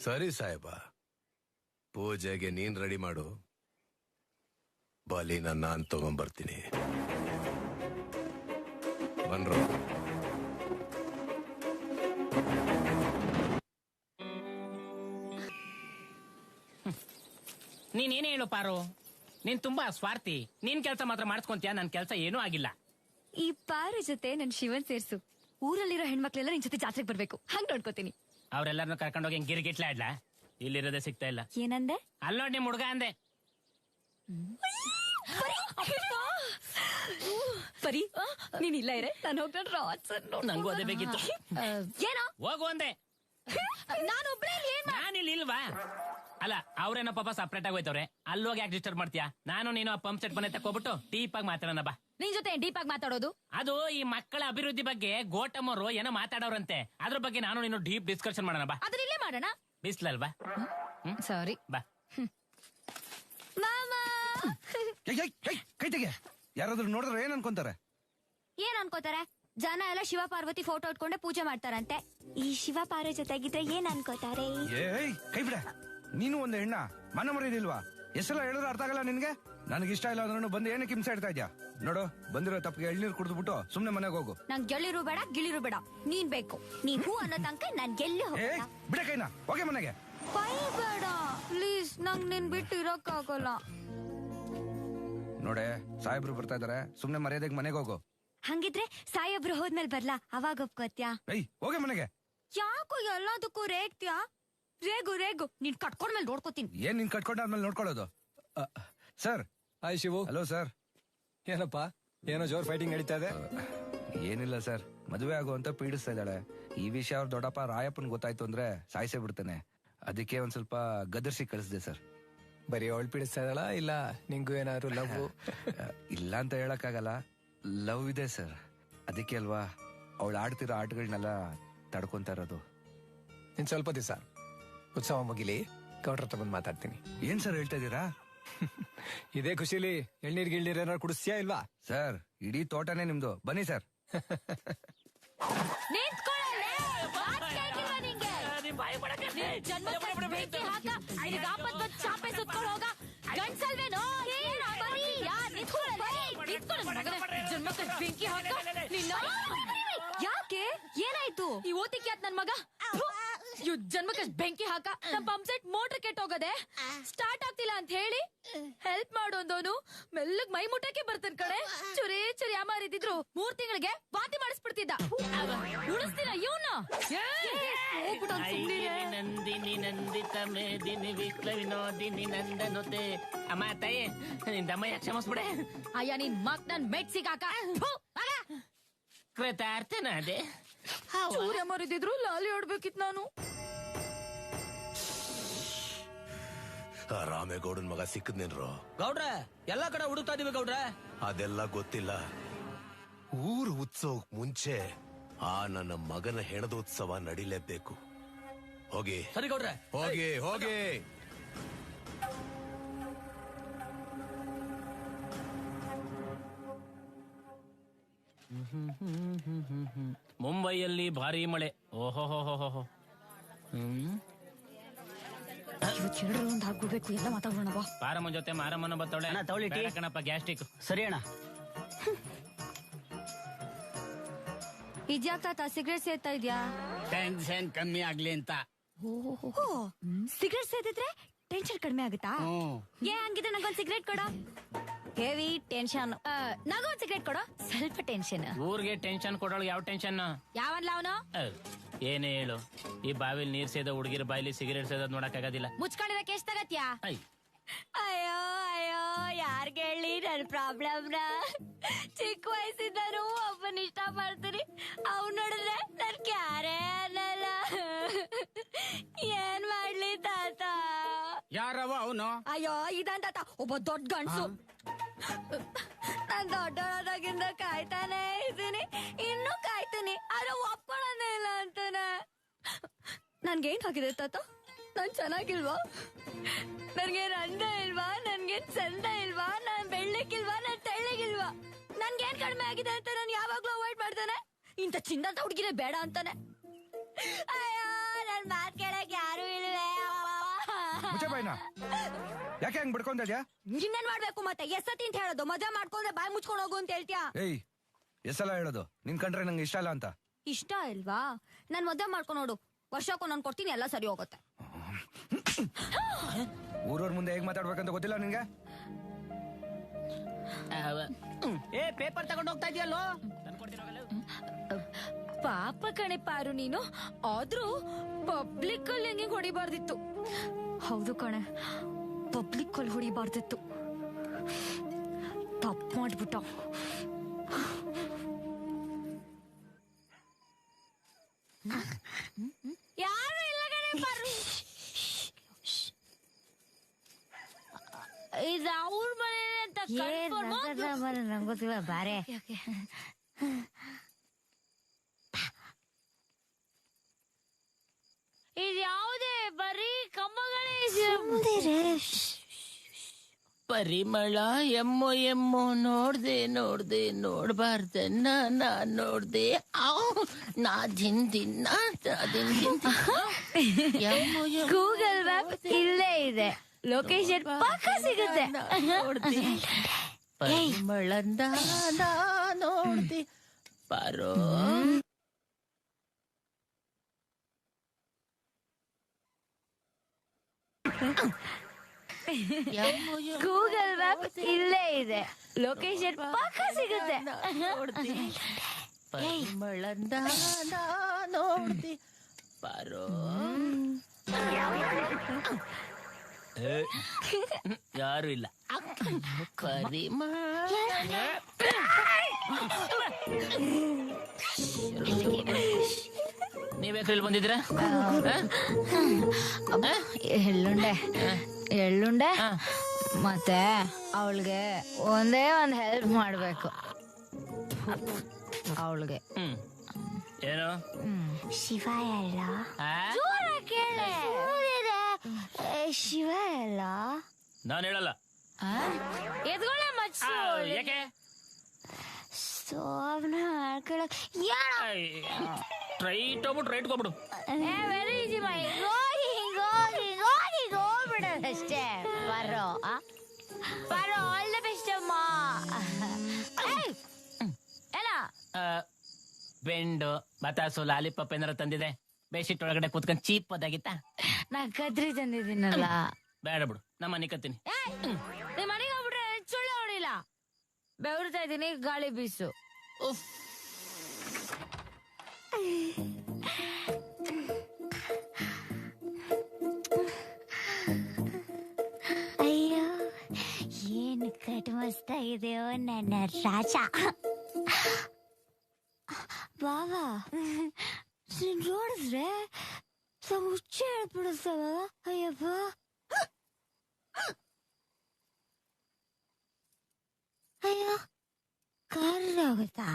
Speaker 6: ಸರಿ ಸಾಹೇಬ, ಪೂಜೆಗೆ ನೀನ್ ರೆಡಿ ಮಾಡು, ಬಲಿ ನಾನ್ ತಗೊಂಡ್ಬರ್ತೀನಿ. ಬನ್ರೋ.
Speaker 19: ನೀನೇನೇ ಹೇಳು ಪಾರು, ನೀನ್ ತುಂಬಾ ಸ್ವಾರ್ಥಿ. ನೀನ್ ಕೆಲಸ ಮಾತ್ರ ಮಾಡಿಸ್ಕೊಂತೀಯ, ನನ್ ಕೆಲಸ ಏನೂ ಆಗಿಲ್ಲ.
Speaker 20: ಈ ಪಾರು ಜೊತೆ ನನ್ ಶಿವನ್ ಸೇರ್ಸು. ಊರಲ್ಲಿರೋ ಹೆಣ್ಮಕ್ಳೆಲ್ಲ ನಿನ್ ಜೊತೆ ಜಾತ್ರೆಗೆ ಬರ್ಬೇಕು, ಹಂಗ್ ನೋಡ್ಕೋತೀನಿ.
Speaker 19: ಅವ್ರೆಲ್ಲಾರನ್ನು ಕರ್ಕೊಂಡೋಗಿ ಗಿರ್ಗಿಟ್ಲ ಆಡ್ಲಾ? ಇಲ್ಲಿರೋದೇ ಸಿಗ್ತಾ ಇಲ್ಲ.
Speaker 20: ಏನಂದೆ?
Speaker 19: ಅಲ್ಲೋಡ್ ನಿಮ್ ಹುಡ್ಗ ಅಂದೆ.
Speaker 20: ಪರಿ, ನೀನ್ ಇಲ್ಲ ಇರೆ, ನಾನು ಹೋಗ್ತಾ
Speaker 19: ನಂಗೂ ಅದೇ ಬೇಕಿತ್ತು.
Speaker 20: ಏನೋ
Speaker 19: ಹೋಗು ಅಂದೆ. ನಾನಿಲ್ಲಿ ಇಲ್ವಾ? ಅಲ್ಲ, ಅವ್ರೇನೋ ಪಾಪ ಸಪ್ರೇಟ್ ಆಗಿ ಹೋಯ್ತವ್ರೆ, ಅಲ್ಲೋಗಿ ಯಾಕೆ ಡಿಸ್ಟರ್ಬ್ ಮಾಡ್ತೀಯಾ? ನಾನು ನೀನು ಆ ಪಂಪ್ ಸೆಟ್ ಮನೆ ತಕೋಬಿಟ್ಟು ಡೀಪ್ ಆಗಿ ಮಾತಾಡೋಣ ಬಾ.
Speaker 22: ನಿನ್ ಜೊತೆ ಡೀಪ್ ಆಗಿ ಮಾತಾಡೋದು?
Speaker 19: ಅದು ಈ ಮಕ್ಕಳ ಅಭಿವೃದ್ಧಿ ಬಗ್ಗೆ ಗೋಟಮ್ಮರು ಏನೋ ಮಾತಾಡೋರಂತೆ, ಅದ್ರ ಬಗ್ಗೆ ನಾನು ನೀನು ಡೀಪ್ ಡಿಸ್ಕಷನ್ ಮಾಡೋಣ ಬಾ.
Speaker 22: ಅದನ್ನ ಇಲ್ಲೇ ಮಾಡೋಣ.
Speaker 19: ಬಿಸ್ಲಲ್ವಾ?
Speaker 22: ಸಾರಿ
Speaker 19: ಬಾ.
Speaker 8: ಕೈ ತೆಗೆ. ಯಾರಾದ್ರೂ ನೋಡಿದ್ರೆ ಏನ್ ಅನ್ಕೊಂತಾರೆ?
Speaker 20: ಏನ್ ಅನ್ಕೋತಾರೆ? ಜನ ಎಲ್ಲ ಶಿವ ಪಾರ್ವತಿ ಫೋಟೋ ಇಟ್ಕೊಂಡೆ ಪೂಜೆ ಮಾಡ್ತಾರಂತೆ. ಈ ಶಿವ ಪಾರ್ವ ಜೊತೆಗಿದ್ರೆ ಏನ್ ಅನ್ಕೋತಾರೆ?
Speaker 8: ಏಯ್, ಕೈ ಬಿಡ. ನೀನು ಒಂದು ಹೆಣ್ಣ, ಮನ ಮರಿದಿಲ್ವಾ? ಎಷ್ಟೆಲ್ಲ ಹೇಳಿದ್ರೆ ಅರ್ಥ ಆಗಲ್ಲ ನಿನ್ಗೆ? ನನಗಿಷ್ಟ ಇಲ್ಲ ಅಂದ್ರೂ ಬಂದು ಏನಕ್ಕೆ ಹಿಂಸೆ ಇಡ್ತಾ ಇದ್ಯಾ? ನೋಡು, ಬಂದಿರೋ ತಪ್ಪಿಗೆ ಎಳ್ನೀರು ಕುಡಿದ್ಬಿಟ್ಟು ಸುಮ್ನೆ ಮನೆಗೆ ಹೋಗು.
Speaker 20: ನಂಗ್ ಗೆಲ್ಲಿರು ಬೇಡ, ಗಿಳಿರು ಬೇಡ, ನೀನ್ ಬೇಕು. ನೀ ಹೂ ಅನ್ನೋ ತನಕ ನಾನ್ ಗೆಲ್ಲಿ ಹೋಗ.
Speaker 8: ಬಿಡ ಕೈನ, ಹೋಗೆ ಮನೆಗೆ.
Speaker 20: ಕೈ ಬೇಡ ಪ್ಲೀಸ್, ನಂಗ್ ನಿನ್ ಬಿಟ್ಟು ಇರೋಕ್ಕಾಗಲ್ಲ.
Speaker 8: ನೋಡೆ, ಸಾಹೇಬ್ರು ಬರ್ತಾ ಇದಾರೆ, ಸುಮ್ನೆ ಮರ್ಯಾದೆಗೆ ಮನೆಗೆ ಹೋಗು.
Speaker 20: ಹಂಗಿದ್ರೆ ಸಾಯೊಬ್ರು ಹೋದ್ಮೇಲೆ ಬರ್ಲಾ, ಅವಾಗ ಒಪ್ಕೋತ್ಯಾ?
Speaker 8: ಏಯ್, ಹೋಗೆ ಮನೆಗೆ.
Speaker 20: ಯಾಕೋ ಎಲ್ಲದಕ್ಕೂ ರೇಗ್ತ್ಯಾ? ರೇಗು ನೀನ್ ಕಟ್ಕೊಂಡ್ಮೇಲೆ ನೋಡ್ಕೋತೀನಿ.
Speaker 8: ಏನ್ ನೀನ್ ಕಟ್ಕೊಂಡಾದ್ಮೇಲೆ ನೋಡ್ಕೊಳ್ಳೋದು? Sir.
Speaker 4: Hi Shivu.
Speaker 8: Hello sir.
Speaker 4: ಏನಪ್ಪ, ಏನೋ ಜೋರ್ ಫೈಟಿಂಗ್ ನಡೀತಾ ಇದೆ?
Speaker 8: ಏನಿಲ್ಲ ಸರ್, ಮದುವೆ ಆಗುವಂತ ಪೀಡಿಸ್ತಾ ಇದ್ದಾಳೆ. ಈ ವಿಷಯ ಅವ್ರ ದೊಡ್ಡಪ್ಪ ರಾಯಪ್ಪನ್ ಗೊತ್ತಾಯ್ತು ಅಂದ್ರೆ ಸಾಯಿಸೇ ಬಿಡ್ತಾನೆ. ಅದಕ್ಕೆ ಒಂದ್ ಸ್ವಲ್ಪ ಗದರ್ಸಿ ಕಳಿಸ್ದೆ ಸರ್.
Speaker 4: ಬರೀ ಅವಳು ಪೀಡಿಸ್ತಾ ಇದ್ದಾಳ, ಇಲ್ಲ ನಿಂಗೂ ಏನಾದ್ರು ಲವ್?
Speaker 8: ಇಲ್ಲ ಅಂತ ಹೇಳಕ್ಕಾಗಲ್ಲ, ಲವ್ ಇದೆ ಸರ್. ಅದಕ್ಕೆ ಅಲ್ವಾ ಅವಳು ಆಡ್ತಿರೋ ಆಟಗಳನ್ನೆಲ್ಲ ತಡ್ಕೊಂತ ಇರೋದು.
Speaker 4: ಇನ್ ಸ್ವಲ್ಪ ದಿವಸ ಉತ್ಸವ ಮುಗಿಲಿ, ಗೌಡ್ರ ಹತ್ರ ಬಂದು ಮಾತಾಡ್ತೀನಿ.
Speaker 8: ಏನ್ ಸರ್ ಹೇಳ್ತಾ ಇದೀರಾ?
Speaker 4: ಇದೇ ಖುಷಿಲಿ ಎಳ್ನೀರ್ ಗಿಳ್ನೀರ್ ಏನಾರು ಕುಡಿಸ್ತೀಯಾ ಇಲ್ವಾ?
Speaker 8: ಸರ್, ಇಡೀ ತೋಟನೇ ನಿಮ್ದು, ಬನ್ನಿ ಸರ್.
Speaker 22: ಯಾಕೆ? ಏನಾಯ್ತು? ಈ ಓತಿಕೆ ನನ್ ಮಗ ಇವ್ ಜನ್ಮಕ್ಕೆ ಬೆಂಕಿ ಹಾಕ ನಮ್ ಪಂಪ್ ಸೆಟ್ ಮೋಟರ್ ಕೆಟ್ಟೋಗದೆ ಸ್ಟಾರ್ಟ್ ಆಗ್ತಿಲ್ಲ ಅಂತ ಹೇಳಿ ಹೆಲ್ಪ್ ಮಾಡು ಅಂದೋನು ಮೆಲ್ಲಗ್ ಮೈ ಮುಟ್ಟಕ್ಕೆ ಬರ್ತಾನ ಕಡೆ ಚುರಿ ಚುರಿ ಅಮಾರಿದ್ರು 3 ತಿಂಗಳಿಗೆ ವಾಂತಿ ಮಾಡಿಸ್ಬಿಡ್ತಿದ್ದ ಉಳಿಸ್ತೀನ ಇವನ್ನ
Speaker 19: ನಂದಿನಿ ನಂದಿತ ಮೇದಿನಿ ವಿಪ್ಲವಿನೋದಿನಿ ನಂದನುತೆ ಅಮ್ಮ ತಾಯಿ ನಿಂದಮ್ಮ ಕ್ಷಮಿಸ್ಬಿಡೆ
Speaker 22: ಅಯ್ಯ ನಿನ್ ಮಕ್ ನನ್ ಮೆಟ್ ಸಿಗಾಕ
Speaker 19: ಕೃತಾರ್ಥನ ಅದೇ
Speaker 22: ಚೂರಿ ಅಮಾರಿದ್ರು ಲಾಲಿ ಹೊಡ್ಬೇಕಿತ್ ನಾನು
Speaker 6: ರಾಮೇಗೌಡನ್ ಮಗ ಸಿಕ್ಕದ್ನೇನ್ರು
Speaker 5: ಗೌಡ್ರೆ ಎಲ್ಲಾ ಕಡೆ ಹುಡುಕ್ತಾ ಇದೀವಿ ಗೌಡ್ರೆ.
Speaker 6: ಅದೆಲ್ಲ ಗೊತ್ತಿಲ್ಲ. ಊರು ಉತ್ಸವಕ್ ಮುಂಚೆ ಆ ನನ್ನ ಮಗನ ಹೆಣದ ಉತ್ಸವ ನಡಿಲೇಬೇಕು. ಹೋಗಿ
Speaker 5: ಸರಿ ಗೌಡ್ರೆ.
Speaker 6: ಹೋಗಿ ಹೋಗಿ.
Speaker 19: ಮುಂಬೈಯಲ್ಲಿ ಭಾರಿ ಮಳೆ. ಓಹೋ
Speaker 22: ಒಂದ್ ಹಾಕ್ಬಿಡ್ಬೇಕು ಎಲ್ಲ ಮಾತಾಡೋಣ ಬಾ.
Speaker 19: ಪಾರಮ್ಮನ ಜೊತೆ ಮಾರಮ್ಮನ ಬತ್ತವಳೆ ಬೇಡ ಕಣಪ್ಪ ಗ್ಯಾಸ್ಟ್ರಿಕ್.
Speaker 22: ಸರಿ ಅಣ್ಣ. ಇದ್ಯಾಕ್ ತಾತ ಸಿಗರೇಟ್ ಸೇರ್ತಾ ಇದ್ಯಾ?
Speaker 16: ಟೆನ್ಷನ್ ಕಮ್ಮಿ ಆಗ್ಲಿ ಅಂತ.
Speaker 22: ಸಿಗರೇಟ್ ಸೇದಿದ್ರೆ ಟೆನ್ಷನ್ ಕಡಿಮೆ ಆಗುತ್ತಾ? ಏ ಹಂಗಿದ್ರೆ ನಂಗೊಂದ್ ಸಿಗರೇಟ್ ಕೊಡ. Heavy tension. ನಂಗೊಂದ್ ಸಿಗರೇಟ್ ಕೊಡ. ಸ್ವಲ್ಪ ಟೆನ್ಷನ್.
Speaker 19: ಊರ್ಗೆ ಟೆನ್ಷನ್ ಕೊಡೋಳು ಯಾವ ಟೆನ್ಷನ್?
Speaker 22: ಯಾವನ್ಲ ಅವನು?
Speaker 19: ಏನೇ ಹೇಳು, ಈ ಬಾವಿಲ್ ನೀರ್ ಸೇದ ಹುಡುಗಿರ ಬಾಯಿಲಿ ಸಿಗರೇಟ್ ಸೇದೋದ್ ನೋಡಕ್ ಆಗೋದಿಲ್ಲ.
Speaker 22: ಮುಚ್ಕೊಂಡಿರಕ್ಕೆ ಎಷ್ಟ್ ತಗತ್ಯಾ? ಅಯ್ಯೋ ಅಯ್ಯೋ ಯಾರ್ಗ್ ಹೇಳಿ ನನ್ ಪ್ರಾಬ್ಲಮ್ನ? ಚಿಕ್ಕ ವಯಸ್ಸಿದ್ದಾನು ಒಬ್ಬನ್ ಇಷ್ಟ ಪಡ್ತೀನಿ, ಅವ್ನ್ ನೋಡಿದ್ರೆ ನನ್ ಕ್ಯಾರೇ ಅನ್ನಲ್ಲ. ಏನ್ ಮಾಡ್ಲಿ ತಾತ?
Speaker 16: ಯಾರವ ಅವನು?
Speaker 22: ಅಯ್ಯೋ ಇದಂತ ತಾತ, ಒಬ್ಬ ದೊಡ್ಡ ಗಂಡ್ಸು. ನಾನ್ ದೊಡ್ಡವಳಾದಾಗಿಂದ ಕಾಯ್ತಾನೆ ಇದ್ದೀನಿ, ಇನ್ನೂ ಕಾಯ್ತೀನಿ, ಆದ್ರೆ ಒಪ್ಕೊಳ್ಳೋದೇ ಇಲ್ಲ ಅಂತಾನೆ. ನನ್ಗೇನ್ ಆಗಿದೆ ತಾತ? ನಾನ್ ಚೆನ್ನಾಗಿಲ್ವಾ? ನನ್ಗೇನ್ ಅಂದ ಇಲ್ವಾ? ನನ್ಗೇನ್ ಚಂದ ಇಲ್ವಾ? ನಾನ್ ಬೆಳ್ಳಕ್ಕಿಲ್ವಾ? ನಾನ್ ತೆಳ್ಳಗಿಲ್ವಾ? ನನ್ಗೇನ್ ಕಡಿಮೆ ಆಗಿದೆ ಅಂತ ನಾನು ಯಾವಾಗ್ಲೂ ಅವಾಯ್ಡ್ ಮಾಡ್ತಾನೆ. ಇಂಥ ಚಿನ್ನಂತ ಹುಡುಗಿರೇ ಬೇಡ ಅಂತಾನೆ. ಅಯ್ಯೋ ನನ್ ಮಾತ್ ಕೇಳಕ್ ಯಾರು ಇಲ್ವೇ?
Speaker 8: ಯಾಕೆ ಹಂಗ್ ಬಿಡ್ಕೊಂಡ್ಯಾ?
Speaker 22: ಇನ್ನೇನ್ ಮಾಡ್ಬೇಕು ಮತ್ತೆ? ಎಷ್ಟತಿ ಅಂತ ಹೇಳೋದು? ಮದ್ವೆ ಮಾಡ್ಕೊಂಡ್ರೆ ಬಾಯ್ ಮುಚ್ಕೊಂಡು ಹೋಗು ಅಂತ ಹೇಳ್ತೀಯಾ?
Speaker 8: ಏಯ್ ಎಷ್ಟೆಲ್ಲ ಹೇಳೋದು ನಿನ್ ಕಂಡ್ರೆ ನಂಗೆ ಇಷ್ಟ ಇಲ್ಲ ಅಂತ.
Speaker 22: ಇಷ್ಟ ಇಲ್ವಾ? ನಾನ್ ಮದ್ವೆ ಮಾಡ್ಕೊಂಡು ನೋಡು, ವರ್ಷಕ್ಕೂ ನಾನು ಕೊಡ್ತೀನಿ, ಎಲ್ಲ ಸರಿ ಹೋಗುತ್ತೆ.
Speaker 8: ಊರವ್ರ ಮುಂದೆ ಹೇಗ್ ಮಾತಾಡ್ಬೇಕಂತ ಗೊತ್ತಿಲ್ಲ ನಿನ್ಗೆ?
Speaker 19: ಏ ಪೇಪರ್ ತಗೊಂಡ್ ಹೋಗ್ತಾ ಇದೆಯಲ್ಲೋ?
Speaker 22: ಪಾಪ ಕಣೆ ಪಾರು ನೀನು. ಆದ್ರೂ ಪಬ್ಲಿಕ್ ಅಲ್ಲಿ ಹೆಂಗೆ ಹೊಡಿಬಾರ್ದಿತ್ತು. ಹೌದು ಕಣೆ, ಪಬ್ಲಿಕ್ ಅಲ್ಲಿ ಹೊಡಿಬಾರ್ದಿತ್ತು. ತಪ್ಪು ಮಾಡ್ಬಿಟ್ಟ. ಯಾರು ಇಲ್ಲ ಕಣೆ ಪಾರು. ಇದು ಅವ್ರ ಮನೆ ಅಂತ ನಂಗೆ ಗೊತ್ತಿಲ್ಲ ಬಾರೆ. ಇದು ಯಾವುದೇ ಬರೀ ಕಂಬಗಳೇ ಇದೆ.
Speaker 19: ಪರಿಮಳ ಎಮ್ಮೋ ಎಮ್ಮೋ ನೋಡ್ದೆ ನೋಡ್ದೆ ನೋಡ್ಬಾರ್ದನ್ನ ನಾನ್ ನೋಡ್ದೆ. ನಾ ದಿಂದಿನ್ನ
Speaker 22: ಗೂಗಲ್ ಮ್ಯಾಪ್ ಇಲ್ಲೇ ಇದೆ, ಲೊಕೇಶನ್ ಪಕ್ಕ ಸಿಗುತ್ತೆ.
Speaker 19: ಪರಿಮಳಂದ ನೋಡ್ದೆ ಪಾರೋ.
Speaker 22: ಗೂಗಲ್ ಮ್ಯಾಪ್ ಇಲ್ಲೇ ಇದೆ, ಲೊಕೇಶನ್ ಪಕ್ಕ ಸಿಗುತ್ತೆ.
Speaker 19: ಪರಿಮಳಂದ ನೋಡ್ದೆ ಪಾರೋ. ಯಾರು ಇಲ್ಲ. ನೀವ್ಯಾಕ್ರಲ್ಲಿ ಬಂದಿದ್ರ?
Speaker 22: ಎಳ್ಳುಂಡೆ ಮತ್ತೆ ಅವಳಿಗೆ ಒಂದೇ ಒಂದ್ ಹೆಲ್ಪ್ ಮಾಡ್ಬೇಕು. ಅವಳಿಗೆ
Speaker 19: ಏನು?
Speaker 22: ಶಿವ ಎಲ್ಲ ಕೇಳೆ. ಶಿವ ಎಲ್ಲ
Speaker 19: ನಾನು ಹೇಳಲ್ಲ.
Speaker 22: ಎದ್ಗೊಳ್ಳೆ ಮಚ್ಚು.
Speaker 19: ಯಾಕೆ?
Speaker 22: ಸೋಬ್ನ ಮಾಡ್ಕೊಳಕ್
Speaker 19: ಸ್ಟ್ರೈಟ್ ಹೋಗ್ಬಿಟ್ಟು ರೈಟ್ ಹೋಗ್ಬಿಡು.
Speaker 22: ವೆರಿ ಈಸಿ ಮೈ. ಹೋಗ್ಬಿಡೋದಷ್ಟೇ. ಬರೋ ಬರೋ. ಆಲ್ ದ ಬೆಸ್ಟ್ ಅಮ್ಮ. ಎಲ್ಲ
Speaker 19: ಬೆಂಡು ಬತಾಸು ಲಾಲಿಪಾಪ್ ಏನಾರ ತಂದಿದೆ? ಬೆಡ್ಶೀಟ್ ಒಳಗಡೆ ಕೂತ್ಕೊಂಡ್ ಚೀಪ್ ಅದಾಗಿತ್ತ.
Speaker 22: ನಾ ಕದ್ರಿ ತಂದಿದ್ದೀನಲ್ಲ.
Speaker 19: ಬೇಡ ಬಿಡು, ನಮ್ಮ ಮನೆ ಕತ್ತೀನಿ.
Speaker 22: ನಿಮ್ ಮನೆಗೆ ಹೋಗ್ಬಿಟ್ರೆ ಸುಳ್ಳು ಹೊಡಿಲ್ಲ. ಬೆವರ್ತಾ ಇದ್ದೀನಿ, ಗಾಳಿ ಬೀಸು.
Speaker 15: ಅಯ್ಯೋ ಏನು ಕಟ್ ಮಸ್ತಾಗಿದೆಯೋ ನನ್ನ ರಾಜ. ಬಾವಾ ನೋಡಿದ್ರೆ ಹುಚ್ಚ ಹೇಳ್ಬಿಡುತ್ತವ. ಅಯ್ಯಪ್ಪ ಅಯ್ಯೋ ಕರ್ರ ಹೋಗುತ್ತಾ?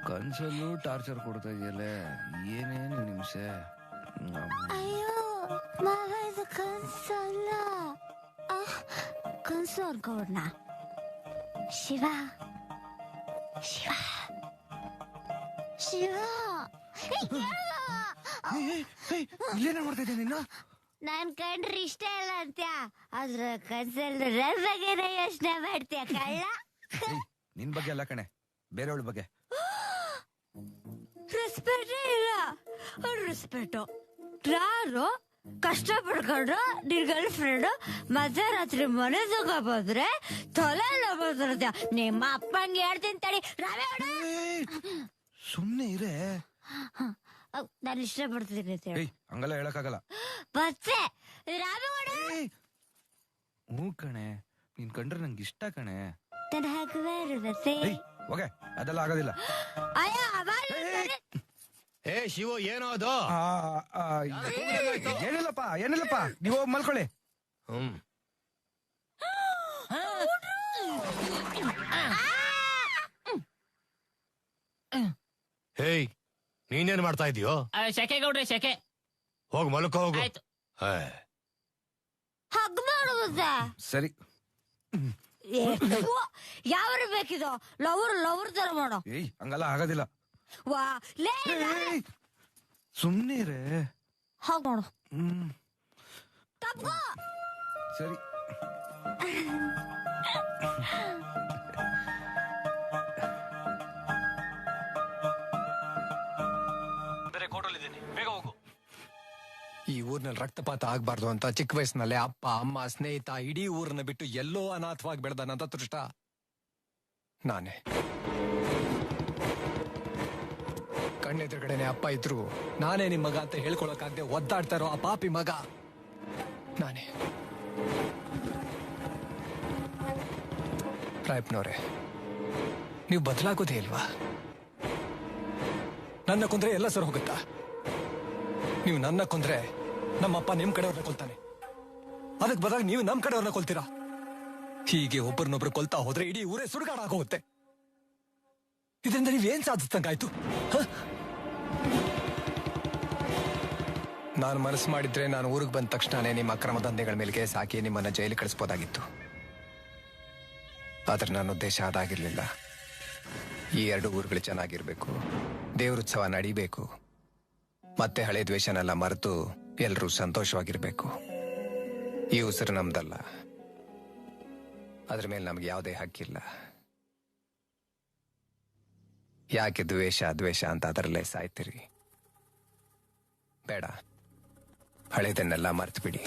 Speaker 8: ಕನ್ಸಲ್ಲೂ ಟಾರ್ಚರ್ ಕೊಡ್ತಾ ಇದೆಯಲ್ಲ, ಏನೇನು ನಿಮಿಷೆ.
Speaker 15: ಅಯ್ಯೋ ಮಾವ ಇದು ಕನ್ಸಲ್ಲ, ಕನ್ಸು ಅನ್ಕೋಣ. ಶಿವ ಶಿವ ಶಿವ
Speaker 8: ಇಲ್ಲೇನ ಮಾಡ್ತಾ ಇದ್ದೆ ನಿನ್ನ?
Speaker 15: ನಾನ್ ಕಂಡ್ರೆ ಇಷ್ಟ ಇಲ್ಲ ಅಂತ್ಯ, ಆದ್ರೆ ಕನ್ಸಲ್ಲಿ ನನ್ ಬಗ್ಗೆನೇ ಯೋಚನೆ ಮಾಡ್ತೀಯ ಕಳ್ಳ.
Speaker 8: ನಿನ್ ಬಗ್ಗೆ ಅಲ್ಲ ಕಣೆ, ಬೇರೆಯವಳ ಬಗ್ಗೆ.
Speaker 22: ರೆಸ್ಪೆಕ್ಟೇ ಇಲ್ಲ. ರೆಸ್ಪೆಕ್ಟು ಯಾರು ಕಷ್ಟ ಪಡ್ಕೊಂಡ್ರು ನಿನ್ ಗರ್ಲ್ ಫ್ರೆಂಡ್ ಮಧ್ಯರಾತ್ರಿ ಮನೆ ತಗ ಬಂದ್ರೆ ತಲೆ ಎಲ್ಲ ಬಂದಿರತ್ಯ. ನಿಮ್ಮ ಅಪ್ಪಂಗೆ ಹೇಳ್ತೀನಿ ತಡಿ.
Speaker 8: ಸುಮ್ನೆ ಇರೇ.
Speaker 15: ನಾನು ಇಷ್ಟಪಡ್ತೀನಿ ಅಂತ ಹೇಳಿ.
Speaker 8: ಹಂಗೆಲ್ಲ ಹೇಳಕ್ಕಾಗಲ್ಲ.
Speaker 15: ಮತ್ತೆ
Speaker 8: ಹ್ಞೂ ಕಣೆ, ನೀನ್ ಕಂಡ್ರೆ ನಂಗೆ ಇಷ್ಟ ಕಣೆ.
Speaker 15: ನನ್ನ ಹಾಕುವೆ
Speaker 8: ಓಕೆ, ಅದೆಲ್ಲ ಆಗೋದಿಲ್ಲ.
Speaker 21: ಏ ಶಿವು, ಏನೋ ಅದು?
Speaker 8: ಏನಿಲ್ಲಪ್ಪ ಏನಿಲ್ಲಪ್ಪ, ನೀವು ಮಲ್ಕೊಳ್ಳಿ.
Speaker 21: ಹೇಯ್, ನೀನೇನ್ ಮಾಡ್ತಾ ಇದೀಯೋ?
Speaker 19: ಶೆಕೆ ಗೌಡ್ರೆ, ಶೆಕೆ.
Speaker 21: ಹೋಗ್ ಮಲ್ಕೋ ಹೋಗು.
Speaker 15: ಹಗ್ ಮಾಡುವುದ?
Speaker 8: ಸರಿ.
Speaker 15: ಯಾವ ಬೇಕಿದೋ ಲವರ್ ತರ ಮಾಡೋ.
Speaker 8: ಏಯ್, ಹಂಗಲ್ಲ ಆಗೋದಿಲ್ಲ.
Speaker 15: ವಾ ಲೇ,
Speaker 8: ಸುಮ್ನೆ ಇರೇ.
Speaker 15: ಹಾಗ್ ಮಾಡು.
Speaker 8: ಸರಿ.
Speaker 14: ಬೇರೆ ಕೋಟಲ್ಲಿದ್ದೀನಿ, ಬೇಗ ಹೋಗು.
Speaker 4: ಈ ಊರ್ನಲ್ಲಿ ರಕ್ತಪಾತ ಆಗ್ಬಾರ್ದು ಅಂತ ಚಿಕ್ಕ ವಯಸ್ಸಿನಲ್ಲೇ ಅಪ್ಪ ಅಮ್ಮ ಸ್ನೇಹಿತ ಇಡೀ ಊರನ್ನ ಬಿಟ್ಟು ಎಲ್ಲೋ ಅನಾಥವಾಗಿ ಬೆಳೆದನಂತ ಅದೃಷ್ಟ ನಾನೇ. ಕಣ್ಣೆದುರುಗಡೆನೆ ಅಪ್ಪ ಇದ್ರು ನಾನೇ ನಿಮ್ ಮಗ ಅಂತ ಹೇಳ್ಕೊಳಕ್ಕಾಗದೆ ಒದ್ದಾಡ್ತಾ ಇರೋ ಆ ಪಾಪಿ ಮಗ ನಾನೇ. ರಾಯಪ್ಪನವ್ರೆ, ನೀವು ಬದಲಾಗೋದೇ ಇಲ್ವಾ? ನನ್ನ ಕೊಂದ್ರೆ ಎಲ್ಲ ಸರ್ ಹೋಗುತ್ತಾ? ನೀವು ನನ್ನ ಕೊಂದ್ರೆ ನಮ್ಮಪ್ಪ ನಿಮ್ ಕಡೆಯವ್ರನ್ನ ಕೊಲ್ತಾನೆ, ಅದಕ್ಕೆ ಬದಲಾಗಿ ನೀವು ನಮ್ ಕಡೆಯವ್ರನ್ನ ಕೊಲ್ತೀರಾ. ಹೀಗೆ ಒಬ್ಬರನ್ನೊಬ್ರು ಕೊಲ್ತಾ ಹೋದ್ರೆ ಇಡೀ ಊರೇ ಸುಡುಗಾಡ ಆಗೋಗುತ್ತೆ. ಇದರಿಂದ ನೀವೇನ್ ಸಾಧಿಸ್ತಂಗಾಯ್ತು? ನಾನು ಮನಸ್ಸು ಮಾಡಿದ್ರೆ ನಾನು ಊರಿಗೆ ಬಂದ ತಕ್ಷಣನೇ ನಿಮ್ಮ ಅಕ್ರಮ ದಂಧೆಗಳ ಮೇಲೆ ಕೇಸ್ ಹಾಕಿ ನಿಮ್ಮನ್ನ ಜೈಲಿಗೆ ಕಳಿಸ್ಬೋದಾಗಿತ್ತು. ಆದ್ರೆ ನನ್ನ ಉದ್ದೇಶ ಅದಾಗಿರ್ಲಿಲ್ಲ. ಈ ಎರಡು ಊರುಗಳು ಚೆನ್ನಾಗಿರ್ಬೇಕು, ದೇವರುತ್ಸವ ನಡಿಬೇಕು, ಮತ್ತೆ ಹಳೆ ದ್ವೇಷನೆಲ್ಲ ಮರೆತು ಎಲ್ರೂ ಸಂತೋಷವಾಗಿರ್ಬೇಕು. ಈ ಉಸಿರು ನಮ್ದಲ್ಲ, ಅದ್ರ ಮೇಲೆ ನಮ್ಗೆ ಯಾವುದೇ ಹಕ್ಕಿಲ್ಲ. ಯಾಕೆ ದ್ವೇಷ ದ್ವೇಷ ಅಂತ ಅದರಲ್ಲೇ ಸಾಯ್ತೀರಿ? ಬೇಡ, ಹಳೇದನ್ನೆಲ್ಲ ಮರ್ತು ಬಿಡಿ.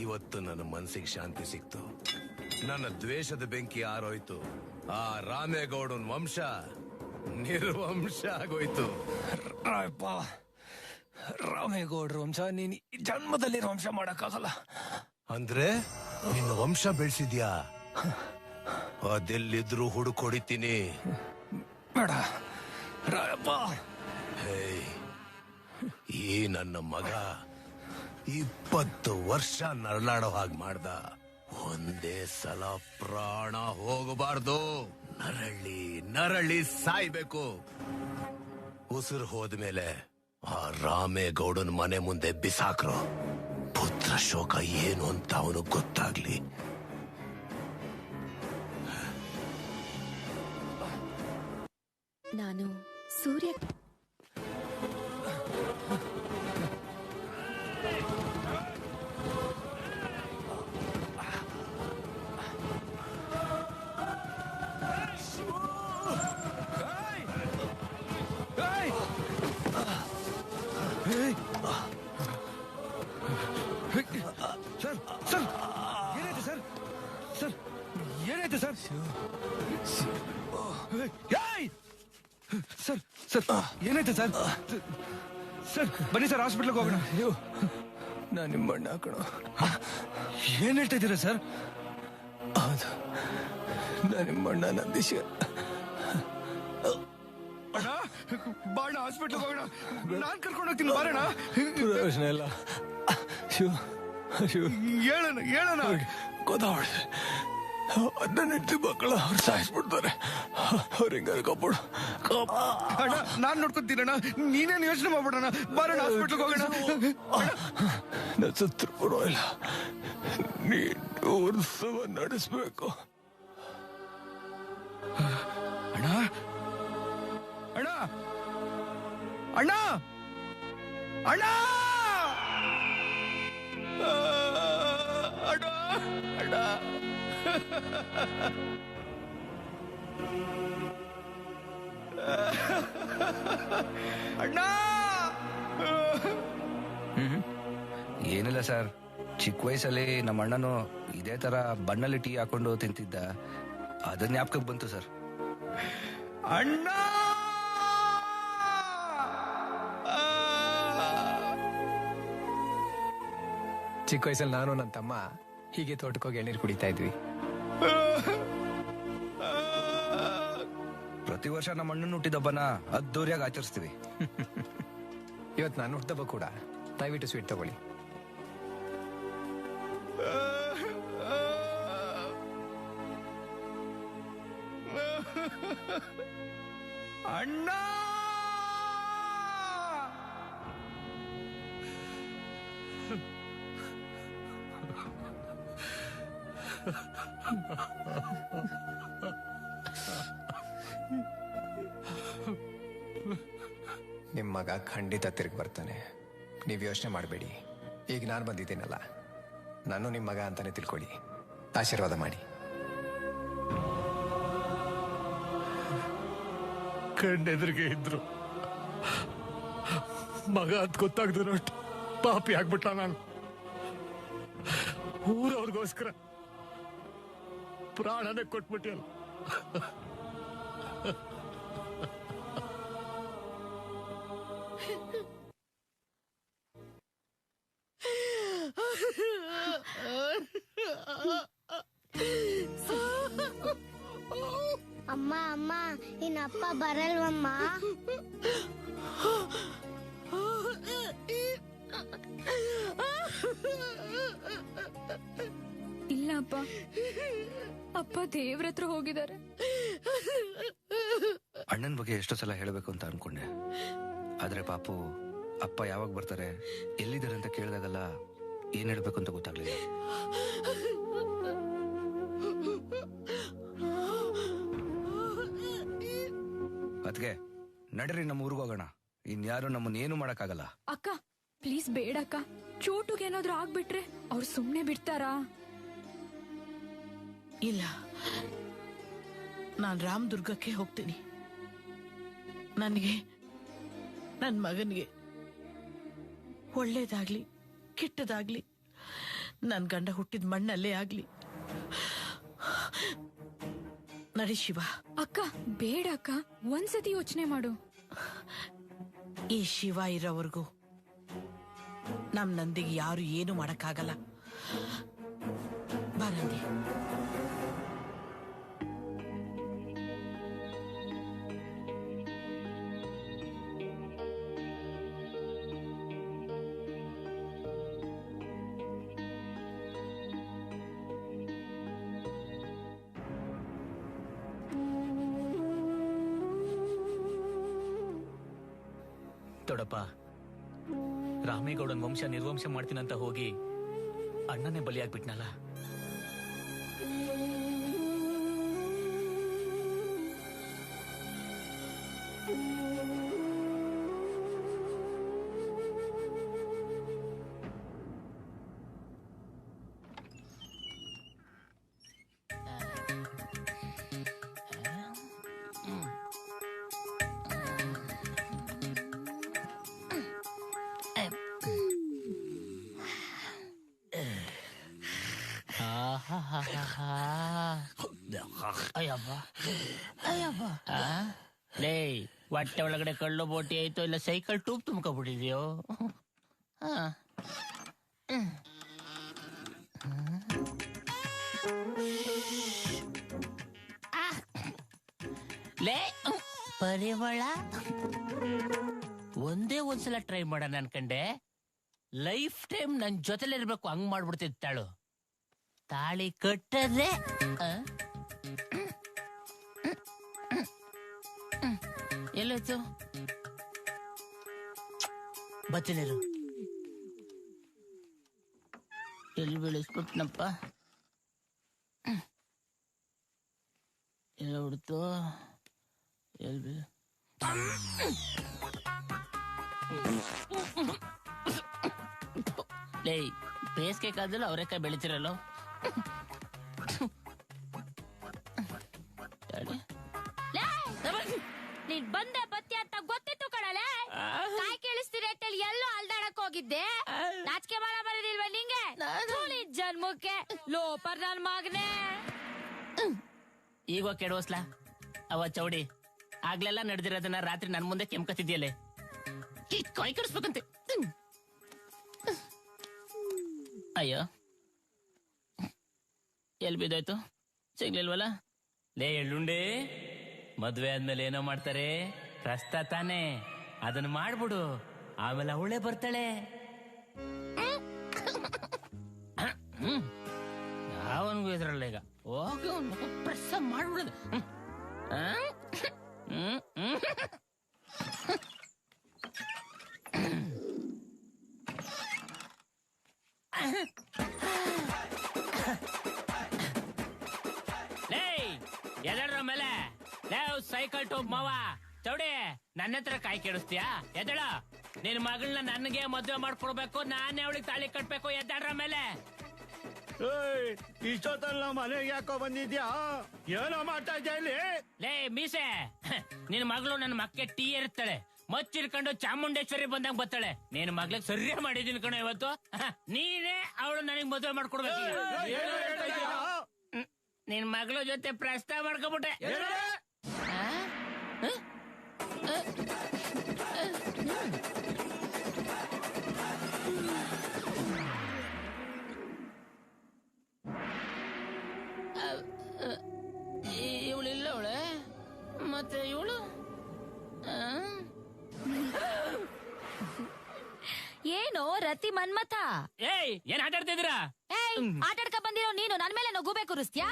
Speaker 6: ಇವತ್ತು ನನ್ನ ಮನಸ್ಸಿಗೆ ಶಾಂತಿ ಸಿಕ್ತು. ನನ್ನ ದ್ವೇಷದ ಬೆಂಕಿ ಆರೋಯ್ತು. ಆ ರಾಮೇಗೌಡನ್ ವಂಶ ನಿರ್ವಂಶ ಆಗೋಯ್ತು.
Speaker 4: ರಾಮೇಗೌಡ್ರ ವಂಶ ನೀನ್ ಜನ್ಮದಲ್ಲಿ ವಂಶ ಮಾಡಕ್ಕಾಗಲ್ಲ.
Speaker 6: ಅಂದ್ರೆ ನಿನ್ನ ವಂಶ ಬೆಳೆಸಿದ್ಯಾ? ಅದೆಲ್ಲಿದ್ರು ಹುಡುಕೊಡಿತೀನಿ.
Speaker 4: ಬೇಡ ರಾಯಪ್ಪ.
Speaker 6: ಈ ನನ್ನ ಮಗ 20 ವರ್ಷ ನರಳಾಡೋ ಹಾಗೆ ಮಾಡ್ದ. ಒಂದೇ ಸಲ ಪ್ರಾಣ ಹೋಗಬಾರ್ದು. ನರಳಿ ನರಳಿ ಸಾಯ್ಬೇಕು. ಉಸಿರು ಹೋದ್ಮೇಲೆ ಆ ರಾಮೇಗೌಡನ ಮನೆ ಮುಂದೆ ಬಿಸಾಕ್ರು. ಪುತ್ರ ಶೋಕ ಏನು ಅಂತ ಅವನು ಗೊತ್ತಾಗ್ಲಿ.
Speaker 11: ನಾನು ಸೂರ್ಯ
Speaker 8: ಸರ್ ಸರ್ ಏನಾಯ್ತು ಸರ್? ಸರ್ ಏನಾಯ್ತು ಸರ್? ಸರ್ ಸರ್ ಏನಾಯ್ತು ಸರ್? ಸರ್ ಬನ್ನಿ ಸರ್, ಹಾಸ್ಪಿಟ್ಲ್ಗೆ ಹೋಗೋಣ.
Speaker 4: ನಾನು ನಿಮ್ಮ ಅಣ್ಣ ಕಣ.
Speaker 8: ಏನ್ ಹೇಳ್ತಾ ಇದ್ದೀರಾ ಸರ್?
Speaker 4: ಹೌದು, ನಾನು ನಿಮ್ಮ ಅಣ್ಣ ನಂದೀಶ್.
Speaker 8: ಅಣ್ಣ ಬಾಣ, ಹಾಸ್ಪಿಟ್ಲ್ಗೆ ಹೋಗೋಣ. ನಾನ್ ಕರ್ಕೊಂಡು ಹೋಗ್ತೀನಿ, ಬಾರಣ.
Speaker 4: ಪ್ರಯೋಜನ ಇಲ್ಲ.
Speaker 8: ಹೇಳೋಣ ಹೇಳೋಣ.
Speaker 4: ಗೊತ್ತಾವಳ ನನ್ನ ಹೆಂಡತಿ ಮಕ್ಕಳು ಅವ್ರು ಸಾಯಿಸ್ಬಿಡ್ತಾರೆ. ಅವ್ರ ಹಿಂಗಾರು ಕಾಪಾಡು.
Speaker 8: ಅಣ್ಣ ನಾನ್ ನೋಡ್ಕೊತೀನಣ್ಣ, ನೀನೇನು ಯೋಚನೆ ಮಾಡ್ಬಿಡೋಣ. ಬಾರಣ, ಹಾಸ್ಪಿಟ್ಲ್ಗೆ ಹೋಗೋಣ.
Speaker 4: ನನ್ನ ಸತ್ರ ಪರವಾಗಿಲ್ಲ, ನೀನು ಉತ್ಸವ ನಡೆಸ್ಬೇಕು.
Speaker 8: ಅಣ್ಣ ಅಣ್ಣ ಅಣ್ಣ ಅಣ್ಣ ಅಣ್ಣ ಅಣ್ಣ ಅಣ್ಣ.
Speaker 10: ಏನಿಲ್ಲ ಸರ್, ಚಿಕ್ಕ ವಯಸ್ಸಲ್ಲಿ ನಮ್ಮ ಅಣ್ಣನು ಇದೇ ತರ ಬಣ್ಣಲ್ಲಿ ಟೀ ಹಾಕೊಂಡು ತಿಂತಿದ್ದ. ಅದನ್ನ ಜ್ಞಾಪಕಕ್ಕೆ ಬಂತು ಸರ್.
Speaker 8: ಅಣ್ಣ
Speaker 4: ಚಿಕ್ಕ ವಯಸ್ಸಲ್ಲಿ ನಾನು ನನ್ನ ತಮ್ಮ ಹೀಗೆ ತೋಟಕ್ಕೋಗಿ ಎಳ್ನೀರು ಕುಡಿತಾ ಇದ್ವಿ.
Speaker 10: ಪ್ರತಿ ವರ್ಷ ನಮ್ಮ ಅಣ್ಣನ ಹುಟ್ಟಿದಬ್ಬನ ಅದ್ದೂರಿಯಾಗಿ ಆಚರಿಸ್ತೀವಿ.
Speaker 4: ಇವತ್ತು ನಾನು ಹುಟ್ಟಿದಬ್ಬ ಕೂಡ. ದಯವಿಟ್ಟು ಸ್ವೀಟ್ ತಗೊಳ್ಳಿ.
Speaker 8: ಅಣ್ಣ
Speaker 4: ನಿಮ್ಮ ಮಗ ಖಂಡಿತ ತಿರುಗಿ ಬರ್ತಾನೆ, ನೀವು ಯೋಚನೆ ಮಾಡಬೇಡಿ. ಈಗ ನಾನು ಬಂದಿದ್ದೀನಲ್ಲ, ನಾನು ನಿಮ್ಮ ಮಗ ಅಂತಾನೆ ತಿಳ್ಕೊಳ್ಳಿ. ಆಶೀರ್ವಾದ ಮಾಡಿ.
Speaker 18: ಕಣ್ಣೆದುರಿಗೆ ಇದ್ರು ಮಗ ಅಂತ ಗೊತ್ತಾಗ್ದು ಅಷ್ಟು ಪಾಪಿ ಆಗ್ಬಿಟ್ಟ ನಾನು. ಊರವ್ರಿಗೋಸ್ಕರ ಪ್ರಾಣನೇ ಕೊಟ್ಬಿಟ್ಟಿಯಲ್ಲ.
Speaker 15: ಅಮ್ಮ ಅಮ್ಮ, ನಿನ್ನಪ್ಪ ಬರಲ್ವಮ್ಮ?
Speaker 22: ಇಲ್ಲ ಅಪ್ಪ, ಅಪ್ಪ ದೇವ್ರ ಹತ್ರ ಹೋಗಿದ್ದಾರೆ.
Speaker 10: ಅಣ್ಣನ ಬಗ್ಗೆ ಎಷ್ಟೋ ಸಲ ಹೇಳಬೇಕು ಅಂತ ಅನ್ಕೊಂಡೆ. ಆದ್ರೆ ಪಾಪು ಅಪ್ಪ ಯಾವಾಗ ಬರ್ತಾರೆ, ಎಲ್ಲಿದ್ದಾರೆ ಅಂತ ಕೇಳಿದಾಗಲ್ಲ ಏನ್ ಹೇಳ್ಬೇಕು ಅಂತ ಗೊತ್ತಾಗ್ಲಿಲ್ಲ. ಅದ್ಕೆ ನಡ್ರಿ ನಮ್ಮ ಊರಿಗೆ ಹೋಗೋಣ. ಇನ್ಯಾರು ನಮ್ಮನ್ನೇನು ಮಾಡಕ್ಕಾಗಲ್ಲ.
Speaker 22: ಅಕ್ಕ ಪ್ಲೀಸ್ ಬೇಡಕ್ಕ. ಚೋಟುಗೆ ಏನಾದ್ರೂ ಆಗ್ಬಿಟ್ರೆ ಅವ್ರು ಸುಮ್ನೆ ಬಿಡ್ತಾರಾ?
Speaker 7: ಇಲ್ಲ, ನಾನು ರಾಮದುರ್ಗಕ್ಕೆ ಹೋಗ್ತೀನಿ. ನನಗೆ ನನ್ನ ಮಗನಿಗೆ ಒಳ್ಳೇದಾಗ್ಲಿ ಕೆಟ್ಟದಾಗ್ಲಿ ನನ್ನ ಗಂಡ ಹುಟ್ಟಿದ ಮಣ್ಣಲ್ಲೇ ಆಗ್ಲಿ. ನಡಿ ಶಿವ.
Speaker 22: ಅಕ್ಕ ಬೇಡ ಅಕ್ಕ, ಒಂದ್ಸತಿ ಯೋಚನೆ ಮಾಡು.
Speaker 7: ಈ ಶಿವ ಇರೋವರೆಗೂ ನಮ್ ನಂದಿಗೆ ಯಾರು ಏನು ಮಾಡಕ್ಕಾಗಲ್ಲ. ಬಾರಂಗೆ
Speaker 1: ದೊಡ್ಡಪ್ಪ, ರಾಮೇಗೌಡನ್ ವಂಶ ನಿರ್ವಂಶ ಮಾಡ್ತೀನಂತ ಹೋಗಿ ಅಣ್ಣನೇ ಬಲಿಯಾಗ್ಬಿಟ್ನಲ್ಲ.
Speaker 19: ಲೇ, ಹೊಟ್ಟೆ ಒಳಗಡೆ ಕಳ್ಳು ಬೋಟಿ ಆಯ್ತು ಇಲ್ಲ ಸೈಕಲ್ ಟೂಬ್ ತುಂಬ್ಕೊಬಿಟ್ಟಿದ್ಯೋ? ಲೇ ಪರಿಮಳ, ಒಂದೇ ಒಂದ್ಸಲ ಟ್ರೈ ಮಾಡೋಣ ಅನ್ಕಂಡೆ. ಲೈಫ್ ಟೈಮ್ ನನ್ ಜೊತೆಲಿರ್ಬೇಕು ಹಂಗ್ ಮಾಡ್ಬಿಡ್ತಿತ್ತಾಳು. ತಾಳಿ ಕಟ್ಟದೆ ಎಲ್ಲೋಯ್ತು? ಬಚ್ಚಲಿರು, ಎಲ್ಲಿ ಬೀಳಿಸ್ಬಿಟ್ನಪ್ಪ? ಎಲ್ಲ ಹುಡ್ತು ಎಲ್ಲಿ ಲೇ, ಬೇಸಿಗೆ ಕಾಲದಲ್ಲೂ ಅವರೆಕಾಯಿ ಬೆಳಿತಿರಲ್ಲ.
Speaker 2: ನೀನ್ ಬಂದೆ ಬತ್ತಿ ಅಂತ ಗೊತ್ತಿತ್ತು ಕಣಲೆ. ಕಾಯಿ ಕೇಳಿಸ್ತೀರಿ ಅಂತೇಳಿ ಎಲ್ಲೋ ಅಲ್ದಾಡಕ್ ಹೋಗಿದ್ದೆ. ನಾಚಿಕೆ ಮಾಡ ಬರೋದಿಲ್ವ ನಿಂಗೆ? ಜನ್ಮಕ್ಕೆ ಲೋಪರ್ ನನ್ ಮಗನೇ.
Speaker 19: ಈಗ ಕೆಡೋಸ್ಲಾ ಅವ ಚೌಡಿ ಆಗ್ಲೆಲ್ಲ ನಡೆದಿರೋದನ್ನ ರಾತ್ರಿ ನನ್ ಮುಂದೆ ಕೆಮ್ಕತಿದ್ಯಲೆ. ಕಾಯಿ ಕೆಡಿಸ್ಬೇಕಂತೆ. ಅಯ್ಯೋ, ಎಲ್ ಬಿದ್ದೋಯ್ತು? ಸಿಗ್ಲಿಲ್ವಲ್ಲ? ಲೇ ಎಳ್ಳುಂಡೆ, ಮದ್ವೆ ಆದ್ಮೇಲೆ ಏನೋ ಮಾಡ್ತಾರೆ, ಪ್ರಸ್ತ ತಾನೆ, ಅದನ್ನ ಮಾಡ್ಬಿಡು, ಆಮೇಲೆ ಅವಳೇ ಬರ್ತಾಳೆ. ಯಾವನ್ಗೂ ಇದ್ರಲ್ಲ ಈಗ ಹೋಗಿ ಪ್ರಸ್ತ ಮಾಡ್ಬಿಡೋದು. ಎದಳ್ರ ಮೇಲೆ ಸೈಕಲ್ ಟೂಬ್ ಮಾವ ಚೌಡಿ, ನನ್ನ ಹತ್ರ ಕಾಯಿ ಕೇಳಿಸ್ತೀಯಾ? ಎದಳ, ನಿನ್ ಮಗಳನ್ನ ನನಗೆ ಮದ್ವೆ ಮಾಡ್ಕೊಡ್ಬೇಕು, ನಾನೇ ಅವಳಿಗೆ ತಾಳಿ ಕಟ್ಬೇಕು. ಎದ್ದಾಡ್ರ ಮೇಲೆ.
Speaker 16: ಇಷ್ಟೊತ್ತಲ್ಲ ಮನೆಗೆ ಯಾಕೋ ಬಂದಿದ್ಯಾ? ಏನೋ ಮಾಡ್ತಾ ಇದ್ಯಾ ಇಲ್ಲಿ?
Speaker 19: ಲೇ ಮೀಸೆ, ನಿನ್ ಮಗಳು ನನ್ನ ಮಕ್ಕೆ ಟೀ ಇರ್ತಾಳೆ, ಮಚ್ಚಿರ್ಕೊಂಡು ಚಾಮುಂಡೇಶ್ವರಿ ಬಂದಂಗ್ ಬರ್ತಾಳೆ. ನೀನ್ ಮಗ್ಳಿಗೆ ಸರಿಯಾ ಮಾಡಿದೀನಿ ಕಣ ಇವತ್ತು. ನೀನೇ ಅವಳು ನನಗ್ ಮದ್ವೆ ಮಾಡ್ಕೊಡ್ಬೇಕು. ನಿನ್ ಮಗಳ ಜೊತೆ ಪ್ರಸ್ತಾವ ಮಾಡ್ಕೊಬಿಟ್ಟೆ. ಇವಳಿಲ್ಲ ಅವಳೆ, ಮತ್ತೆ ಇವಳು
Speaker 2: ಏನೋ ರತಿ ಮನ್ಮಥ?
Speaker 19: ಏನ್ ಆಟಾಡ್ತಿದ್ದೀರಾ?
Speaker 2: ಆಟಾಡ್ಕ ಬಂದಿರೋ ನೀನು ನನ್ ಮೇಲೆ ನಗು ಬೇಕು ರುಸ್ತ್ಯಾ?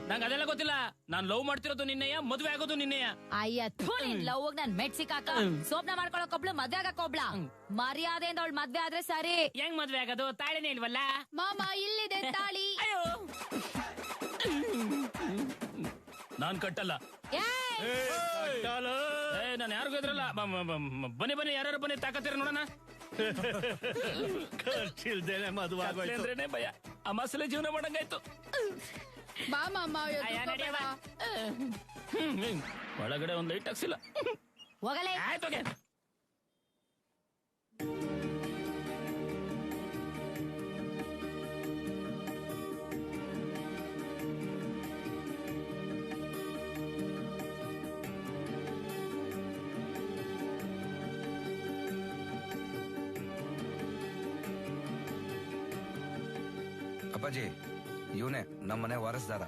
Speaker 19: ನಂಗೆ ಅದೆಲ್ಲ ಗೊತ್ತಿಲ್ಲ. ನಾನ್ ಲವ್ ಮಾಡ್ತಿರೋದು ನಿನ್ನೆಯ, ಮದ್ವೆ ಆಗೋದು ನಿನ್ನೆಯ.
Speaker 2: ಅಯ್ಯ ನಿನ್ ಲವ್ ನಾನ್ ಮೆಟ್ಸಿಕಾಕ ಸೋಪ್ನ ಮಾಡ್ಕೊಳಕೊಬ್ಳು, ಮದ್ವೆ ಆಗಕ್ಕೊಬ್ಳ. ಮರ್ಯಾದೆಯಿಂದ ಅವಳು ಮದ್ವೆ ಆದ್ರೆ ಸರಿ.
Speaker 19: ಹೆಂಗ್ ಮದ್ವೆ ಆಗೋದು? ತಾಳಿನೇ ಇಲ್ವಲ್ಲ?
Speaker 2: ಮಾಮ ಇಲ್ಲಿದೆ ತಾಳಿ.
Speaker 19: ನಾನ್ ಕಟ್ಟಲ್ಲ. ನಾನು ಯಾರಿಗೂ ಇದ್ರಲ್ಲ. ಬನ್ನಿ ಬನ್ನಿ, ಯಾರು ಬನ್ನಿ, ತಾಕತ್ತೀರ ನೋಡೋಣ.
Speaker 16: ಖರ್ಚಿಲ್ದೇನೆ ಮದುವೆ
Speaker 19: ಅಂದ್ರೇನೆ ಭಯ, ಅಮಾಸಲೆ ಜೀವನ ಮಾಡಂಗಾಯ್ತು. ಒಳಗಡೆ ಒಂದ್ ಲೈಟ್ ಹಾಕ್ಸಿಲ್ಲ.
Speaker 2: ಹೋಗಲೇ
Speaker 19: ಆಯ್ತು.
Speaker 10: ಅಪ್ಪಾಜಿ, ಇವನೇ ನಮ್ಮನೆ ವಾರಸ್ದಾರ.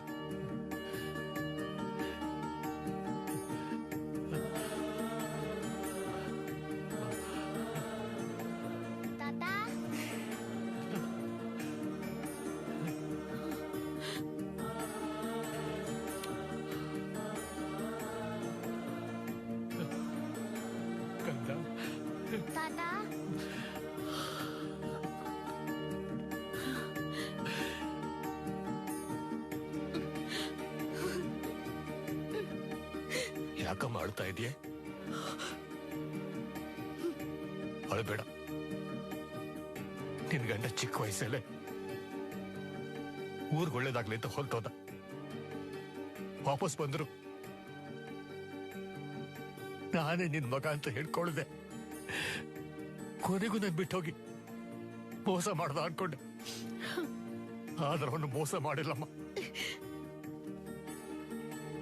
Speaker 6: ಯಾಕಮ್ಮ ಅಳ್ತಾ ಇದೆಯೇ? ಅಳಬೇಡ. ನಿನ್ ಗಂಡ ಚಿಕ್ಕ ವಯಸ್ಸಲ್ಲೇ ಊರ್ಗ್ ಒಳ್ಳೇದಾಗ್ಲಿ ಅಂತ ಹೊಲ್ತೋದ. ವಾಪಸ್ ಬಂದ್ರು ನಾನೇ ನಿನ್ ಮಗ ಅಂತ ಹೇಳ್ಕೊಳ್ದೆ. ಕೊನೆಗೂ ನನ್ ಬಿಟ್ಟೋಗಿ ಮೋಸ ಮಾಡ್ದ ಅನ್ಕೊಂಡೆ. ಆದ್ರೆ ಅವನು ಮೋಸ ಮಾಡಿಲ್ಲಮ್ಮ.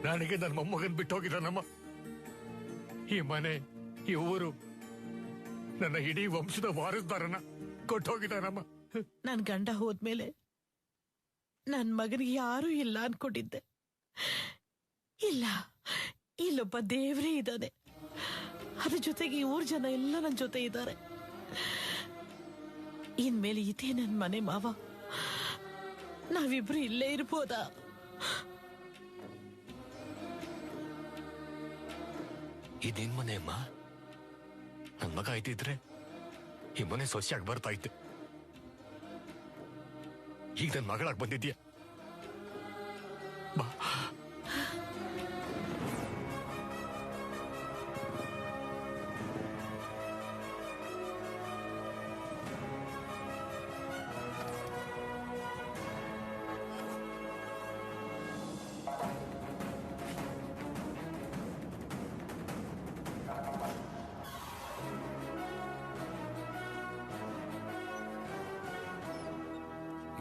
Speaker 6: ನನಗೆ ನನ್ನ ಮೊಮ್ಮಗನ್ ಬಿಟ್ಟೋಗಿದ್ದಾನಮ್ಮ. ಈ ಮನೆ, ಈ ಊರು, ನನ್ನ ಇಡೀ ವಂಶದ ವಾರಸ್ದಾರನ ಕೊಟ್ಟೋಗಿದ್ದಾನಮ್ಮ.
Speaker 7: ನನ್ ಗಂಡ ಹೋದ್ಮೇಲೆ ನನ್ ಮಗನಿಗೆ ಯಾರೂ ಇಲ್ಲ ಅನ್ಕೊಂಡಿದ್ದೆ. ಇಲ್ಲ, ಇಲ್ಲೊಬ್ಬ ದೇವ್ರೇ ಇದ್ದಾನೆ. ಅದ್ರ ಜೊತೆಗೆ ಈ ಊರ್ ಜನ ಎಲ್ಲ ನನ್ ಜೊತೆ ಇದ್ದಾರೆ. ಇನ್ಮೇಲೆ ಇದೇ ನನ್ ಮನೆ ಮಾವ. ನಾವಿಬ್ರು ಇಲ್ಲೇ ಇರ್ಬೋದಾ?
Speaker 6: ಇದೇನ್ ಮನೆ ಅಮ್ಮ? ನನ್ ಮಗ ಆಯ್ತಿದ್ರೆ ಈ ಮನೆ ಸೊಸೆಯಾಗಿ ಬರ್ತಾ ಇದ್ದೆ. ಈಗ ನನ್ ಮಗಳಾಗಿ ಬಂದಿದ್ಯಾ? ಬಾ.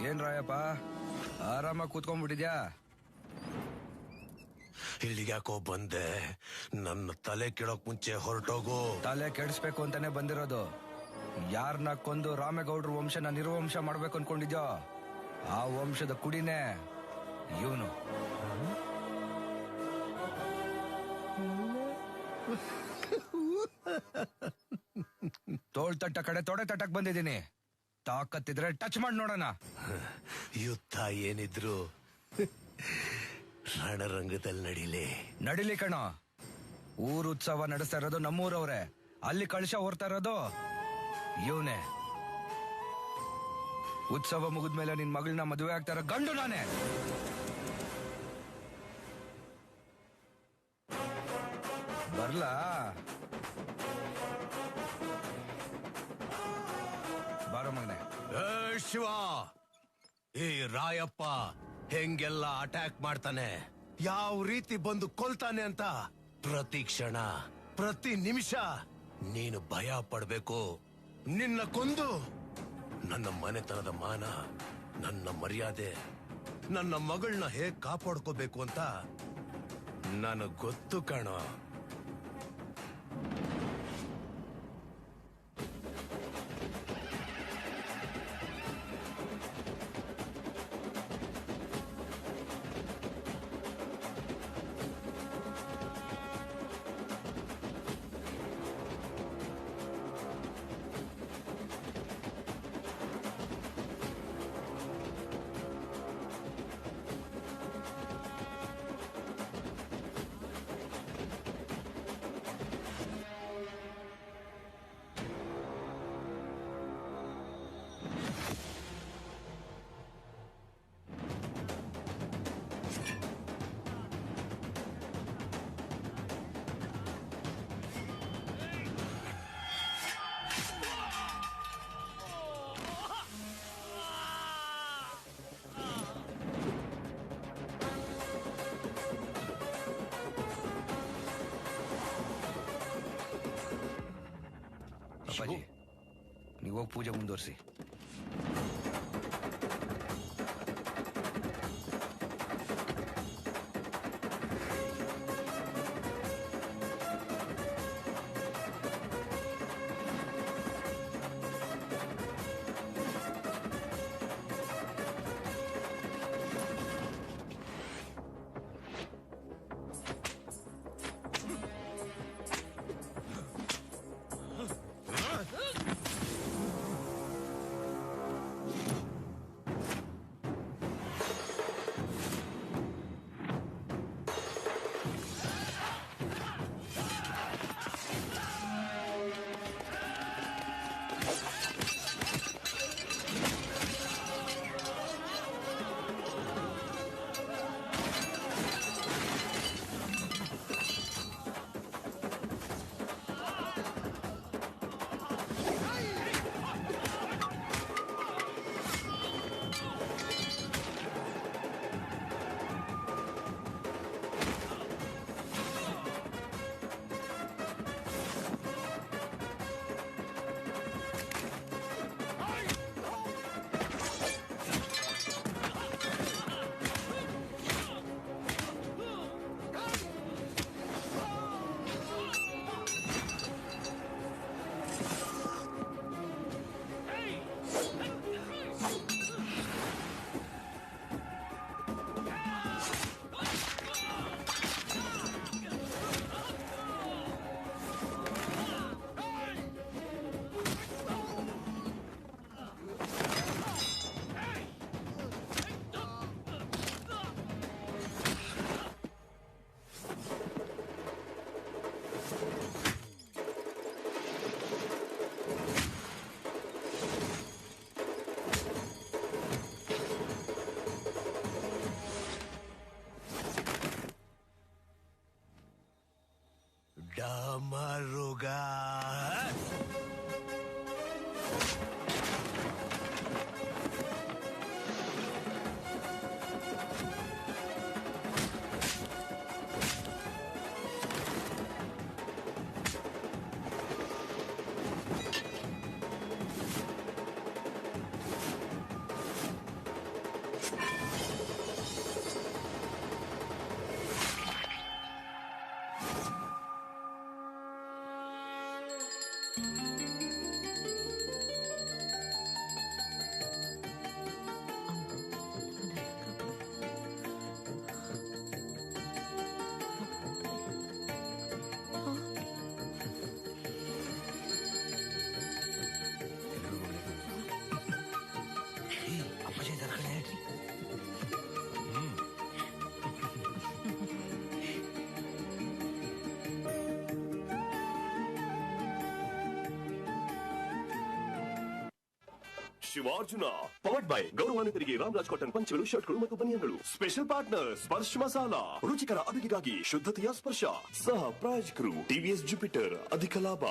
Speaker 10: ಏನ್ ರಾಯಪ್ಪ, ಆರಾಮಾಗಿ ಕೂತ್ಕೊಂಡ್ಬಿಟ್ಟಿದ್ಯಾ?
Speaker 6: ಇಲ್ಲಿಗ್ಯಾಕೋ ಬಂದೆ? ನನ್ನ ತಲೆ ಕೆಳಕ್ ಮುಂಚೆ ಹೊರಟೋಗು.
Speaker 10: ತಲೆ ಕೆಡಿಸ್ಬೇಕು ಅಂತಾನೆ ಬಂದಿರೋದು. ಯಾರನ್ನ ಕೊಂದು ರಾಮೇಗೌಡ್ರ ವಂಶನ ನಿರ್ವಂಶ ಮಾಡ್ಬೇಕು ಅನ್ಕೊಂಡಿದ್ಯೋ ಆ ವಂಶದ ಕುಡಿನೇ ಇವನು. ತೋಳ್ ತಟ್ಟ ಕಡೆ ತೊಡೆ ತಟ್ಟಕ್ ಬಂದಿದ್ದೀನಿ. ತಾಕತ್ತಿದ್ರೆ ಟಚ್ ಮಾಡಿ ನೋಡೋಣ.
Speaker 6: ಯುದ್ಧ ಏನಿದ್ರು ರಣರಂಗದಲ್ಲಿ
Speaker 10: ನಡಿಲಿ ಕಣ. ಊರು ಉತ್ಸವ ನಡೆಸ್ತಾ ಇರೋದು ನಮ್ಮೂರವ್ರೆ. ಅಲ್ಲಿ ಕಳಶ ಹೊರ್ತಾ ಇರೋದು ಇವನೇ. ಉತ್ಸವ ಮುಗಿದ್ಮೇಲೆ ನಿನ್ ಮಗಳನ್ನ ಮದುವೆ ಆಗ್ತಾ ಇರೋ ಗಂಡು ನಾನೇ. ಬರ್ಲಾ? ಬಾರೋ ಮಗನೆ.
Speaker 6: ಶಿವ, ಈ ರಾಯಪ್ಪ ಹೆಂಗೆಲ್ಲ ಅಟ್ಯಾಕ್ ಮಾಡ್ತಾನೆ, ಯಾವ ರೀತಿ ಬಂದು ಕೊಲ್ತಾನೆ ಅಂತ ಪ್ರತಿ ಕ್ಷಣ ಪ್ರತಿ ನಿಮಿಷ ನೀನು ಭಯ ಪಡ್ಬೇಕು. ನಿನ್ನ ಕೊಂದು ನನ್ನ ಮನೆತನದ ಮಾನ, ನನ್ನ ಮರ್ಯಾದೆ, ನನ್ನ ಮಗಳನ್ನ ಹೇಗ್ ಕಾಪಾಡ್ಕೋಬೇಕು ಅಂತ ನನಗ್ ಗೊತ್ತು ಕಣೋ.
Speaker 10: ಅಪ್ಪಾಜಿ, ನೀವೋಗಿ ಪೂಜೆ ಮುಂದುವರಿಸಿ.
Speaker 9: Shivarjuna. Powered by ಗೌರವಾನ್ವಿತರಿಗೆ Ramaraj cotton ಪಂಚಗಳು, ಶರ್ಟ್ಗಳು ಮತ್ತು ಬನಿಯನ್ಗಳು. ಸ್ಪೆಷಲ್ ಪಾರ್ಟ್ನರ್ ಸ್ಪರ್ಶ್ ಮಸಾಲಾ, ರುಚಿಕರ ಅಡುಗೆಗಾಗಿ ಶುದ್ಧತೆಯ ಸ್ಪರ್ಶ. ಸಹ ಪ್ರಾಯೋಜಕರು ಟಿವಿಎಸ್ ಜುಪಿಟರ್, ಅಧಿಕ ಲಾಭ.